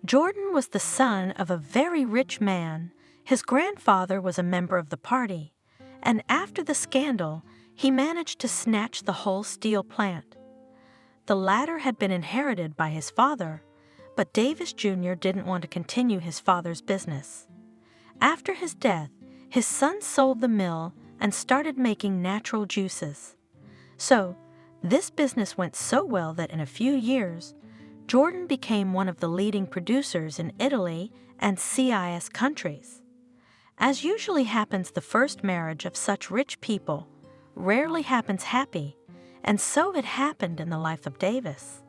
Jordan was the son of a very rich man. His grandfather was a member of the party, and after the scandal, he managed to snatch the whole steel plant. The latter had been inherited by his father, but Davis Jr. didn't want to continue his father's business. After his death, his son sold the mill and started making natural juices. So, this business went so well that in a few years, Jordan became one of the leading producers in Italy and CIS countries. As usually happens, the first marriage of such rich people rarely happens happy, and so it happened in the life of Davis.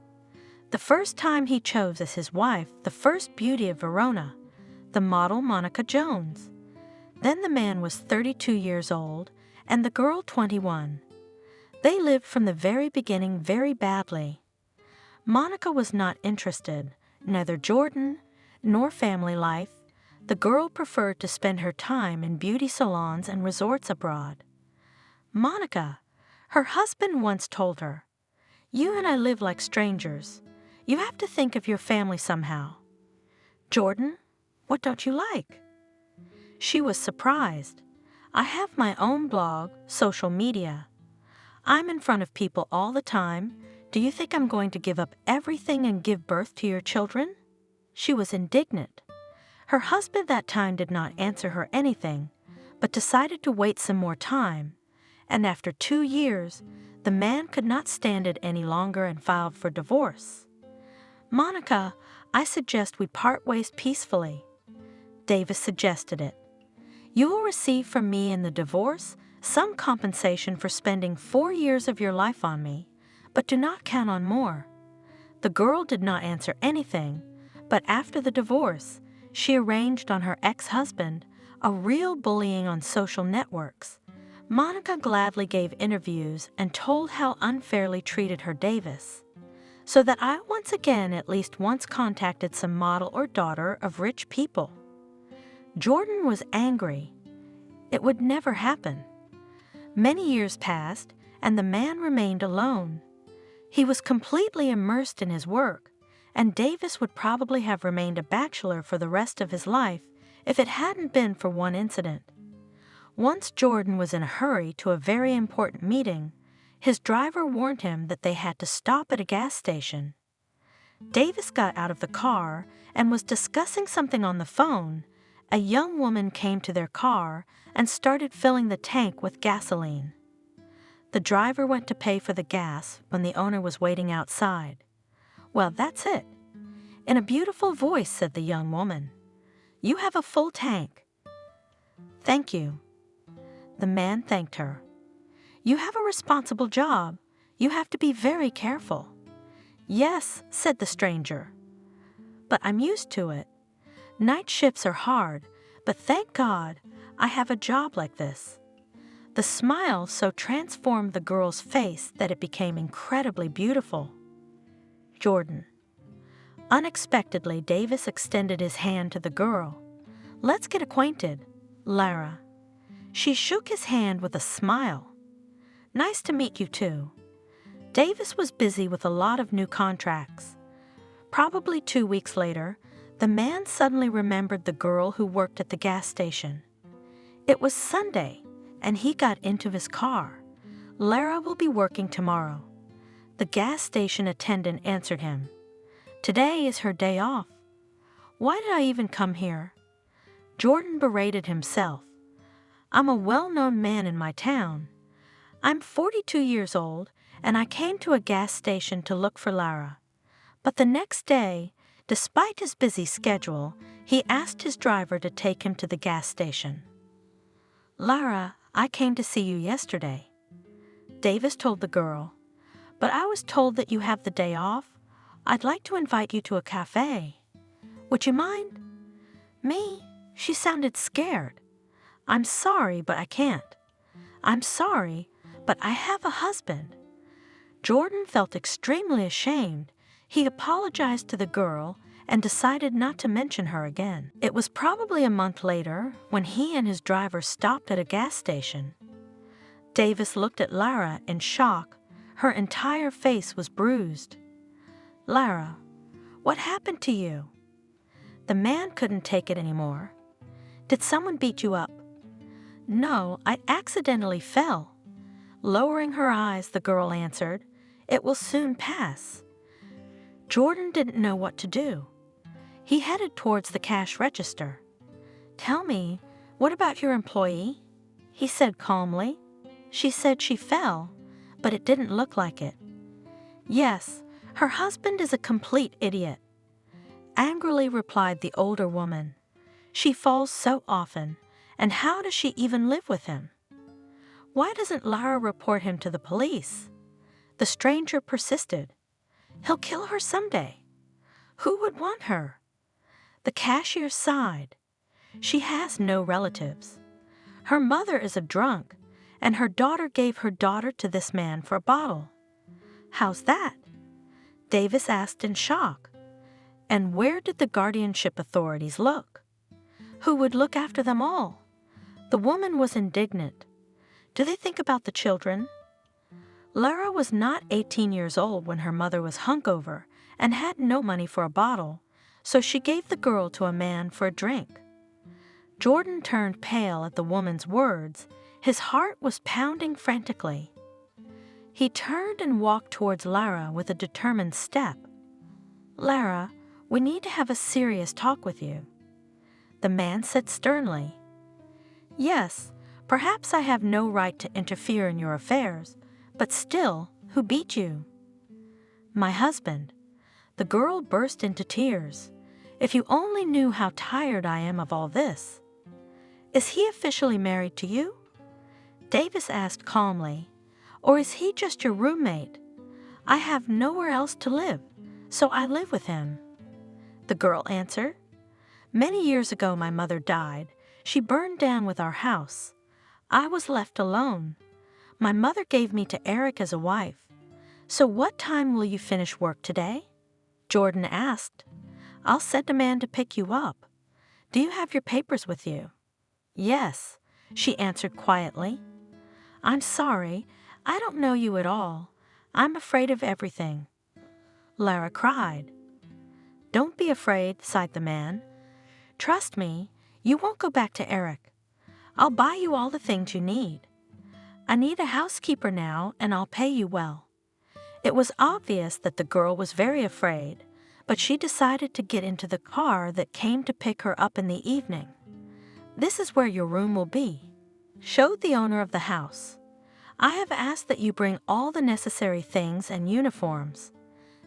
The first time he chose as his wife the first beauty of Verona, the model Monica Jones. Then the man was 32 years old and the girl 21. They lived from the very beginning very badly. Monica was not interested, neither Jordan nor family life. The girl preferred to spend her time in beauty salons and resorts abroad. Monica, her husband once told her, "You and I live like strangers. You have to think of your family somehow." "Jordan, what don't you like?" She was surprised. "I have my own blog, social media. I'm in front of people all the time. Do you think I'm going to give up everything and give birth to your children?" She was indignant. Her husband that time did not answer her anything, but decided to wait some more time, and after 2 years, the man could not stand it any longer and filed for divorce. "Monica, I suggest we part ways peacefully." Davis suggested it. "You will receive from me in the divorce some compensation for spending 4 years of your life on me, but do not count on more." The girl did not answer anything, but after the divorce, she arranged on her ex-husband a real bullying on social networks. Monica gladly gave interviews and told how unfairly treated her Davis. "So that I once again at least once contacted some model or daughter of rich people." Jordan was angry. It would never happen. Many years passed, and the man remained alone. He was completely immersed in his work, and Davis would probably have remained a bachelor for the rest of his life if it hadn't been for one incident. Once Jordan was in a hurry to a very important meeting. His driver warned him that they had to stop at a gas station. Davis got out of the car and was discussing something on the phone. A young woman came to their car and started filling the tank with gasoline. The driver went to pay for the gas when the owner was waiting outside. "Well, that's it." In a beautiful voice said the young woman, "You have a full tank." "Thank you." The man thanked her. "You have a responsible job. You have to be very careful." "Yes," said the stranger. "But I'm used to it. Night shifts are hard, but thank God I have a job like this." The smile so transformed the girl's face that it became incredibly beautiful. Jordan. Unexpectedly, Davis extended his hand to the girl. "Let's get acquainted, Lara." She shook his hand with a smile. "Nice to meet you too." Davis was busy with a lot of new contracts. Probably 2 weeks later, the man suddenly remembered the girl who worked at the gas station. It was Sunday, and he got into his car. "Lara will be working tomorrow." The gas station attendant answered him. "Today is her day off." "Why did I even come here?" Jordan berated himself. "I'm a well-known man in my town. I'm 42 years old, and I came to a gas station to look for Lara." But the next day, despite his busy schedule, he asked his driver to take him to the gas station. "Lara, I came to see you yesterday." Davis told the girl, "But I was told that you have the day off. I'd like to invite you to a cafe. Would you mind?" "Me?" She sounded scared. "I'm sorry, but I can't." "I'm sorry, but I have a husband." Jordan felt extremely ashamed. He apologized to the girl and decided not to mention her again. It was probably a month later when he and his driver stopped at a gas station. Davis looked at Lara in shock. Her entire face was bruised. "Lara, what happened to you?" The man couldn't take it anymore. "Did someone beat you up?" "No, I accidentally fell." Lowering her eyes, the girl answered, "It will soon pass." Jordan didn't know what to do. He headed towards the cash register. "Tell me, what about your employee?" he said calmly. "She said she fell, but it didn't look like it." "Yes, her husband is a complete idiot," angrily replied the older woman. "She falls so often, and how does she even live with him?" "Why doesn't Lara report him to the police?" The stranger persisted. "He'll kill her someday." "Who would want her?" The cashier sighed. "She has no relatives. Her mother is a drunk, and her daughter gave her daughter to this man for a bottle." "How's that?" Davis asked in shock. "And where did the guardianship authorities look?" Who would look after them all? The woman was indignant. Do they think about the children? Lara was not 18 years old when her mother was hungover and had no money for a bottle, so she gave the girl to a man for a drink. Jordan turned pale at the woman's words. His heart was pounding frantically. He turned and walked towards Lara with a determined step. "Lara, we need to have a serious talk with you." The man said sternly, "Yes, perhaps I have no right to interfere in your affairs, but still, who beat you?" "My husband." The girl burst into tears. "If you only knew how tired I am of all this." "Is he officially married to you?" Davis asked calmly. "Or is he just your roommate? I have nowhere else to live, so I live with him." The girl answered, "Many years ago my mother died. She burned down with our house. I was left alone. My mother gave me to Eric as a wife. So what time will you finish work today?" Jordan asked. "I'll send a man to pick you up. Do you have your papers with you?" "Yes," she answered quietly. "I'm sorry, I don't know you at all. I'm afraid of everything." Lara cried. "Don't be afraid," sighed the man. "Trust me, you won't go back to Eric. I'll buy you all the things you need. I need a housekeeper now, and I'll pay you well." It was obvious that the girl was very afraid, but she decided to get into the car that came to pick her up in the evening. "This is where your room will be," showed the owner of the house. "I have asked that you bring all the necessary things and uniforms.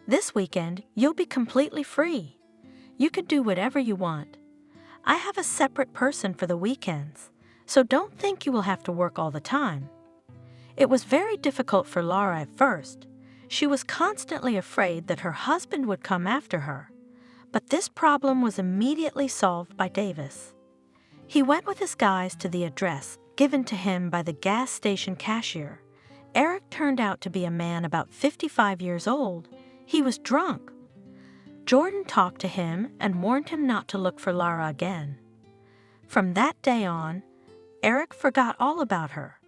This weekend, you'll be completely free. You can do whatever you want. I have a separate person for the weekends, so don't think you will have to work all the time." It was very difficult for Lara at first. She was constantly afraid that her husband would come after her, but this problem was immediately solved by Davis. He went with his guys to the address given to him by the gas station cashier. Eric turned out to be a man about 55 years old. He was drunk. Jordan talked to him and warned him not to look for Lara again. From that day on, Eric forgot all about her.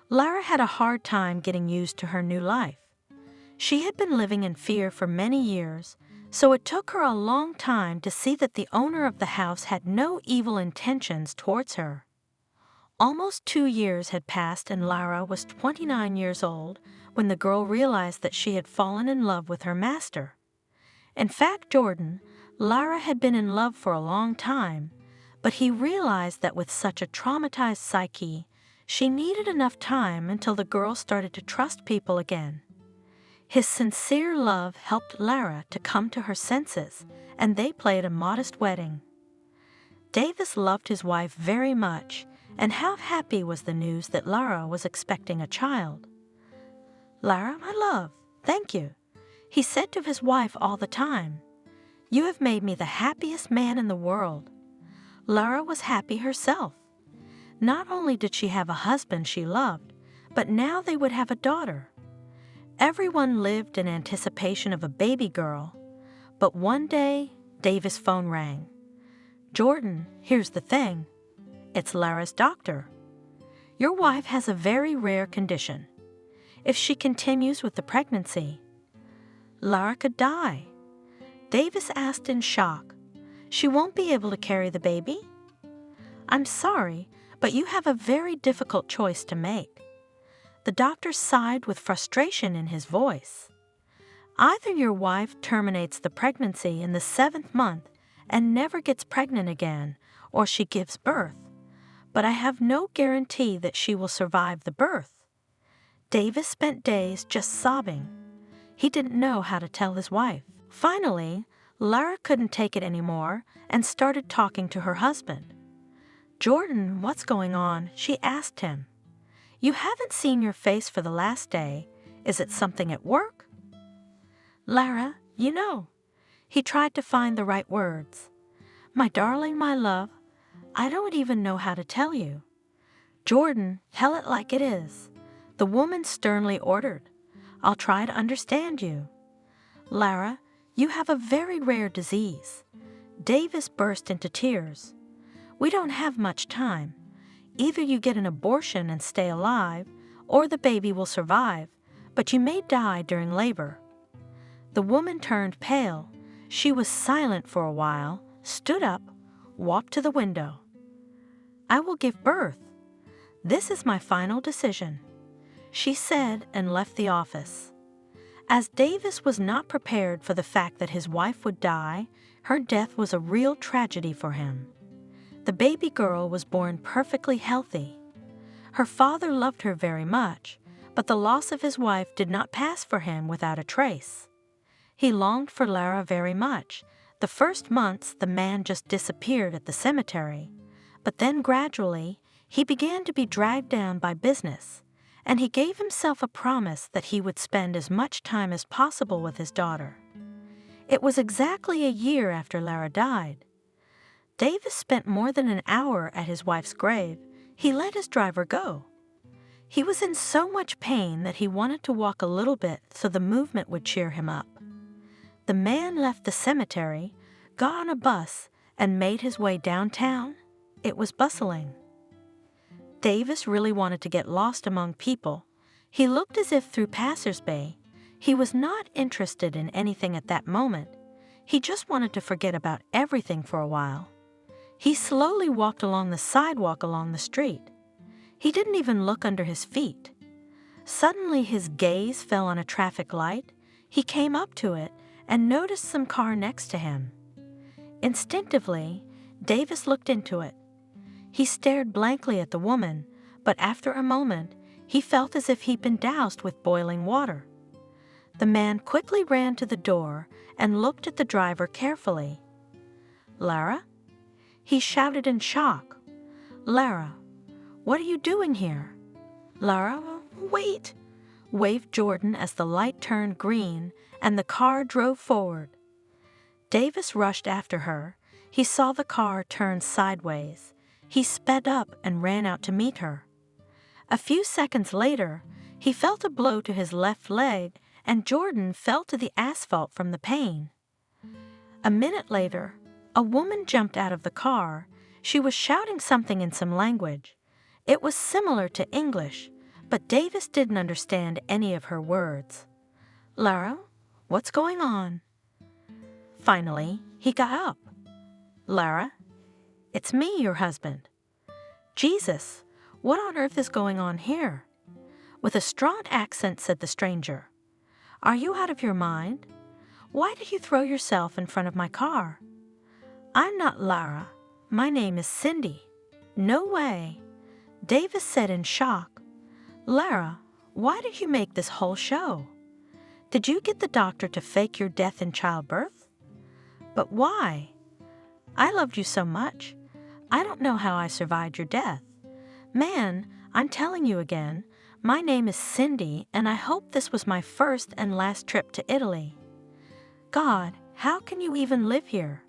Lara had a hard time getting used to her new life. She had been living in fear for many years, so it took her a long time to see that the owner of the house had no evil intentions towards her. Almost 2 years had passed and Lara was 29 years old when the girl realized that she had fallen in love with her master. In fact, Jordan, Lara had been in love for a long time, but he realized that with such a traumatized psyche, she needed enough time until the girl started to trust people again. His sincere love helped Lara to come to her senses, and they played a modest wedding. Davis loved his wife very much, and how happy was the news that Lara was expecting a child. "Lara, my love, thank you," he said to his wife all the time. "You have made me the happiest man in the world." Lara was happy herself. Not only did she have a husband she loved, but now they would have a daughter. Everyone lived in anticipation of a baby girl, but one day, Davis' phone rang. "Jordan, here's the thing. It's Lara's doctor. Your wife has a very rare condition. If she continues with the pregnancy, Lara could die." Davis asked in shock, "She won't be able to carry the baby?" "I'm sorry, but you have a very difficult choice to make." The doctor sighed with frustration in his voice. "Either your wife terminates the pregnancy in the 7th month and never gets pregnant again, or she gives birth. But I have no guarantee that she will survive the birth." Davis spent days just sobbing. He didn't know how to tell his wife. Finally, Lara couldn't take it anymore and started talking to her husband. "Jordan, what's going on?" she asked him. "You haven't seen your face for the last day. Is it something at work?" "Lara, you know." He tried to find the right words. "My darling, my love, I don't even know how to tell you." "Jordan, tell it like it is," the woman sternly ordered. "I'll try to understand you." "Lara, you have a very rare disease." Davis burst into tears. We don't have much time. Either you get an abortion and stay alive, or the baby will survive, but you may die during labor." The woman turned pale. She was silent for a while, stood up, walked to the window. "I will give birth. This is my final decision," she said and left the office. As Davis was not prepared for the fact that his wife would die, her death was a real tragedy for him. The baby girl was born perfectly healthy. Her father loved her very much, but the loss of his wife did not pass for him without a trace. He longed for Lara very much. The first months the man just disappeared at the cemetery, but then gradually he began to be dragged down by business, and he gave himself a promise that he would spend as much time as possible with his daughter. It was exactly a year after Lara died. Davis spent more than an hour at his wife's grave. He let his driver go. He was in so much pain that he wanted to walk a little bit so the movement would cheer him up. The man left the cemetery, got on a bus, and made his way downtown. It was bustling. Davis really wanted to get lost among people. He looked as if through passers-by. He was not interested in anything at that moment. He just wanted to forget about everything for a while. He slowly walked along the sidewalk along the street. He didn't even look under his feet. Suddenly his gaze fell on a traffic light. He came up to it and noticed some car next to him. Instinctively, Davis looked into it. He stared blankly at the woman, but after a moment, he felt as if he'd been doused with boiling water. The man quickly ran to the door and looked at the driver carefully. "Lara?" He shouted in shock. "Lara, what are you doing here?" "Lara, wait," waved Jordan as the light turned green and the car drove forward. Davis rushed after her. He saw the car turn sideways. He sped up and ran out to meet her. A few seconds later, he felt a blow to his left leg, and Jordan fell to the asphalt from the pain. A minute later, a woman jumped out of the car. She was shouting something in some language. It was similar to English, but Davis didn't understand any of her words. "Lara, what's going on?" Finally, he got up. "Lara, it's me, your husband." "Jesus, what on earth is going on here?" With a strong accent said the stranger. "Are you out of your mind? Why did you throw yourself in front of my car?" "I'm not Lara. My name is Cindy." "No way," Davis said in shock. "Lara, why did you make this whole show? Did you get the doctor to fake your death in childbirth? But why? I loved you so much. I don't know how I survived your death. Man, I'm telling you again, my name is Cindy, and I hope this was my first and last trip to Italy. God, how can you even live here?"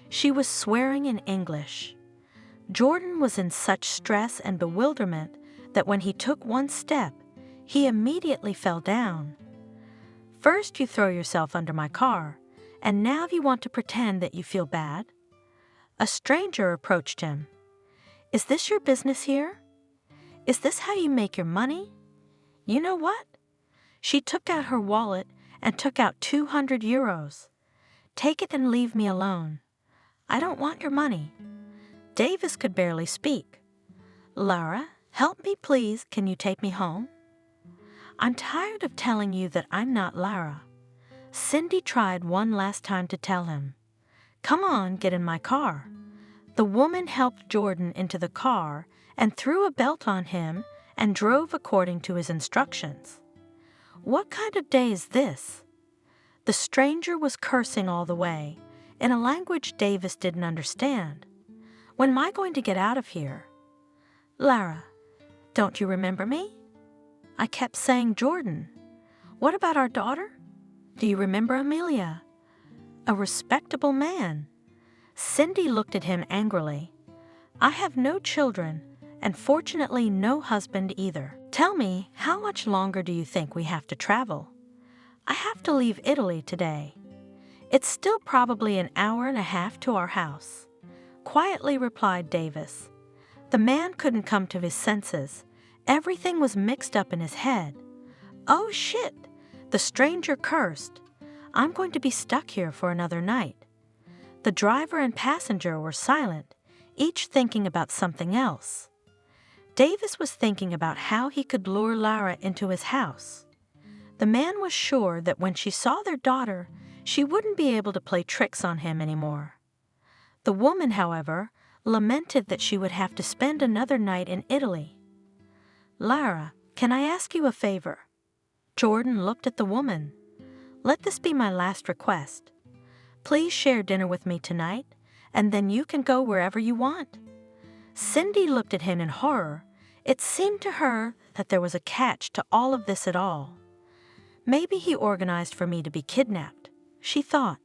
She was swearing in English. Jordan was in such stress and bewilderment that when he took one step, he immediately fell down. "First you throw yourself under my car, and now you want to pretend that you feel bad?" A stranger approached him. "Is this your business here? Is this how you make your money? You know what?" She took out her wallet and took out 200 euros. "Take it and leave me alone. I don't want your money." Davis could barely speak. "Lara, help me please. Can you take me home?" "I'm tired of telling you that I'm not Lara." Cindy tried one last time to tell him. "Come on, get in my car." The woman helped Jordan into the car and threw a belt on him and drove according to his instructions. What kind of day is this? The stranger was cursing all the way, in a language Davis didn't understand. "When am I going to get out of here?" "Lara, don't you remember me?" I kept saying Jordan. "What about our daughter? Do you remember Amelia? A respectable man." Cindy looked at him angrily. "I have no children, and fortunately no husband either. Tell me, how much longer do you think we have to travel? I have to leave Italy today. It's still probably an hour and a half to our house. quietly replied Davis. The man couldn't come to his senses. Everything was mixed up in his head. "Oh shit!" the stranger cursed. "I'm going to be stuck here for another night." The driver and passenger were silent, each thinking about something else. Davis was thinking about how he could lure Lara into his house. The man was sure that when she saw their daughter, she wouldn't be able to play tricks on him anymore. The woman, however, lamented that she would have to spend another night in Italy. "Lara, can I ask you a favor?" Jordan looked at the woman. "Let this be my last request. Please share dinner with me tonight, and then you can go wherever you want." Cindy looked at him in horror. It seemed to her that there was a catch to all of this at all. "Maybe he organized for me to be kidnapped," she thought.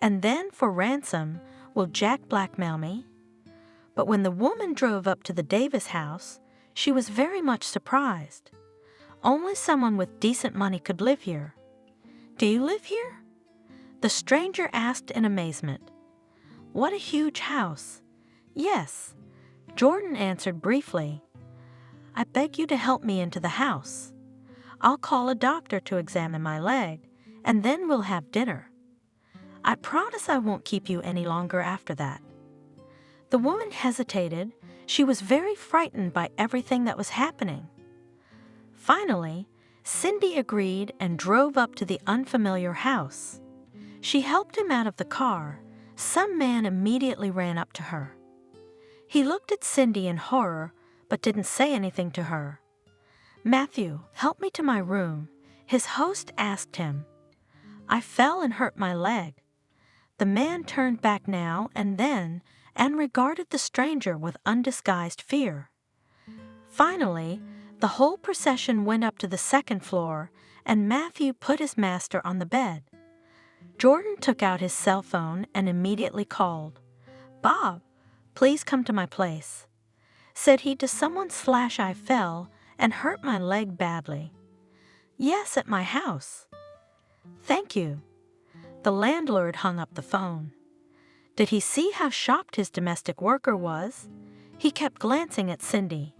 "And then, for ransom, will Jack blackmail me?" But when the woman drove up to the Davis house, she was very much surprised. Only someone with decent money could live here. "Do you live here?" the stranger asked in amazement. "What a huge house." "Yes," Jordan answered briefly. "I beg you to help me into the house. I'll call a doctor to examine my leg, and then we'll have dinner. I promise I won't keep you any longer after that." The woman hesitated. She was very frightened by everything that was happening. Finally, Cindy agreed and drove up to the unfamiliar house. She helped him out of the car. Some man immediately ran up to her. He looked at Cindy in horror, but didn't say anything to her. "Matthew, help me to my room," his host asked him. "I fell and hurt my leg." The man turned back now and then and regarded the stranger with undisguised fear. Finally, the whole procession went up to the second floor, and Matthew put his master on the bed. Jordan took out his cell phone and immediately called. "Bob, please come to my place." Said he to someone / "I fell and hurt my leg badly." "Yes, at my house." "Thank you." The landlord hung up the phone. Did he see how shocked his domestic worker was? He kept glancing at Cindy.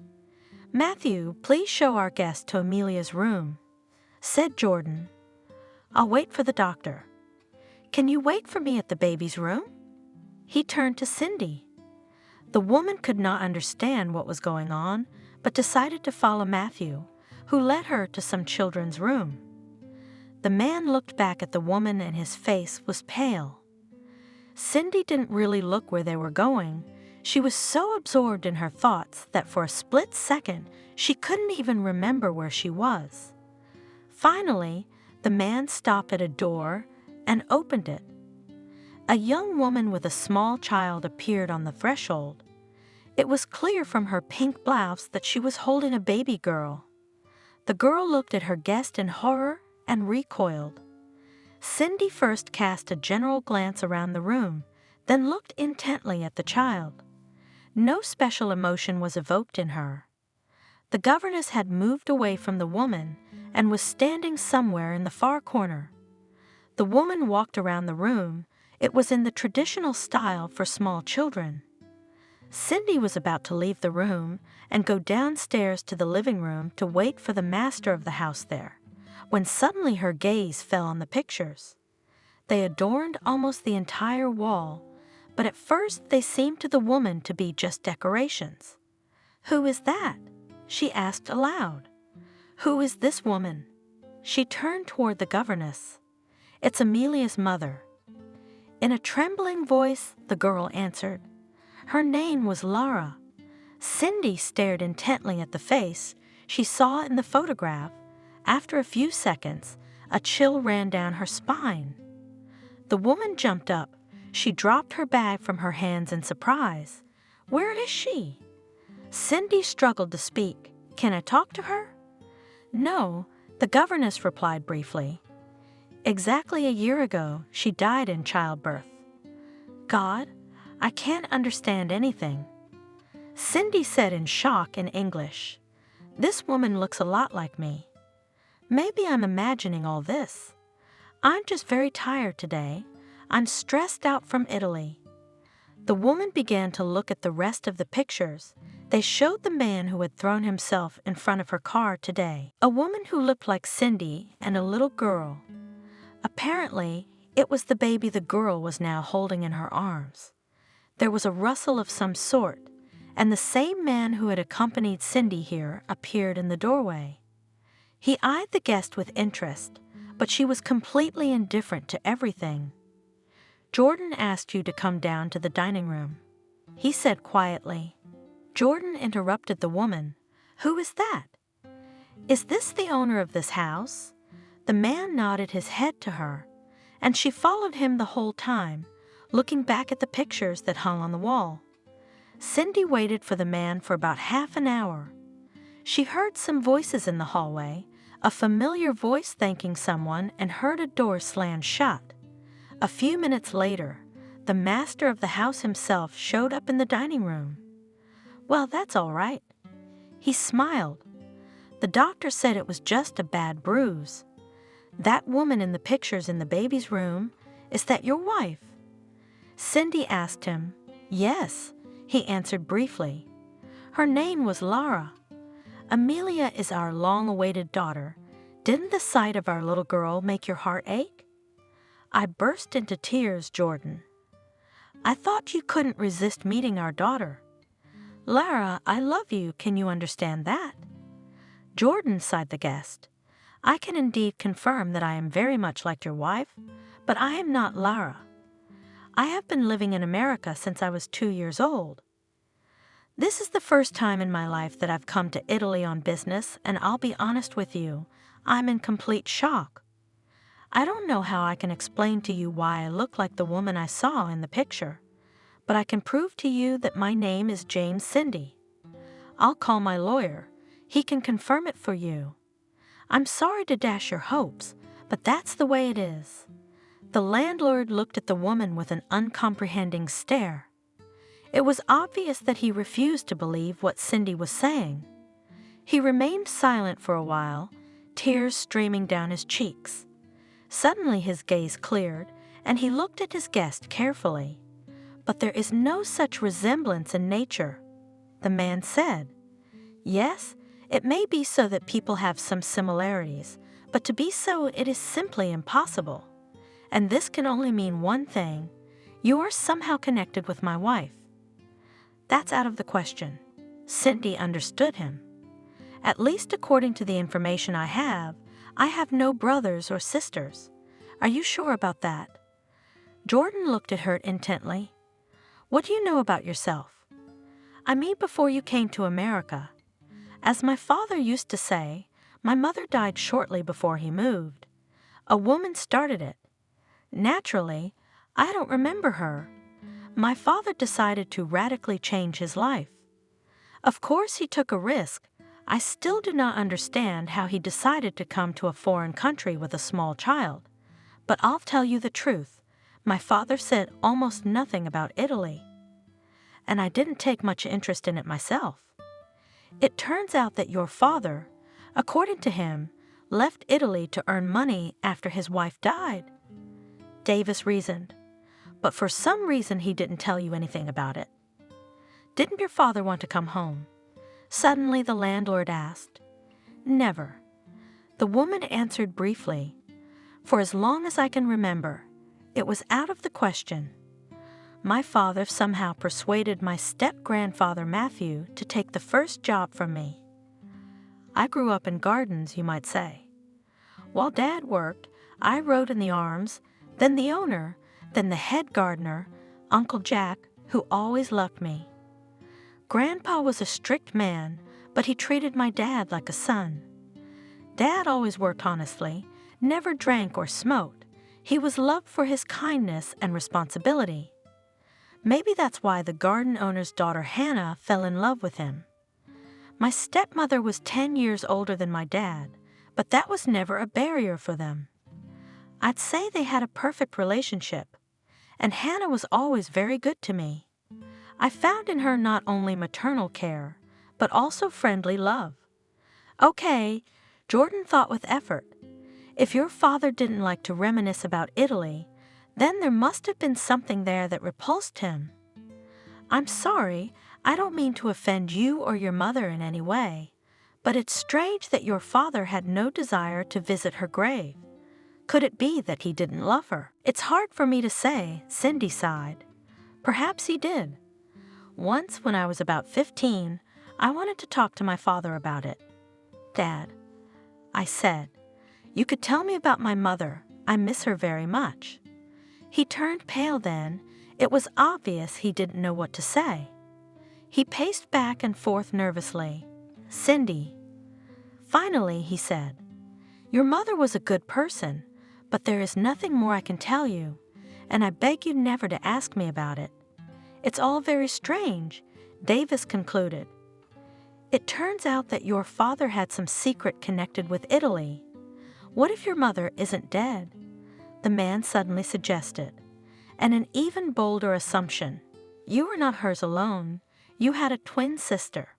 "Matthew, please show our guest to Amelia's room," said Jordan. "I'll wait for the doctor." "Can you wait for me at the baby's room?" He turned to Cindy. The woman could not understand what was going on, but decided to follow Matthew, who led her to some children's room. The man looked back at the woman and his face was pale. Cindy didn't really look where they were going. She was so absorbed in her thoughts that for a split second she couldn't even remember where she was. Finally, the man stopped at a door and opened it. A young woman with a small child appeared on the threshold. It was clear from her pink blouse that she was holding a baby girl. The girl looked at her guest in horror and recoiled. Cindy first cast a general glance around the room, then looked intently at the child. No special emotion was evoked in her. The governess had moved away from the woman and was standing somewhere in the far corner. The woman walked around the room. It was in the traditional style for small children. Cindy was about to leave the room and go downstairs to the living room to wait for the master of the house there, when suddenly her gaze fell on the pictures. They adorned almost the entire wall, but at first they seemed to the woman to be just decorations. "Who is that?" she asked aloud. "Who is this woman?" She turned toward the governess. "It's Amelia's mother." In a trembling voice, the girl answered. Her name was Lara. Cindy stared intently at the face she saw in the photograph. After a few seconds, a chill ran down her spine. The woman jumped up. She dropped her bag from her hands in surprise. "Where is she?" Cindy struggled to speak. "Can I talk to her?" "No," the governess replied briefly. "Exactly a year ago, she died in childbirth." "God, I can't understand anything." Cindy said in shock in English. "This woman looks a lot like me. Maybe I'm imagining all this. I'm just very tired today. I'm stressed out from Italy." The woman began to look at the rest of the pictures. They showed the man who had thrown himself in front of her car today, a woman who looked like Cindy, and a little girl. Apparently, it was the baby the girl was now holding in her arms. There was a rustle of some sort, and the same man who had accompanied Cindy here appeared in the doorway. He eyed the guest with interest, but she was completely indifferent to everything. "Jordan asked you to come down to the dining room," he said quietly. Jordan interrupted the woman. "Who is that? Is this the owner of this house?" The man nodded his head to her, and she followed him the whole time, looking back at the pictures that hung on the wall. Cindy waited for the man for about half an hour. She heard some voices in the hallway, a familiar voice thanking someone, and heard a door slam shut. A few minutes later, the master of the house himself showed up in the dining room. "Well, that's all right." He smiled. "The doctor said it was just a bad bruise. That woman in the pictures in the baby's room, is that your wife?" Cindy asked him. "Yes," he answered briefly. "Her name was Lara. Amelia is our long-awaited daughter. Didn't the sight of our little girl make your heart ache?" I burst into tears, Jordan. "I thought you couldn't resist meeting our daughter." "Lara, I love you. Can you understand that?" "Jordan," sighed the guest, "I can indeed confirm that I am very much like your wife, but I am not Lara. I have been living in America since I was 2 years old. This is the first time in my life that I've come to Italy on business, and I'll be honest with you, I'm in complete shock. I don't know how I can explain to you why I look like the woman I saw in the picture, but I can prove to you that my name is James Cindy. I'll call my lawyer. He can confirm it for you. I'm sorry to dash your hopes, but that's the way it is." The landlord looked at the woman with an uncomprehending stare. It was obvious that he refused to believe what Cindy was saying. He remained silent for a while, tears streaming down his cheeks. Suddenly his gaze cleared, and he looked at his guest carefully. "But there is no such resemblance in nature," the man said. "Yes, it may be so that people have some similarities, but to be so it is simply impossible. And this can only mean one thing: you are somehow connected with my wife." "That's out of the question." Cindy understood him. "At least according to the information I have no brothers or sisters. Are you sure about that?" Jordan looked at her intently. "What do you know about yourself?" "I mean before you came to America. As my father used to say, my mother died shortly before he moved. A woman started it. Naturally, I don't remember her. My father decided to radically change his life. Of course, he took a risk. I still do not understand how he decided to come to a foreign country with a small child. But I'll tell you the truth. My father said almost nothing about Italy. And I didn't take much interest in it myself. It turns out that your father, according to him, left Italy to earn money after his wife died." Davis reasoned. "But for some reason he didn't tell you anything about it." "Didn't your father want to come home?" Suddenly the landlord asked. "Never." The woman answered briefly. "For as long as I can remember, it was out of the question. My father somehow persuaded my step-grandfather Matthew to take the first job from me. I grew up in gardens, you might say. While Dad worked, I rode in the arms, then the owner, then the head gardener, Uncle Jack, who always loved me. Grandpa was a strict man, but he treated my dad like a son. Dad always worked honestly, never drank or smoked. He was loved for his kindness and responsibility. Maybe that's why the garden owner's daughter Hannah fell in love with him. My stepmother was 10 years older than my dad, but that was never a barrier for them. I'd say they had a perfect relationship, and Hannah was always very good to me. I found in her not only maternal care, but also friendly love. Okay, Jordan thought with effort. If your father didn't like to reminisce about Italy, then there must have been something there that repulsed him. I'm sorry, I don't mean to offend you or your mother in any way, but it's strange that your father had no desire to visit her grave. Could it be that he didn't love her? It's hard for me to say, Cindy sighed. Perhaps he did. Once when I was about 15, I wanted to talk to my father about it. Dad, I said, you could tell me about my mother. I miss her very much. He turned pale then. It was obvious he didn't know what to say. He paced back and forth nervously. Cindy. Finally, he said, your mother was a good person, but there is nothing more I can tell you, and I beg you never to ask me about it. It's all very strange, Davis concluded. It turns out that your father had some secret connected with Italy. What if your mother isn't dead? The man suddenly suggested. And an even bolder assumption. You were not hers alone. You had a twin sister.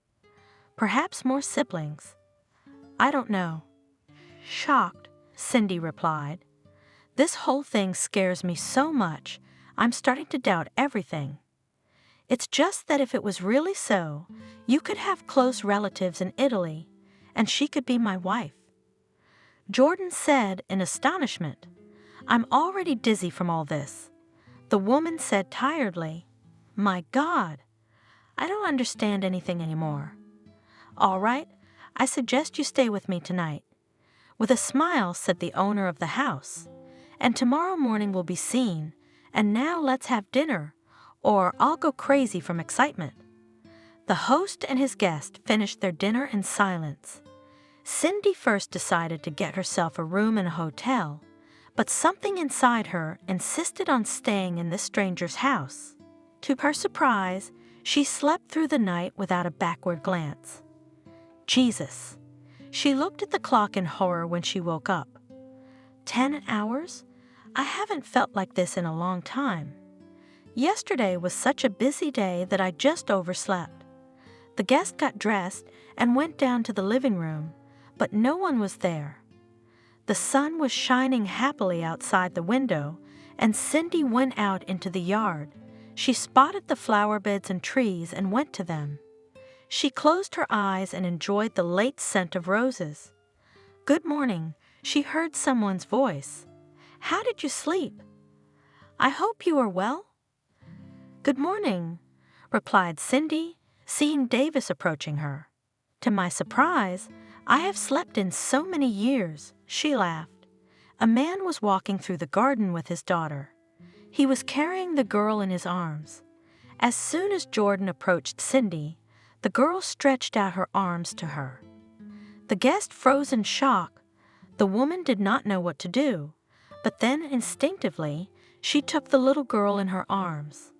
Perhaps more siblings. I don't know. Shocked, Cindy replied. This whole thing scares me so much, I'm starting to doubt everything. It's just that if it was really so, you could have close relatives in Italy, and she could be my wife. Jordan said in astonishment, I'm already dizzy from all this. The woman said tiredly, My God, I don't understand anything anymore. All right, I suggest you stay with me tonight. With a smile said the owner of the house, and tomorrow morning we'll be seen, and now let's have dinner, or I'll go crazy from excitement. The host and his guest finished their dinner in silence. Cindy first decided to get herself a room in a hotel, but something inside her insisted on staying in this stranger's house. To her surprise, she slept through the night without a backward glance. Jesus! She looked at the clock in horror when she woke up. 10 hours? I haven't felt like this in a long time. Yesterday was such a busy day that I just overslept. The guest got dressed and went down to the living room, but no one was there. The sun was shining happily outside the window, and Cindy went out into the yard. She spotted the flower beds and trees and went to them. She closed her eyes and enjoyed the late scent of roses. Good morning, she heard someone's voice. How did you sleep? I hope you are well. Good morning, replied Cindy, seeing Davis approaching her. To my surprise, I have slept in so many years, she laughed. A man was walking through the garden with his daughter. He was carrying the girl in his arms. As soon as Jordan approached Cindy, the girl stretched out her arms to her. The guest froze in shock. The woman did not know what to do, but then instinctively, she took the little girl in her arms.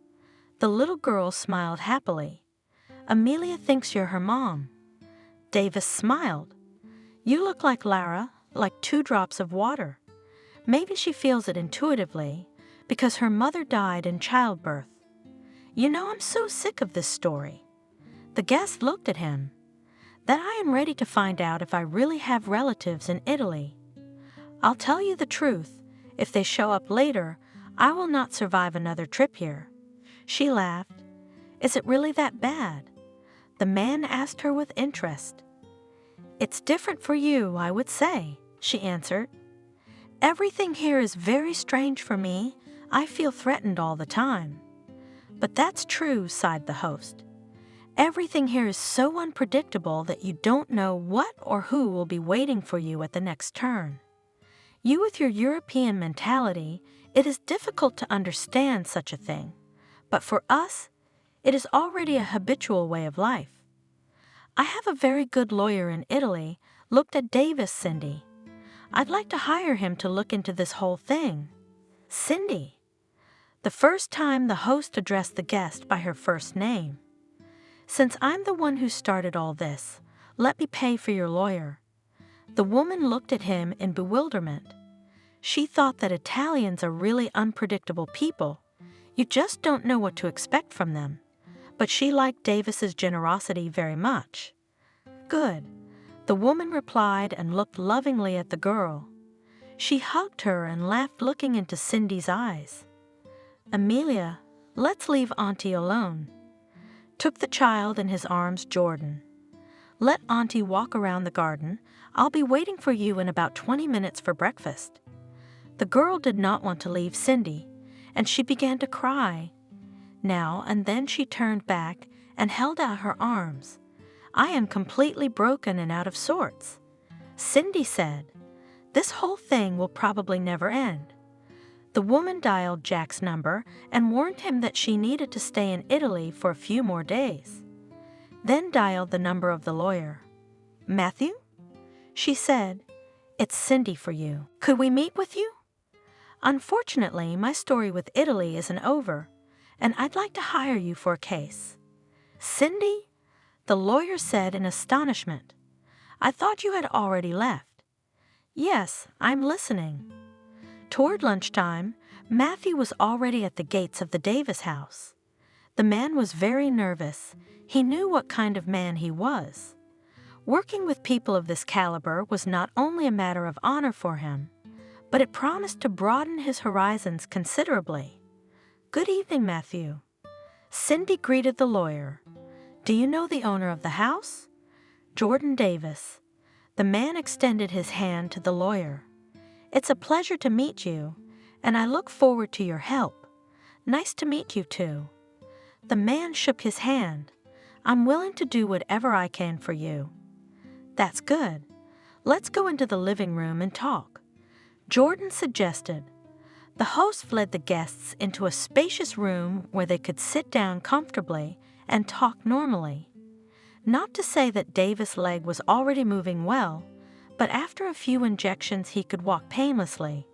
The little girl smiled happily. Amelia thinks you're her mom. Davis smiled. You look like Lara, like 2 drops of water. Maybe she feels it intuitively, because her mother died in childbirth. You know, I'm so sick of this story. The guest looked at him. That I am ready to find out if I really have relatives in Italy. I'll tell you the truth. If they show up later, I will not survive another trip here. She laughed. Is it really that bad? The man asked her with interest. It's different for you, I would say, she answered. Everything here is very strange for me. I feel threatened all the time. But that's true, sighed the host. Everything here is so unpredictable that you don't know what or who will be waiting for you at the next turn. You with your European mentality, it is difficult to understand such a thing. But for us, it is already a habitual way of life. I have a very good lawyer in Italy, looked at Davis, Cindy. I'd like to hire him to look into this whole thing. Cindy. The first time the host addressed the guest by her first name. Since I'm the one who started all this, let me pay for your lawyer. The woman looked at him in bewilderment. She thought that Italians are really unpredictable people. You just don't know what to expect from them. But she liked Davis's generosity very much. Good, the woman replied and looked lovingly at the girl. She hugged her and laughed, looking into Cindy's eyes. Amelia, let's leave Auntie alone. took the child in his arms Jordan. "Let Auntie walk around the garden. I'll be waiting for you in about 20 minutes for breakfast." The girl did not want to leave Cindy, and she began to cry. Now and then she turned back and held out her arms. "I am completely broken and out of sorts." Cindy said, "This whole thing will probably never end." The woman dialed Jack's number and warned him that she needed to stay in Italy for a few more days. Then dialed the number of the lawyer. "Matthew?" She said, "It's Cindy for you. Could we meet with you? Unfortunately, my story with Italy isn't over, and I'd like to hire you for a case." "Cindy?" the lawyer said in astonishment. "I thought you had already left." "Yes, I'm listening." Toward lunchtime, Matthew was already at the gates of the Davis house. The man was very nervous. He knew what kind of man he was. Working with people of this caliber was not only a matter of honor for him, but it promised to broaden his horizons considerably. "Good evening, Matthew." Cindy greeted the lawyer. "Do you know the owner of the house?" "Jordan Davis." The man extended his hand to the lawyer. "It's a pleasure to meet you, and I look forward to your help. Nice to meet you too." The man shook his hand. "I'm willing to do whatever I can for you." "That's good. Let's go into the living room and talk," Jordan suggested. The host led the guests into a spacious room where they could sit down comfortably and talk normally. Not to say that Davis' leg was already moving well, but after a few injections he could walk painlessly.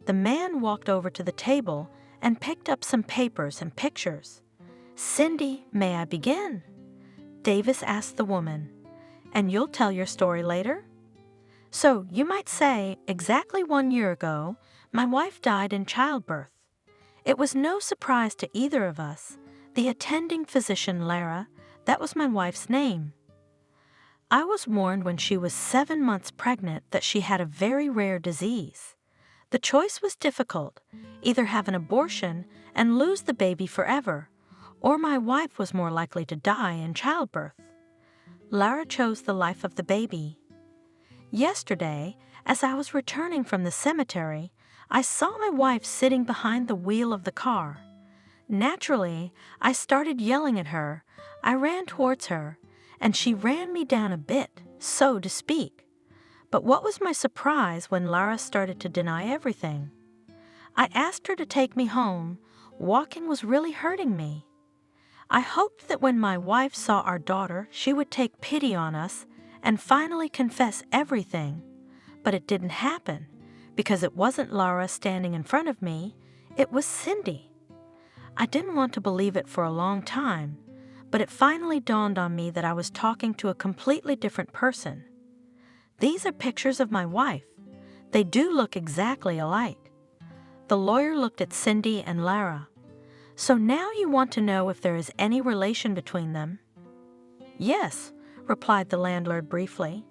The man walked over to the table and picked up some papers and pictures. "Cindy, may I begin?" Davis asked the woman. "And you'll tell your story later?" "So, you might say, exactly 1 year ago, my wife died in childbirth. It was no surprise to either of us. The attending physician, Lara, that was my wife's name. I was warned when she was 7 months pregnant that she had a very rare disease. The choice was difficult, either have an abortion and lose the baby forever, or my wife was more likely to die in childbirth. Lara chose the life of the baby. Yesterday, as I was returning from the cemetery, I saw my wife sitting behind the wheel of the car. Naturally, I started yelling at her. I ran towards her, and she ran me down a bit, so to speak. But what was my surprise when Lara started to deny everything? I asked her to take me home. Walking was really hurting me. I hoped that when my wife saw our daughter, she would take pity on us and finally confess everything. But it didn't happen, because it wasn't Lara standing in front of me, it was Cindy. I didn't want to believe it for a long time, but it finally dawned on me that I was talking to a completely different person. These are pictures of my wife. They do look exactly alike. The lawyer looked at Cindy and Lara. "So now you want to know if there is any relation between them?" "Yes," replied the landlord briefly.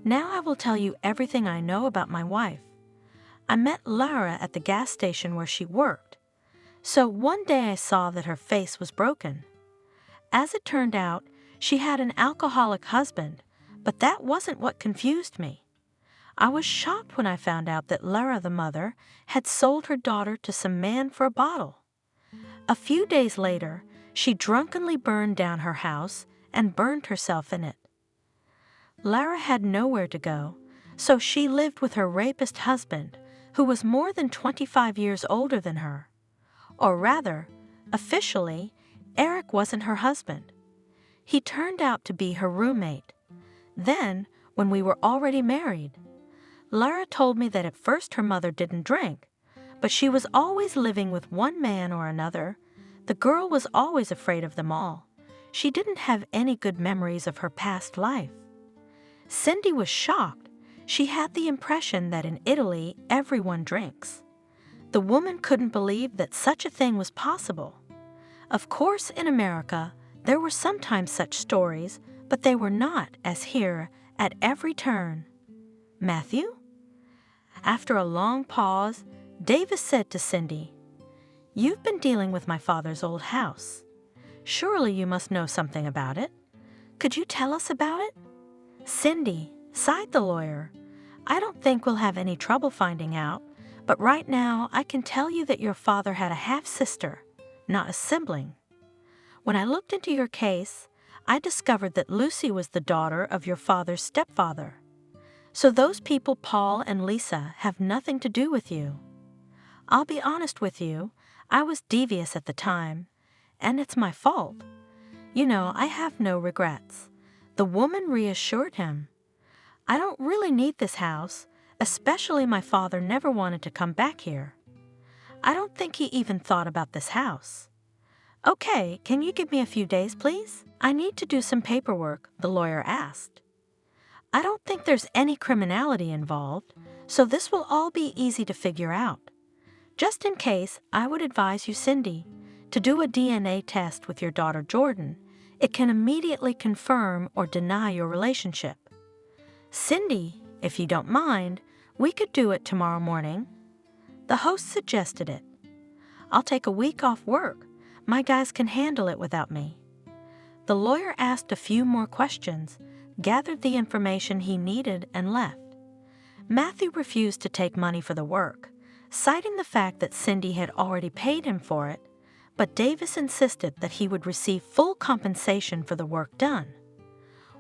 "Now I will tell you everything I know about my wife. I met Lara at the gas station where she worked. So one day I saw that her face was broken. As it turned out, she had an alcoholic husband, but that wasn't what confused me. I was shocked when I found out that Lara, the mother, had sold her daughter to some man for a bottle. A few days later, she drunkenly burned down her house and burned herself in it. Lara had nowhere to go, so she lived with her rapist husband, who was more than 25 years older than her. Or rather, officially, Eric wasn't her husband. He turned out to be her roommate. Then, when we were already married, Lara told me that at first her mother didn't drink, but she was always living with one man or another. The girl was always afraid of them all. She didn't have any good memories of her past life. Cindy was shocked. She had the impression that in Italy everyone drinks. The woman couldn't believe that such a thing was possible. Of course, in America, there were sometimes such stories, but they were not, as here, at every turn. "Matthew?" After a long pause, Davis said to Cindy, "You've been dealing with my father's old house." Surely you must know something about it. Could you tell us about it? Cindy, sighed the lawyer, I don't think we'll have any trouble finding out, but right now I can tell you that your father had a half-sister, not a sibling. When I looked into your case, I discovered that Lucy was the daughter of your father's stepfather. So those people, Paul and Lisa, have nothing to do with you. I'll be honest with you, I was devious at the time, and it's my fault. You know, I have no regrets. The woman reassured him. I don't really need this house, especially my father never wanted to come back here. I don't think he even thought about this house. Okay, can you give me a few days, please? I need to do some paperwork, the lawyer asked. I don't think there's any criminality involved, so this will all be easy to figure out. Just in case, I would advise you, Cindy, to do a DNA test with your daughter Jordan. It can immediately confirm or deny your relationship. Cindy, if you don't mind, we could do it tomorrow morning. The host suggested it. I'll take a week off work. My guys can handle it without me. The lawyer asked a few more questions, gathered the information he needed, and left. Matthew refused to take money for the work, citing the fact that Cindy had already paid him for it, but Davis insisted that he would receive full compensation for the work done.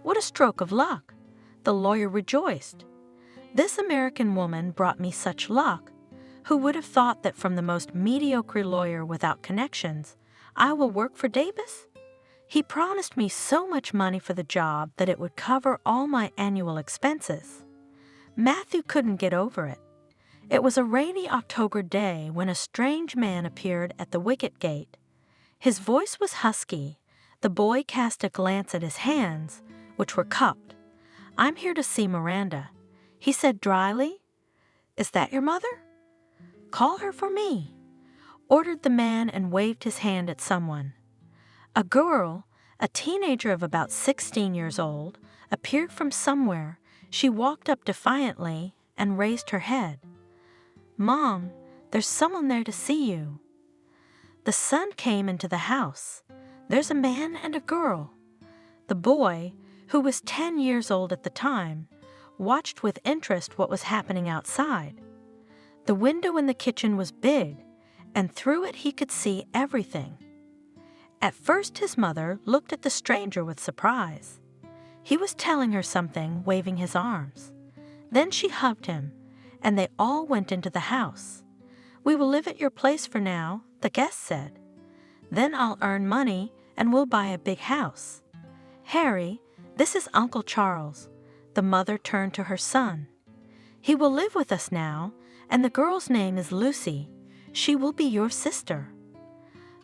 What a stroke of luck! The lawyer rejoiced. This American woman brought me such luck. Who would have thought that from the most mediocre lawyer without connections, I will work for Davis? He promised me so much money for the job that it would cover all my annual expenses. Matthew couldn't get over it. It was a rainy October day when a strange man appeared at the wicket gate. His voice was husky. The boy cast a glance at his hands, which were cupped. I'm here to see Miranda, he said dryly. Is that your mother? Call her for me, ordered the man and waved his hand at someone. A girl, a teenager of about 16 years old, appeared from somewhere. She walked up defiantly and raised her head. Mom, there's someone there to see you. The son came into the house. There's a man and a girl. The boy, who was 10 years old at the time, watched with interest what was happening outside. The window in the kitchen was big, and through it he could see everything. At first his mother looked at the stranger with surprise. He was telling her something, waving his arms. Then she hugged him, and they all went into the house. We will live at your place for now, the guest said. Then I'll earn money, and we'll buy a big house. Harry, this is Uncle Charles. The mother turned to her son. He will live with us now, and the girl's name is Lucy. She will be your sister.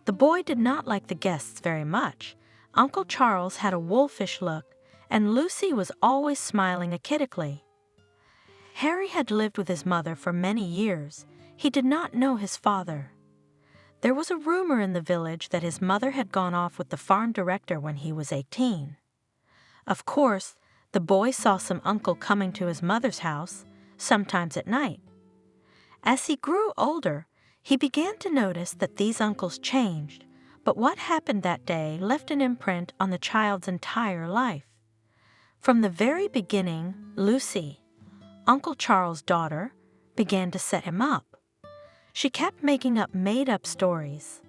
The boy did not like the guests very much. Uncle Charles had a wolfish look, and Lucy was always smiling achidically. Harry had lived with his mother for many years. He did not know his father. There was a rumor in the village that his mother had gone off with the farm director when he was 18. Of course, the boy saw some uncle coming to his mother's house, sometimes at night. As he grew older, he began to notice that these uncles changed, but what happened that day left an imprint on the child's entire life. From the very beginning, Lucy, Uncle Charles' daughter, began to set him up. She kept making up made-up stories.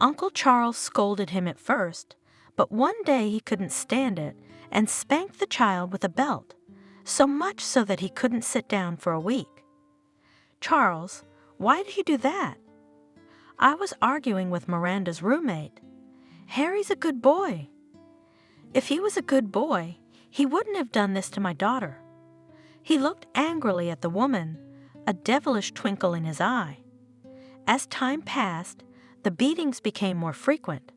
Uncle Charles scolded him at first, but one day he couldn't stand it and spanked the child with a belt, so much so that he couldn't sit down for a week. Charles, why did you do that? I was arguing with Miranda's roommate. Harry's a good boy. If he was a good boy, he wouldn't have done this to my daughter. He looked angrily at the woman, a devilish twinkle in his eye. As time passed, the beatings became more frequent.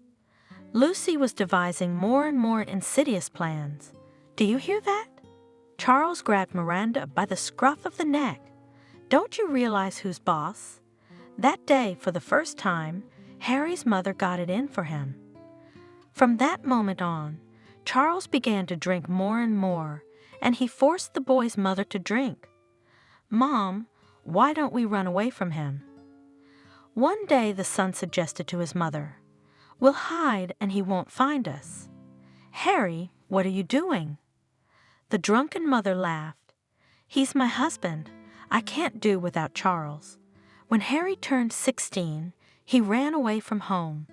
Lucy was devising more and more insidious plans. Do you hear that? Charles grabbed Miranda by the scruff of the neck. Don't you realize who's boss? That day, for the first time, Harry's mother got it in for him. From that moment on, Charles began to drink more and more, and he forced the boy's mother to drink. Mom, why don't we run away from him? One day the son suggested to his mother, We'll hide and he won't find us. Harry, what are you doing?" The drunken mother laughed. "He's my husband. I can't do without Charles." When Harry turned 16, he ran away from home.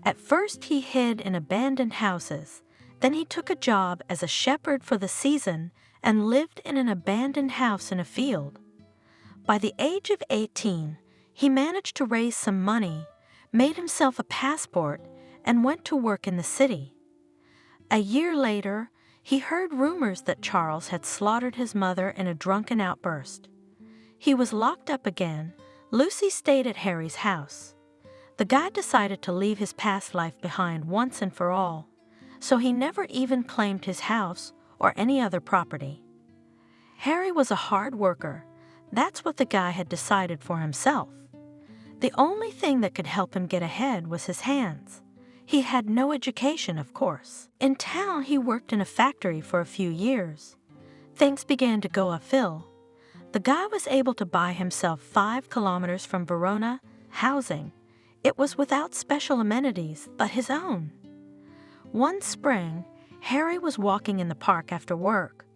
At first he hid in abandoned houses. Then he took a job as a shepherd for the season and lived in an abandoned house in a field. By the age of 18, he managed to raise some money, made himself a passport, and went to work in the city. A year later, he heard rumors that Charles had slaughtered his mother in a drunken outburst. He was locked up again. Lucy stayed at Harry's house. The guy decided to leave his past life behind once and for all, so he never even claimed his house or any other property. Harry was a hard worker. That's what the guy had decided for himself. The only thing that could help him get ahead was his hands. He had no education, of course. In town, he worked in a factory for a few years. Things began to go uphill. The guy was able to buy himself 5 kilometers from Verona housing. It was without special amenities, but his own. One spring, Harry was walking in the park after work.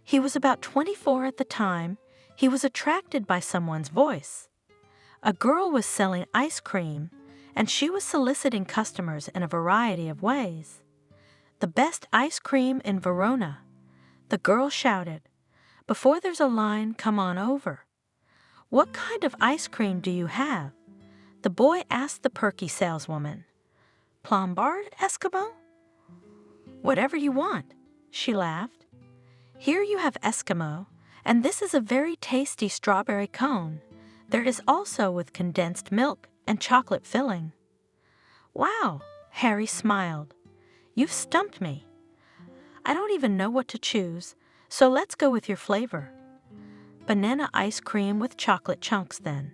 He was about 24 at the time. He was attracted by someone's voice. A girl was selling ice cream, and she was soliciting customers in a variety of ways. "The best ice cream in Verona," the girl shouted. "Before there's a line, come on over." "What kind of ice cream do you have?" the boy asked the perky saleswoman. "Plombard Eskimo?" "Whatever you want," she laughed. "Here you have Eskimo, and this is a very tasty strawberry cone. There is also with condensed milk and chocolate filling." "Wow," Harry smiled. "You've stumped me. I don't even know what to choose, so let's go with your flavor." "Banana ice cream with chocolate chunks, then."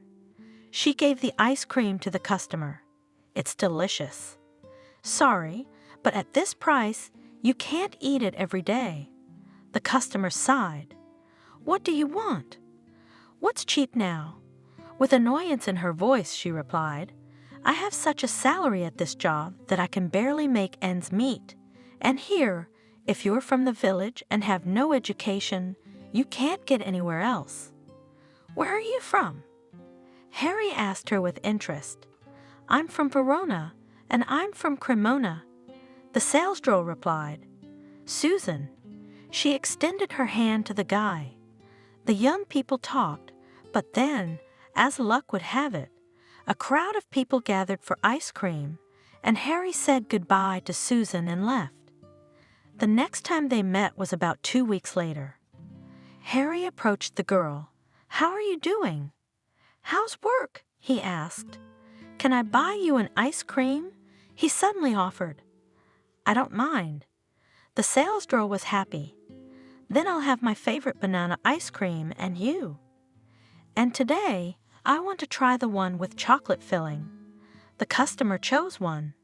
She gave the ice cream to the customer. "It's delicious." "Sorry, but at this price, you can't eat it every day." The customer sighed. "What do you want?" "What's cheap now?" With annoyance in her voice, she replied, "I have such a salary at this job that I can barely make ends meet. And here, if you're from the village and have no education, you can't get anywhere else." "Where are you from?" Harry asked her with interest. "I'm from Verona, and I'm from Cremona," the sales girl replied. "Susan." She extended her hand to the guy. The young people talked, but then, as luck would have it, a crowd of people gathered for ice cream, and Harry said goodbye to Susan and left. The next time they met was about 2 weeks later. Harry approached the girl. "How are you doing?" "How's work?" he asked. "Can I buy you an ice cream?" he suddenly offered. "I don't mind." The sales girl was happy. "Then I'll have my favorite banana ice cream and you. And today, I want to try the one with chocolate filling." The customer chose one.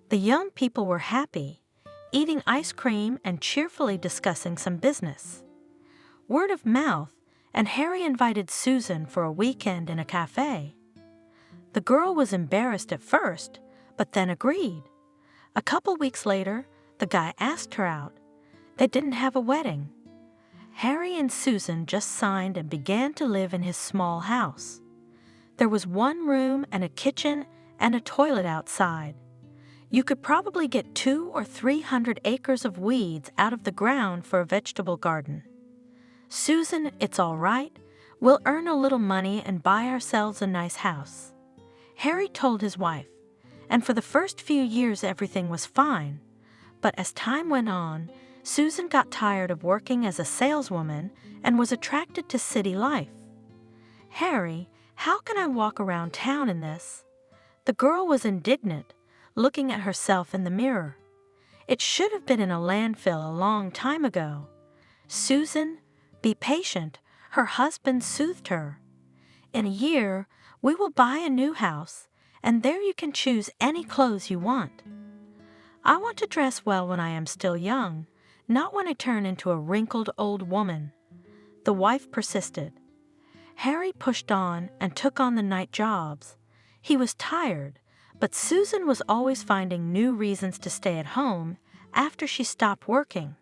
The young people were happy, eating ice cream and cheerfully discussing some business. Word of mouth, and Harry invited Susan for a weekend in a cafe. The girl was embarrassed at first, but then agreed. A couple weeks later, the guy asked her out. They didn't have a wedding. Harry and Susan just signed and began to live in his small house. There was one room and a kitchen and a toilet outside. You could probably get 200 or 300 acres of weeds out of the ground for a vegetable garden. "Susan, it's all right. We'll earn a little money and buy ourselves a nice house," Harry told his wife. And for the first few years everything was fine. But as time went on, Susan got tired of working as a saleswoman and was attracted to city life. "Harry, how can I walk around town in this?" The girl was indignant, looking at herself in the mirror. "It should have been in a landfill a long time ago." "Susan, be patient," her husband soothed her. "In a year, we will buy a new house, and there you can choose any clothes you want." "I want to dress well when I am still young, not when I turn into a wrinkled old woman," the wife persisted. Harry pushed on and took on the night jobs. He was tired, But Susan was always finding new reasons to stay at home after she stopped working.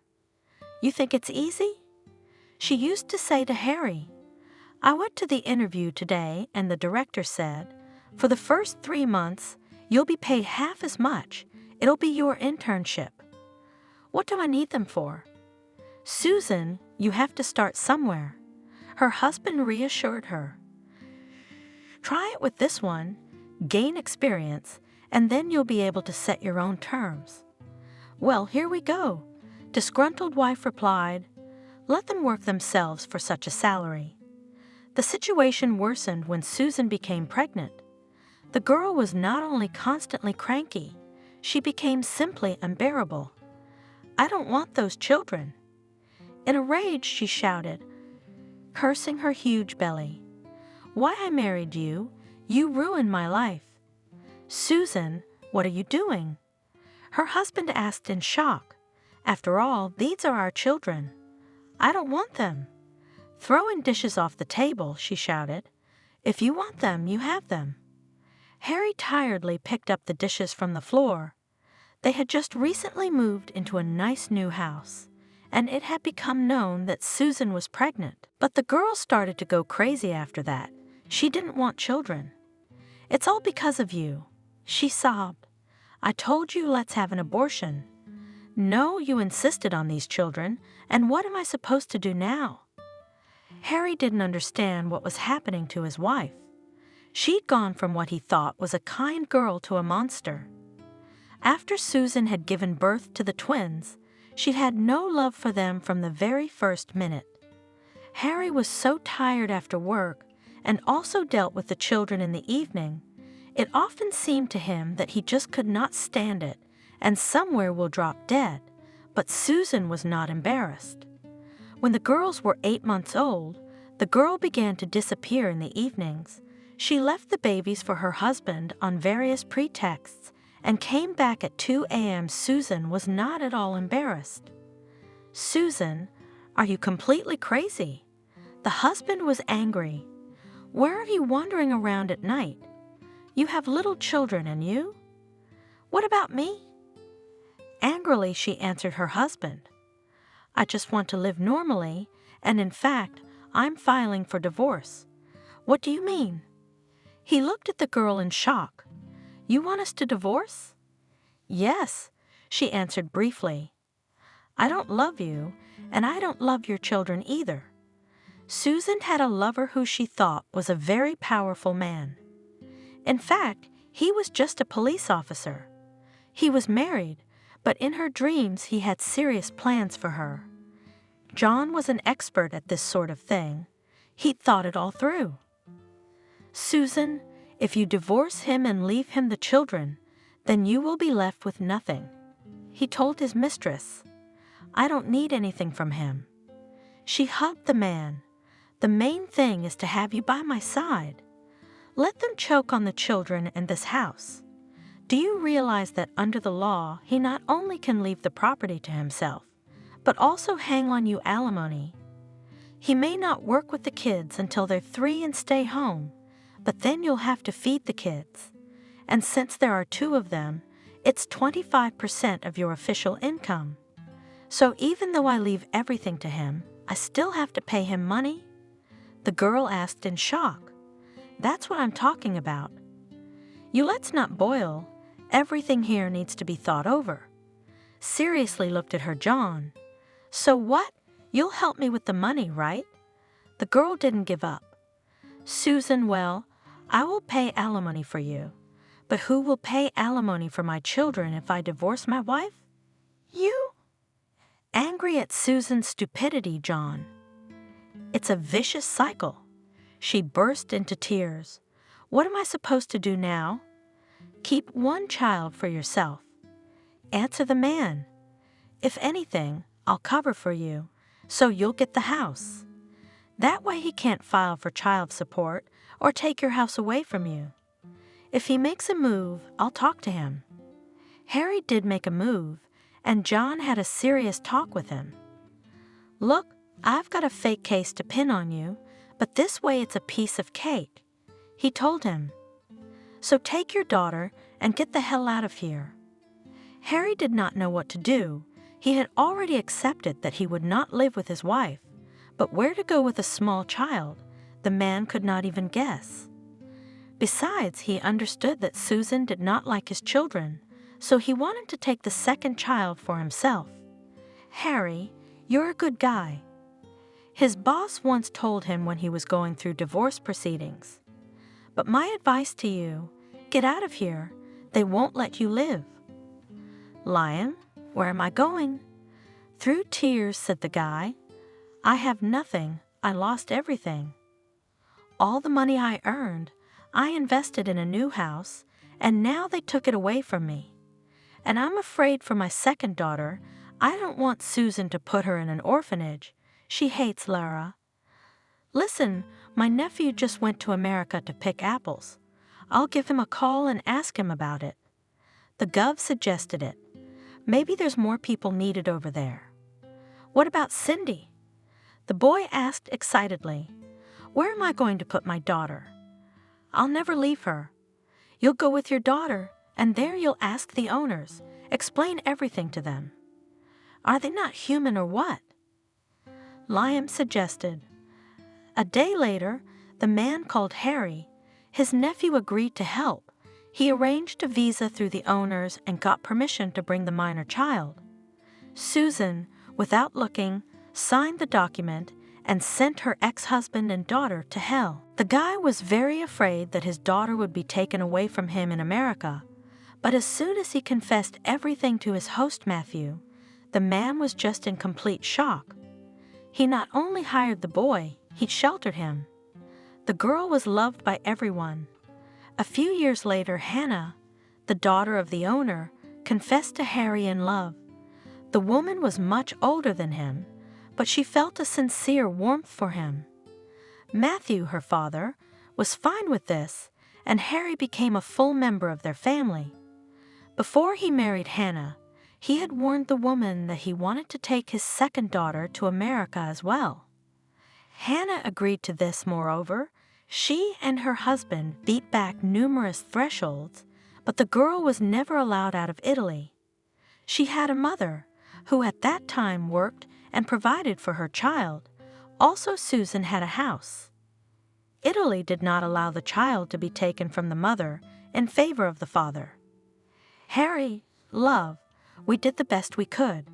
You think it's easy? She used to say to Harry, "I went to the interview today and the director said, for the first 3 months, you'll be paid half as much. It'll be your internship. What do I need them for?" "Susan, you have to start somewhere." Her husband reassured her. "Try it with this one, gain experience, and then you'll be able to set your own terms." "Well, here we go." Disgruntled wife replied, "Let them work themselves for such a salary." The situation worsened when Susan became pregnant. The girl was not only constantly cranky, she became simply unbearable. "I don't want those children." In a rage, she shouted, cursing her huge belly, "Why I married you? You ruined my life." "Susan, what are you doing?" Her husband asked in shock. "After all, these are our children." "I don't want them." "Throwing dishes off the table," she shouted. "If you want them, you have them." Harry tiredly picked up the dishes from the floor. They had just recently moved into a nice new house, and it had become known that Susan was pregnant. But the girl started to go crazy after that. She didn't want children. "It's all because of you," she sobbed. "I told you let's have an abortion. No, you insisted on these children, and what am I supposed to do now?" Harry didn't understand what was happening to his wife. She'd gone from what he thought was a kind girl to a monster. After Susan had given birth to the twins, she'd had no love for them from the very first minute. Harry was so tired after work and also dealt with the children in the evening, it often seemed to him that he just could not stand it and somewhere will drop dead, but Susan was not embarrassed. When the girls were 8 months old, the girl began to disappear in the evenings. She left the babies for her husband on various pretexts and came back at 2 a.m. Susan was not at all embarrassed. "Susan, are you completely crazy?" The husband was angry. "Where are you wandering around at night? You have little children, and you? What about me?" Angrily, she answered her husband, "I just want to live normally, and in fact, I'm filing for divorce." "What do you mean?" He looked at the girl in shock. "You want us to divorce?" "Yes," she answered briefly. "I don't love you, and I don't love your children either." Susan had a lover who she thought was a very powerful man. In fact, he was just a police officer. He was married, but in her dreams he had serious plans for her. John was an expert at this sort of thing. He'd thought it all through. "Susan, if you divorce him and leave him the children, then you will be left with nothing," he told his mistress. "I don't need anything from him." She hugged the man. "The main thing is to have you by my side. Let them choke on the children and this house. Do you realize that under the law, he not only can leave the property to himself, but also hang on you alimony? He may not work with the kids until they're 3 and stay home, but then you'll have to feed the kids. And since there are 2 of them, it's 25% of your official income. So even though I leave everything to him, I still have to pay him money?" The girl asked in shock. "That's what I'm talking about." "You let's not boil. Everything here needs to be thought over." Seriously looked at her John. "So what? You'll help me with the money, right?" The girl didn't give up. "Susan, well, I will pay alimony for you. But who will pay alimony for my children if I divorce my wife?" "You?" Angry at Susan's stupidity, John. "It's a vicious cycle." She burst into tears. "What am I supposed to do now?" "Keep 1 child for yourself." "Answer the man. If anything, I'll cover for you, so you'll get the house. That way he can't file for child support or take your house away from you. If he makes a move, I'll talk to him." Harry did make a move, and John had a serious talk with him. "Look, I've got a fake case to pin on you, but this way it's a piece of cake," he told him. "So take your daughter and get the hell out of here." Harry did not know what to do. He had already accepted that he would not live with his wife, but where to go with a small child, the man could not even guess. Besides, he understood that Susan did not like his children, so he wanted to take the second child for himself. "Harry, you're a good guy." His boss once told him when he was going through divorce proceedings. "But my advice to you, get out of here. They won't let you live." "Lion, where am I going?" "Through tears," said the guy. "I have nothing. I lost everything. All the money I earned, I invested in a new house, and now they took it away from me. And I'm afraid for my second daughter. I don't want Susan to put her in an orphanage. She hates Lara. Listen, my nephew just went to America to pick apples. I'll give him a call and ask him about it." The Gov suggested it. "Maybe there's more people needed over there." "What about Cindy?" The boy asked excitedly. "Where am I going to put my daughter?" "I'll never leave her." "You'll go with your daughter, and there you'll ask the owners. Explain everything to them." "Are they not human or what?" Liam suggested. A day later, the man called Harry. His nephew agreed to help. He arranged a visa through the owners and got permission to bring the minor child. Susan, without looking, signed the document and sent her ex-husband and daughter to hell. The guy was very afraid that his daughter would be taken away from him in America, but as soon as he confessed everything to his host Matthew, the man was just in complete shock. He not only hired the boy, he sheltered him. The girl was loved by everyone. A few years later, Hannah, the daughter of the owner, confessed to Harry in love. The woman was much older than him, but she felt a sincere warmth for him. Matthew, her father, was fine with this, and Harry became a full member of their family. Before he married Hannah, he had warned the woman that he wanted to take his second daughter to America as well. Hannah agreed to this. Moreover, she and her husband beat back numerous thresholds, but the girl was never allowed out of Italy. She had a mother, who at that time worked and provided for her child. Also, Susan had a house. Italy did not allow the child to be taken from the mother in favor of the father. "Harry, love, we did the best we could.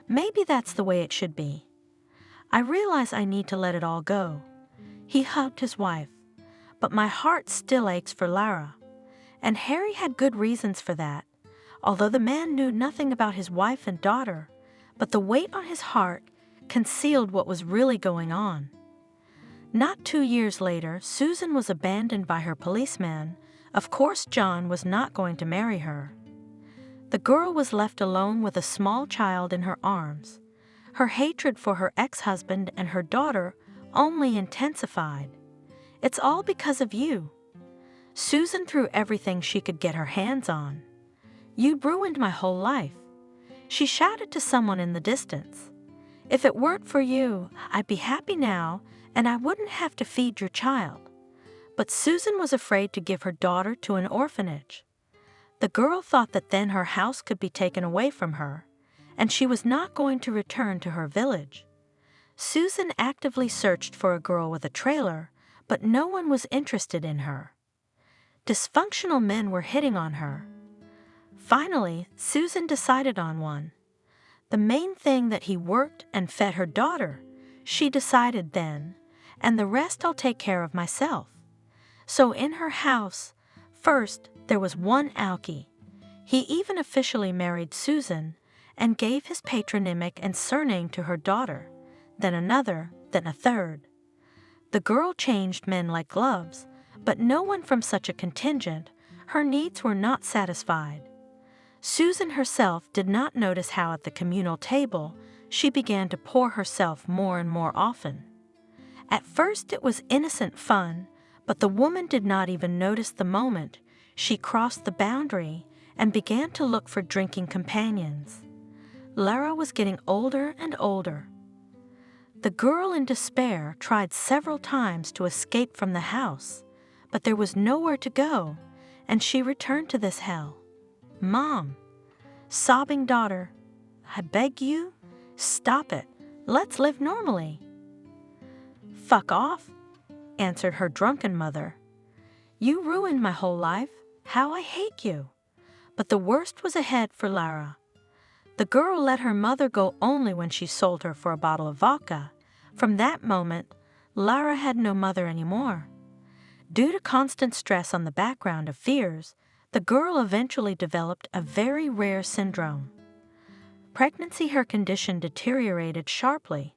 Maybe that's the way it should be. I realize I need to let it all go." He hugged his wife. "But my heart still aches for Lara." And Harry had good reasons for that, although the man knew nothing about his wife and daughter, but the weight on his heart concealed what was really going on. Not 2 years later, Susan was abandoned by her policeman. Of course, John was not going to marry her. The girl was left alone with a small child in her arms. Her hatred for her ex-husband and her daughter only intensified. "It's all because of you." Susan threw everything she could get her hands on. "You ruined my whole life." She shouted to someone in the distance. "If it weren't for you, I'd be happy now, and I wouldn't have to feed your child." But Susan was afraid to give her daughter to an orphanage. The girl thought that then her house could be taken away from her, and she was not going to return to her village. Susan actively searched for a girl with a trailer, but no one was interested in her. Dysfunctional men were hitting on her. Finally, Susan decided on one. The main thing that he worked and fed her daughter, she decided then, and the rest I'll take care of myself. So in her house, first there was one Alki. He even officially married Susan and gave his patronymic and surname to her daughter, then another, then a third. The girl changed men like gloves, but no one from such a contingent. Her needs were not satisfied. Susan herself did not notice how at the communal table she began to pour herself more and more often. At first it was innocent fun, but the woman did not even notice the moment she crossed the boundary and began to look for drinking companions. Lara was getting older and older. The girl in despair tried several times to escape from the house, but there was nowhere to go, and she returned to this hell. Mom, sobbing daughter, I beg you, stop it. Let's live normally. Fuck off, answered her drunken mother. You ruined my whole life. How I hate you. But the worst was ahead for Lara. The girl let her mother go only when she sold her for a bottle of vodka. From that moment, Lara had no mother anymore. Due to constant stress on the background of fears, the girl eventually developed a very rare syndrome. Pregnancy, her condition deteriorated sharply.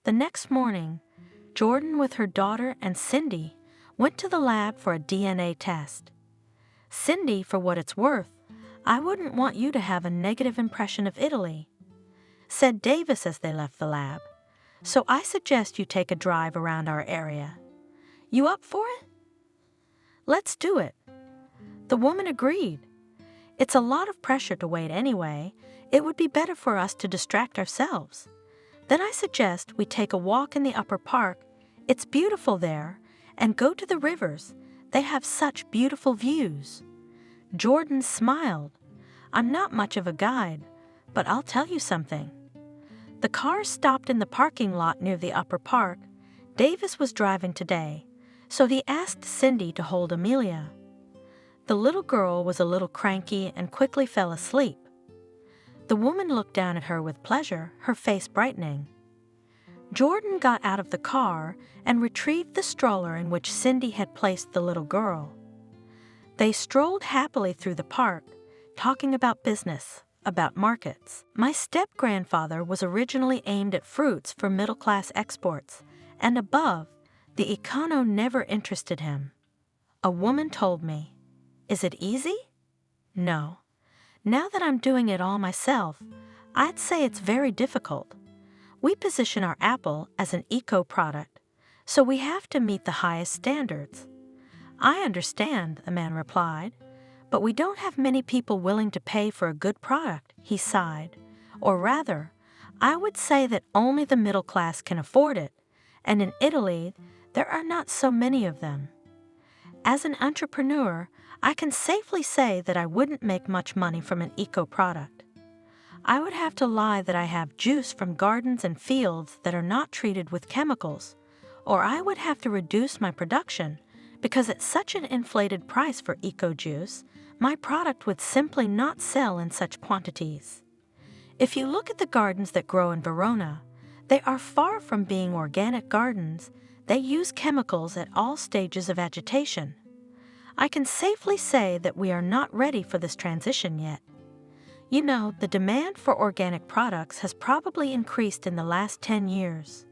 The next morning, Jordan with her daughter and Cindy went to the lab for a DNA test. Cindy, for what it's worth, I wouldn't want you to have a negative impression of Italy, said Davis as they left the lab. So I suggest you take a drive around our area. You up for it? Let's do it. The woman agreed. It's a lot of pressure to wait anyway. It would be better for us to distract ourselves. Then I suggest we take a walk in the upper park. It's beautiful there. And go to the rivers. They have such beautiful views. Jordan smiled. I'm not much of a guide, but I'll tell you something. The car stopped in the parking lot near the upper park. Davis was driving today, so he asked Cindy to hold Amelia. The little girl was a little cranky and quickly fell asleep. The woman looked down at her with pleasure, her face brightening. Jordan got out of the car and retrieved the stroller in which Cindy had placed the little girl. They strolled happily through the park, talking about business, about markets. My step-grandfather was originally aimed at fruits for middle-class exports, and above, the econo never interested him. A woman told me, "Is it easy?" No. Now that I'm doing it all myself, I'd say it's very difficult. We position our apple as an eco-product, so we have to meet the highest standards. I understand, the man replied, but we don't have many people willing to pay for a good product, he sighed. Or rather, I would say that only the middle class can afford it, and in Italy, there are not so many of them. As an entrepreneur, I can safely say that I wouldn't make much money from an eco-product. I would have to lie that I have juice from gardens and fields that are not treated with chemicals, or I would have to reduce my production because at such an inflated price for eco-juice, my product would simply not sell in such quantities. If you look at the gardens that grow in Verona, they are far from being organic gardens. They use chemicals at all stages of agitation. I can safely say that we are not ready for this transition yet. You know, the demand for organic products has probably increased in the last 10 years.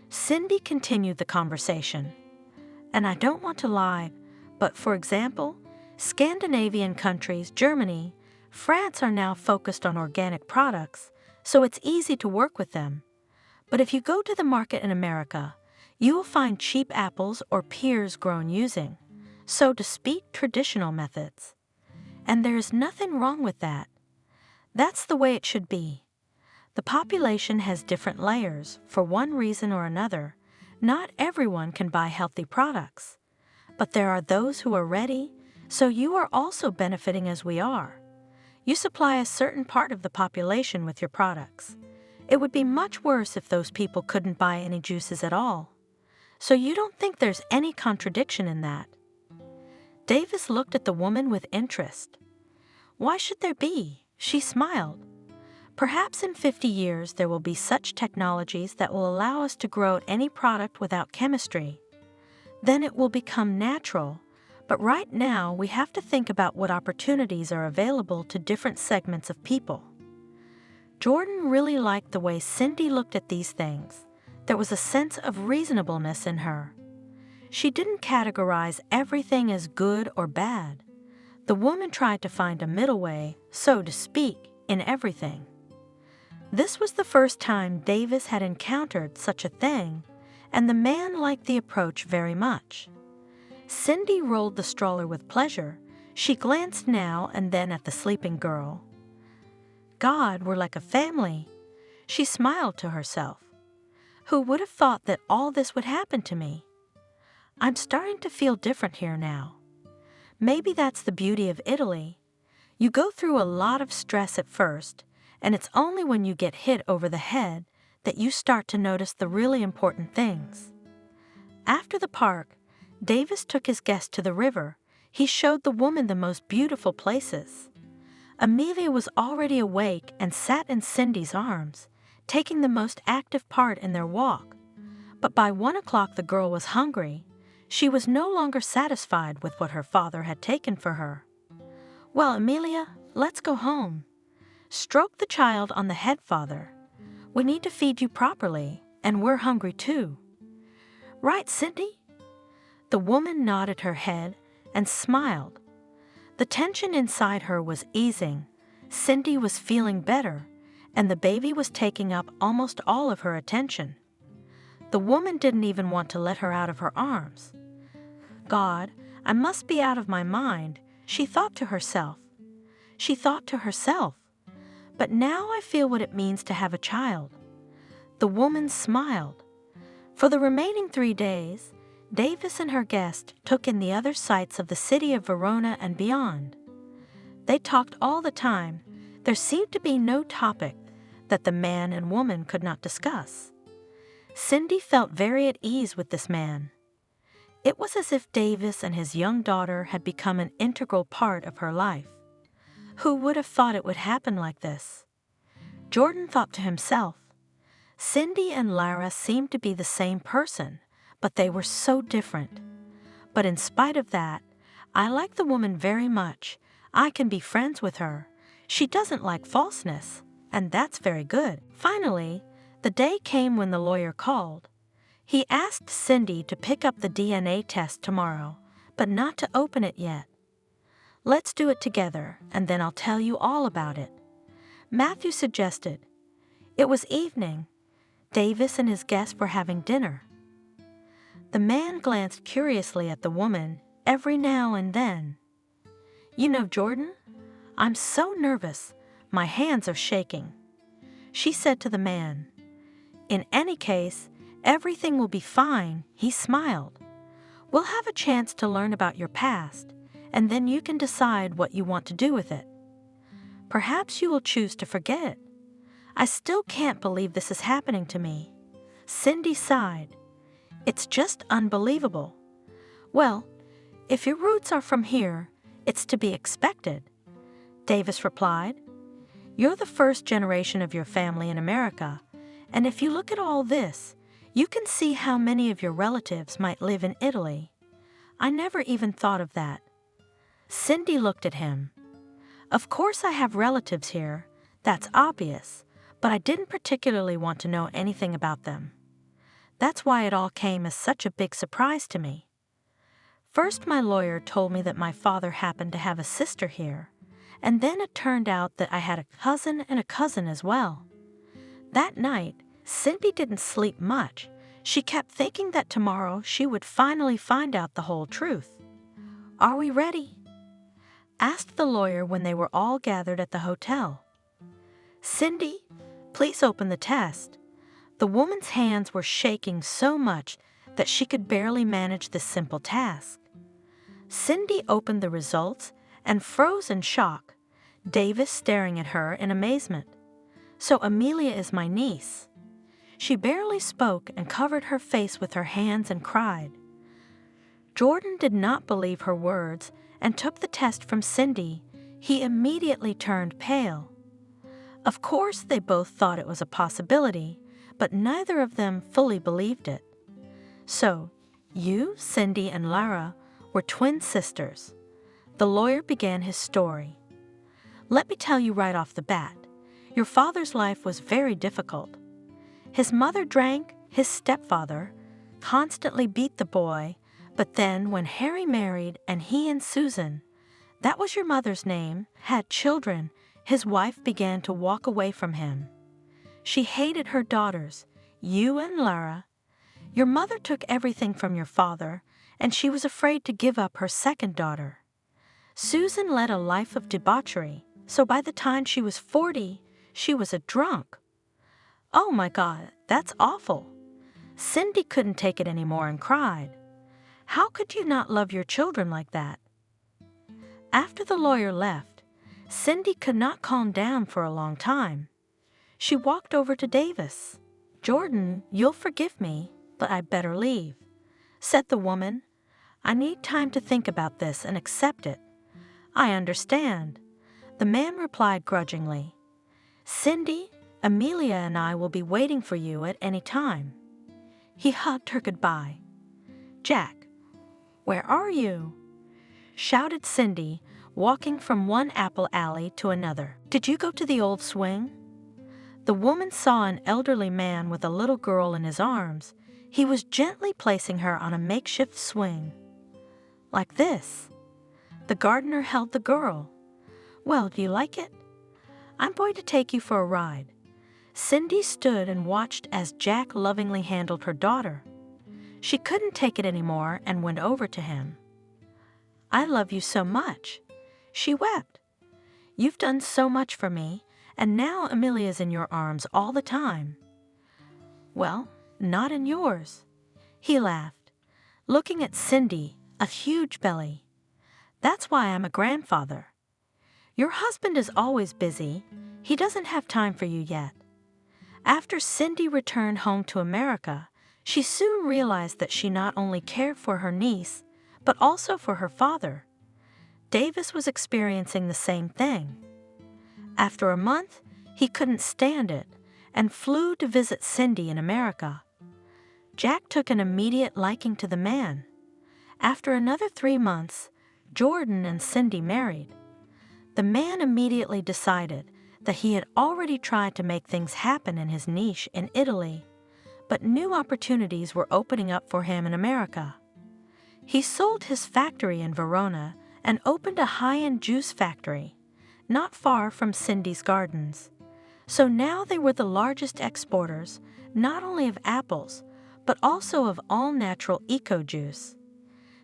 Cindy continued the conversation. And I don't want to lie, but for example, Scandinavian countries, Germany, France are now focused on organic products, so it's easy to work with them. But if you go to the market in America, you will find cheap apples or pears grown using, so to speak, traditional methods. And there is nothing wrong with that. That's the way it should be. The population has different layers, for one reason or another. Not everyone can buy healthy products. But there are those who are ready, so you are also benefiting as we are. You supply a certain part of the population with your products. It would be much worse if those people couldn't buy any juices at all. So you don't think there's any contradiction in that? Davis looked at the woman with interest. Why should there be? She smiled. Perhaps in 50 years there will be such technologies that will allow us to grow any product without chemistry. Then it will become natural, but right now we have to think about what opportunities are available to different segments of people. Jordan really liked the way Cindy looked at these things. There was a sense of reasonableness in her. She didn't categorize everything as good or bad. The woman tried to find a middle way, so to speak, in everything. This was the first time Davis had encountered such a thing, and the man liked the approach very much. Cindy rolled the stroller with pleasure. She glanced now and then at the sleeping girl. God, we're like a family. She smiled to herself. Who would have thought that all this would happen to me? I'm starting to feel different here now. Maybe that's the beauty of Italy. You go through a lot of stress at first, and it's only when you get hit over the head that you start to notice the really important things. After the park, Davis took his guest to the river. He showed the woman the most beautiful places. Amelia was already awake and sat in Cindy's arms, taking the most active part in their walk. But by 1 o'clock the girl was hungry. She was no longer satisfied with what her father had taken for her. "Well, Amelia, let's go home." "Stroke the child on the head, father. We need to feed you properly, and we're hungry too." "Right, Cindy?" The woman nodded her head and smiled. The tension inside her was easing. Cindy was feeling better, and the baby was taking up almost all of her attention. The woman didn't even want to let her out of her arms. "God, I must be out of my mind," she thought to herself. "But now I feel what it means to have a child." The woman smiled. For the remaining 3 days, Davis and her guest took in the other sights of the city of Verona and beyond. They talked all the time. There seemed to be no topic that the man and woman could not discuss. Cindy felt very at ease with this man. It was as if Davis and his young daughter had become an integral part of her life. Who would have thought it would happen like this? Jordan thought to himself, Cindy and Lara seemed to be the same person, but they were so different. But in spite of that, I like the woman very much. I can be friends with her. She doesn't like falseness, and that's very good. Finally, the day came when the lawyer called. He asked Cindy to pick up the DNA test tomorrow, but not to open it yet. "Let's do it together, and then I'll tell you all about it," Matthew suggested. It was evening. Davis and his guests were having dinner. The man glanced curiously at the woman every now and then. "You know, Jordan, I'm so nervous. My hands are shaking," she said to the man. "In any case, everything will be fine," he smiled. "We'll have a chance to learn about your past, and then you can decide what you want to do with it. Perhaps you will choose to forget it. I still can't believe this is happening to me." Cindy sighed. "It's just unbelievable." "Well, if your roots are from here, it's to be expected," Davis replied. "You're the first generation of your family in America, and if you look at all this, you can see how many of your relatives might live in Italy. I never even thought of that." Cindy looked at him. "Of course I have relatives here, that's obvious, but I didn't particularly want to know anything about them. That's why it all came as such a big surprise to me. First, my lawyer told me that my father happened to have a sister here, and then it turned out that I had a cousin and a cousin as well. That night, Cindy didn't sleep much. She kept thinking that tomorrow she would finally find out the whole truth. "Are we ready?" asked the lawyer when they were all gathered at the hotel. "Cindy, please open the test." The woman's hands were shaking so much that she could barely manage this simple task. Cindy opened the results and froze in shock, Davis staring at her in amazement. "So Amelia is my niece." She barely spoke and covered her face with her hands and cried. Jordan did not believe her words and took the test from Cindy. He immediately turned pale. Of course, they both thought it was a possibility, but neither of them fully believed it. "So, you, Cindy, and Lara were twin sisters." The lawyer began his story. "Let me tell you right off the bat, your father's life was very difficult. His mother drank, his stepfather constantly beat the boy, but then when Harry married and he and Susan, that was your mother's name, had children, his wife began to walk away from him. She hated her daughters, you and Lara. Your mother took everything from your father, and she was afraid to give up her second daughter. Susan led a life of debauchery, so by the time she was 40, she was a drunk. Oh my God, that's awful." Cindy couldn't take it anymore and cried. "How could you not love your children like that?" After the lawyer left, Cindy could not calm down for a long time. She walked over to Davis. "Jordan, you'll forgive me, but I'd better leave," said the woman. "I need time to think about this and accept it." "I understand," the man replied grudgingly. "Cindy, Amelia and I will be waiting for you at any time." He hugged her goodbye. "Jack, where are you?" shouted Cindy, walking from one apple alley to another. "Did you go to the old swing?" The woman saw an elderly man with a little girl in his arms. He was gently placing her on a makeshift swing. "Like this." The gardener held the girl. "Well, do you like it? I'm going to take you for a ride." Cindy stood and watched as Jack lovingly handled her daughter. She couldn't take it anymore and went over to him. "I love you so much," she wept. "You've done so much for me, and now Amelia's in your arms all the time." "Well, not in yours," he laughed, looking at Cindy, a huge belly. "That's why I'm a grandfather. Your husband is always busy. He doesn't have time for you yet." After Cindy returned home to America, she soon realized that she not only cared for her niece, but also for her father. Davis was experiencing the same thing. After a month, he couldn't stand it and flew to visit Cindy in America. Jack took an immediate liking to the man. After another 3 months, Jordan and Cindy married. The man immediately decided that he had already tried to make things happen in his niche in Italy, but new opportunities were opening up for him in America. He sold his factory in Verona and opened a high-end juice factory, not far from Cindy's gardens. So now they were the largest exporters, not only of apples, but also of all-natural eco-juice.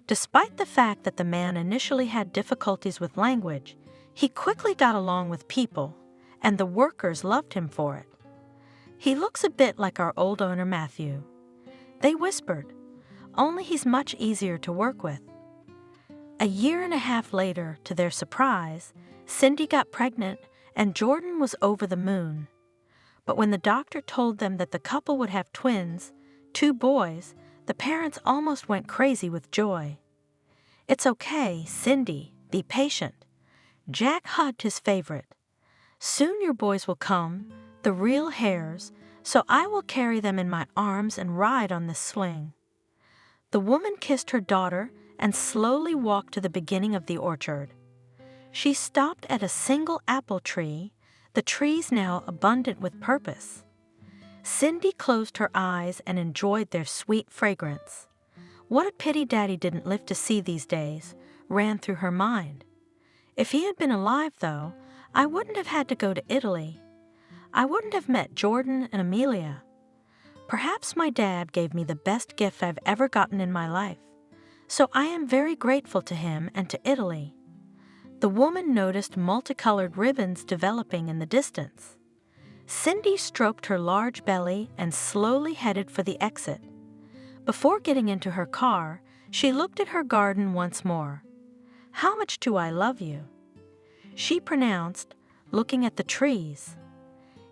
Despite the fact that the man initially had difficulties with language, he quickly got along with people, and the workers loved him for it. "He looks a bit like our old owner Matthew," they whispered, "only he's much easier to work with." A year and a half later, to their surprise, Cindy got pregnant and Jordan was over the moon. But when the doctor told them that the couple would have twins, 2 boys, the parents almost went crazy with joy. "It's okay, Cindy, be patient." Jack hugged his favorite. "Soon your boys will come, the real hares, so I will carry them in my arms and ride on this swing." The woman kissed her daughter and slowly walked to the beginning of the orchard. She stopped at a single apple tree, the trees now abundant with purpose. Cindy closed her eyes and enjoyed their sweet fragrance. "What a pity Daddy didn't live to see these days," ran through her mind. "If he had been alive, though, I wouldn't have had to go to Italy. I wouldn't have met Jordan and Amelia. Perhaps my dad gave me the best gift I've ever gotten in my life, so I am very grateful to him and to Italy." The woman noticed multicolored ribbons developing in the distance. Cindy stroked her large belly and slowly headed for the exit. Before getting into her car, she looked at her garden once more. "How much do I love you?" she pronounced, looking at the trees.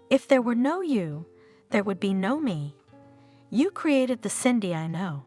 "If there were no you, there would be no me. You created the Cindy I know."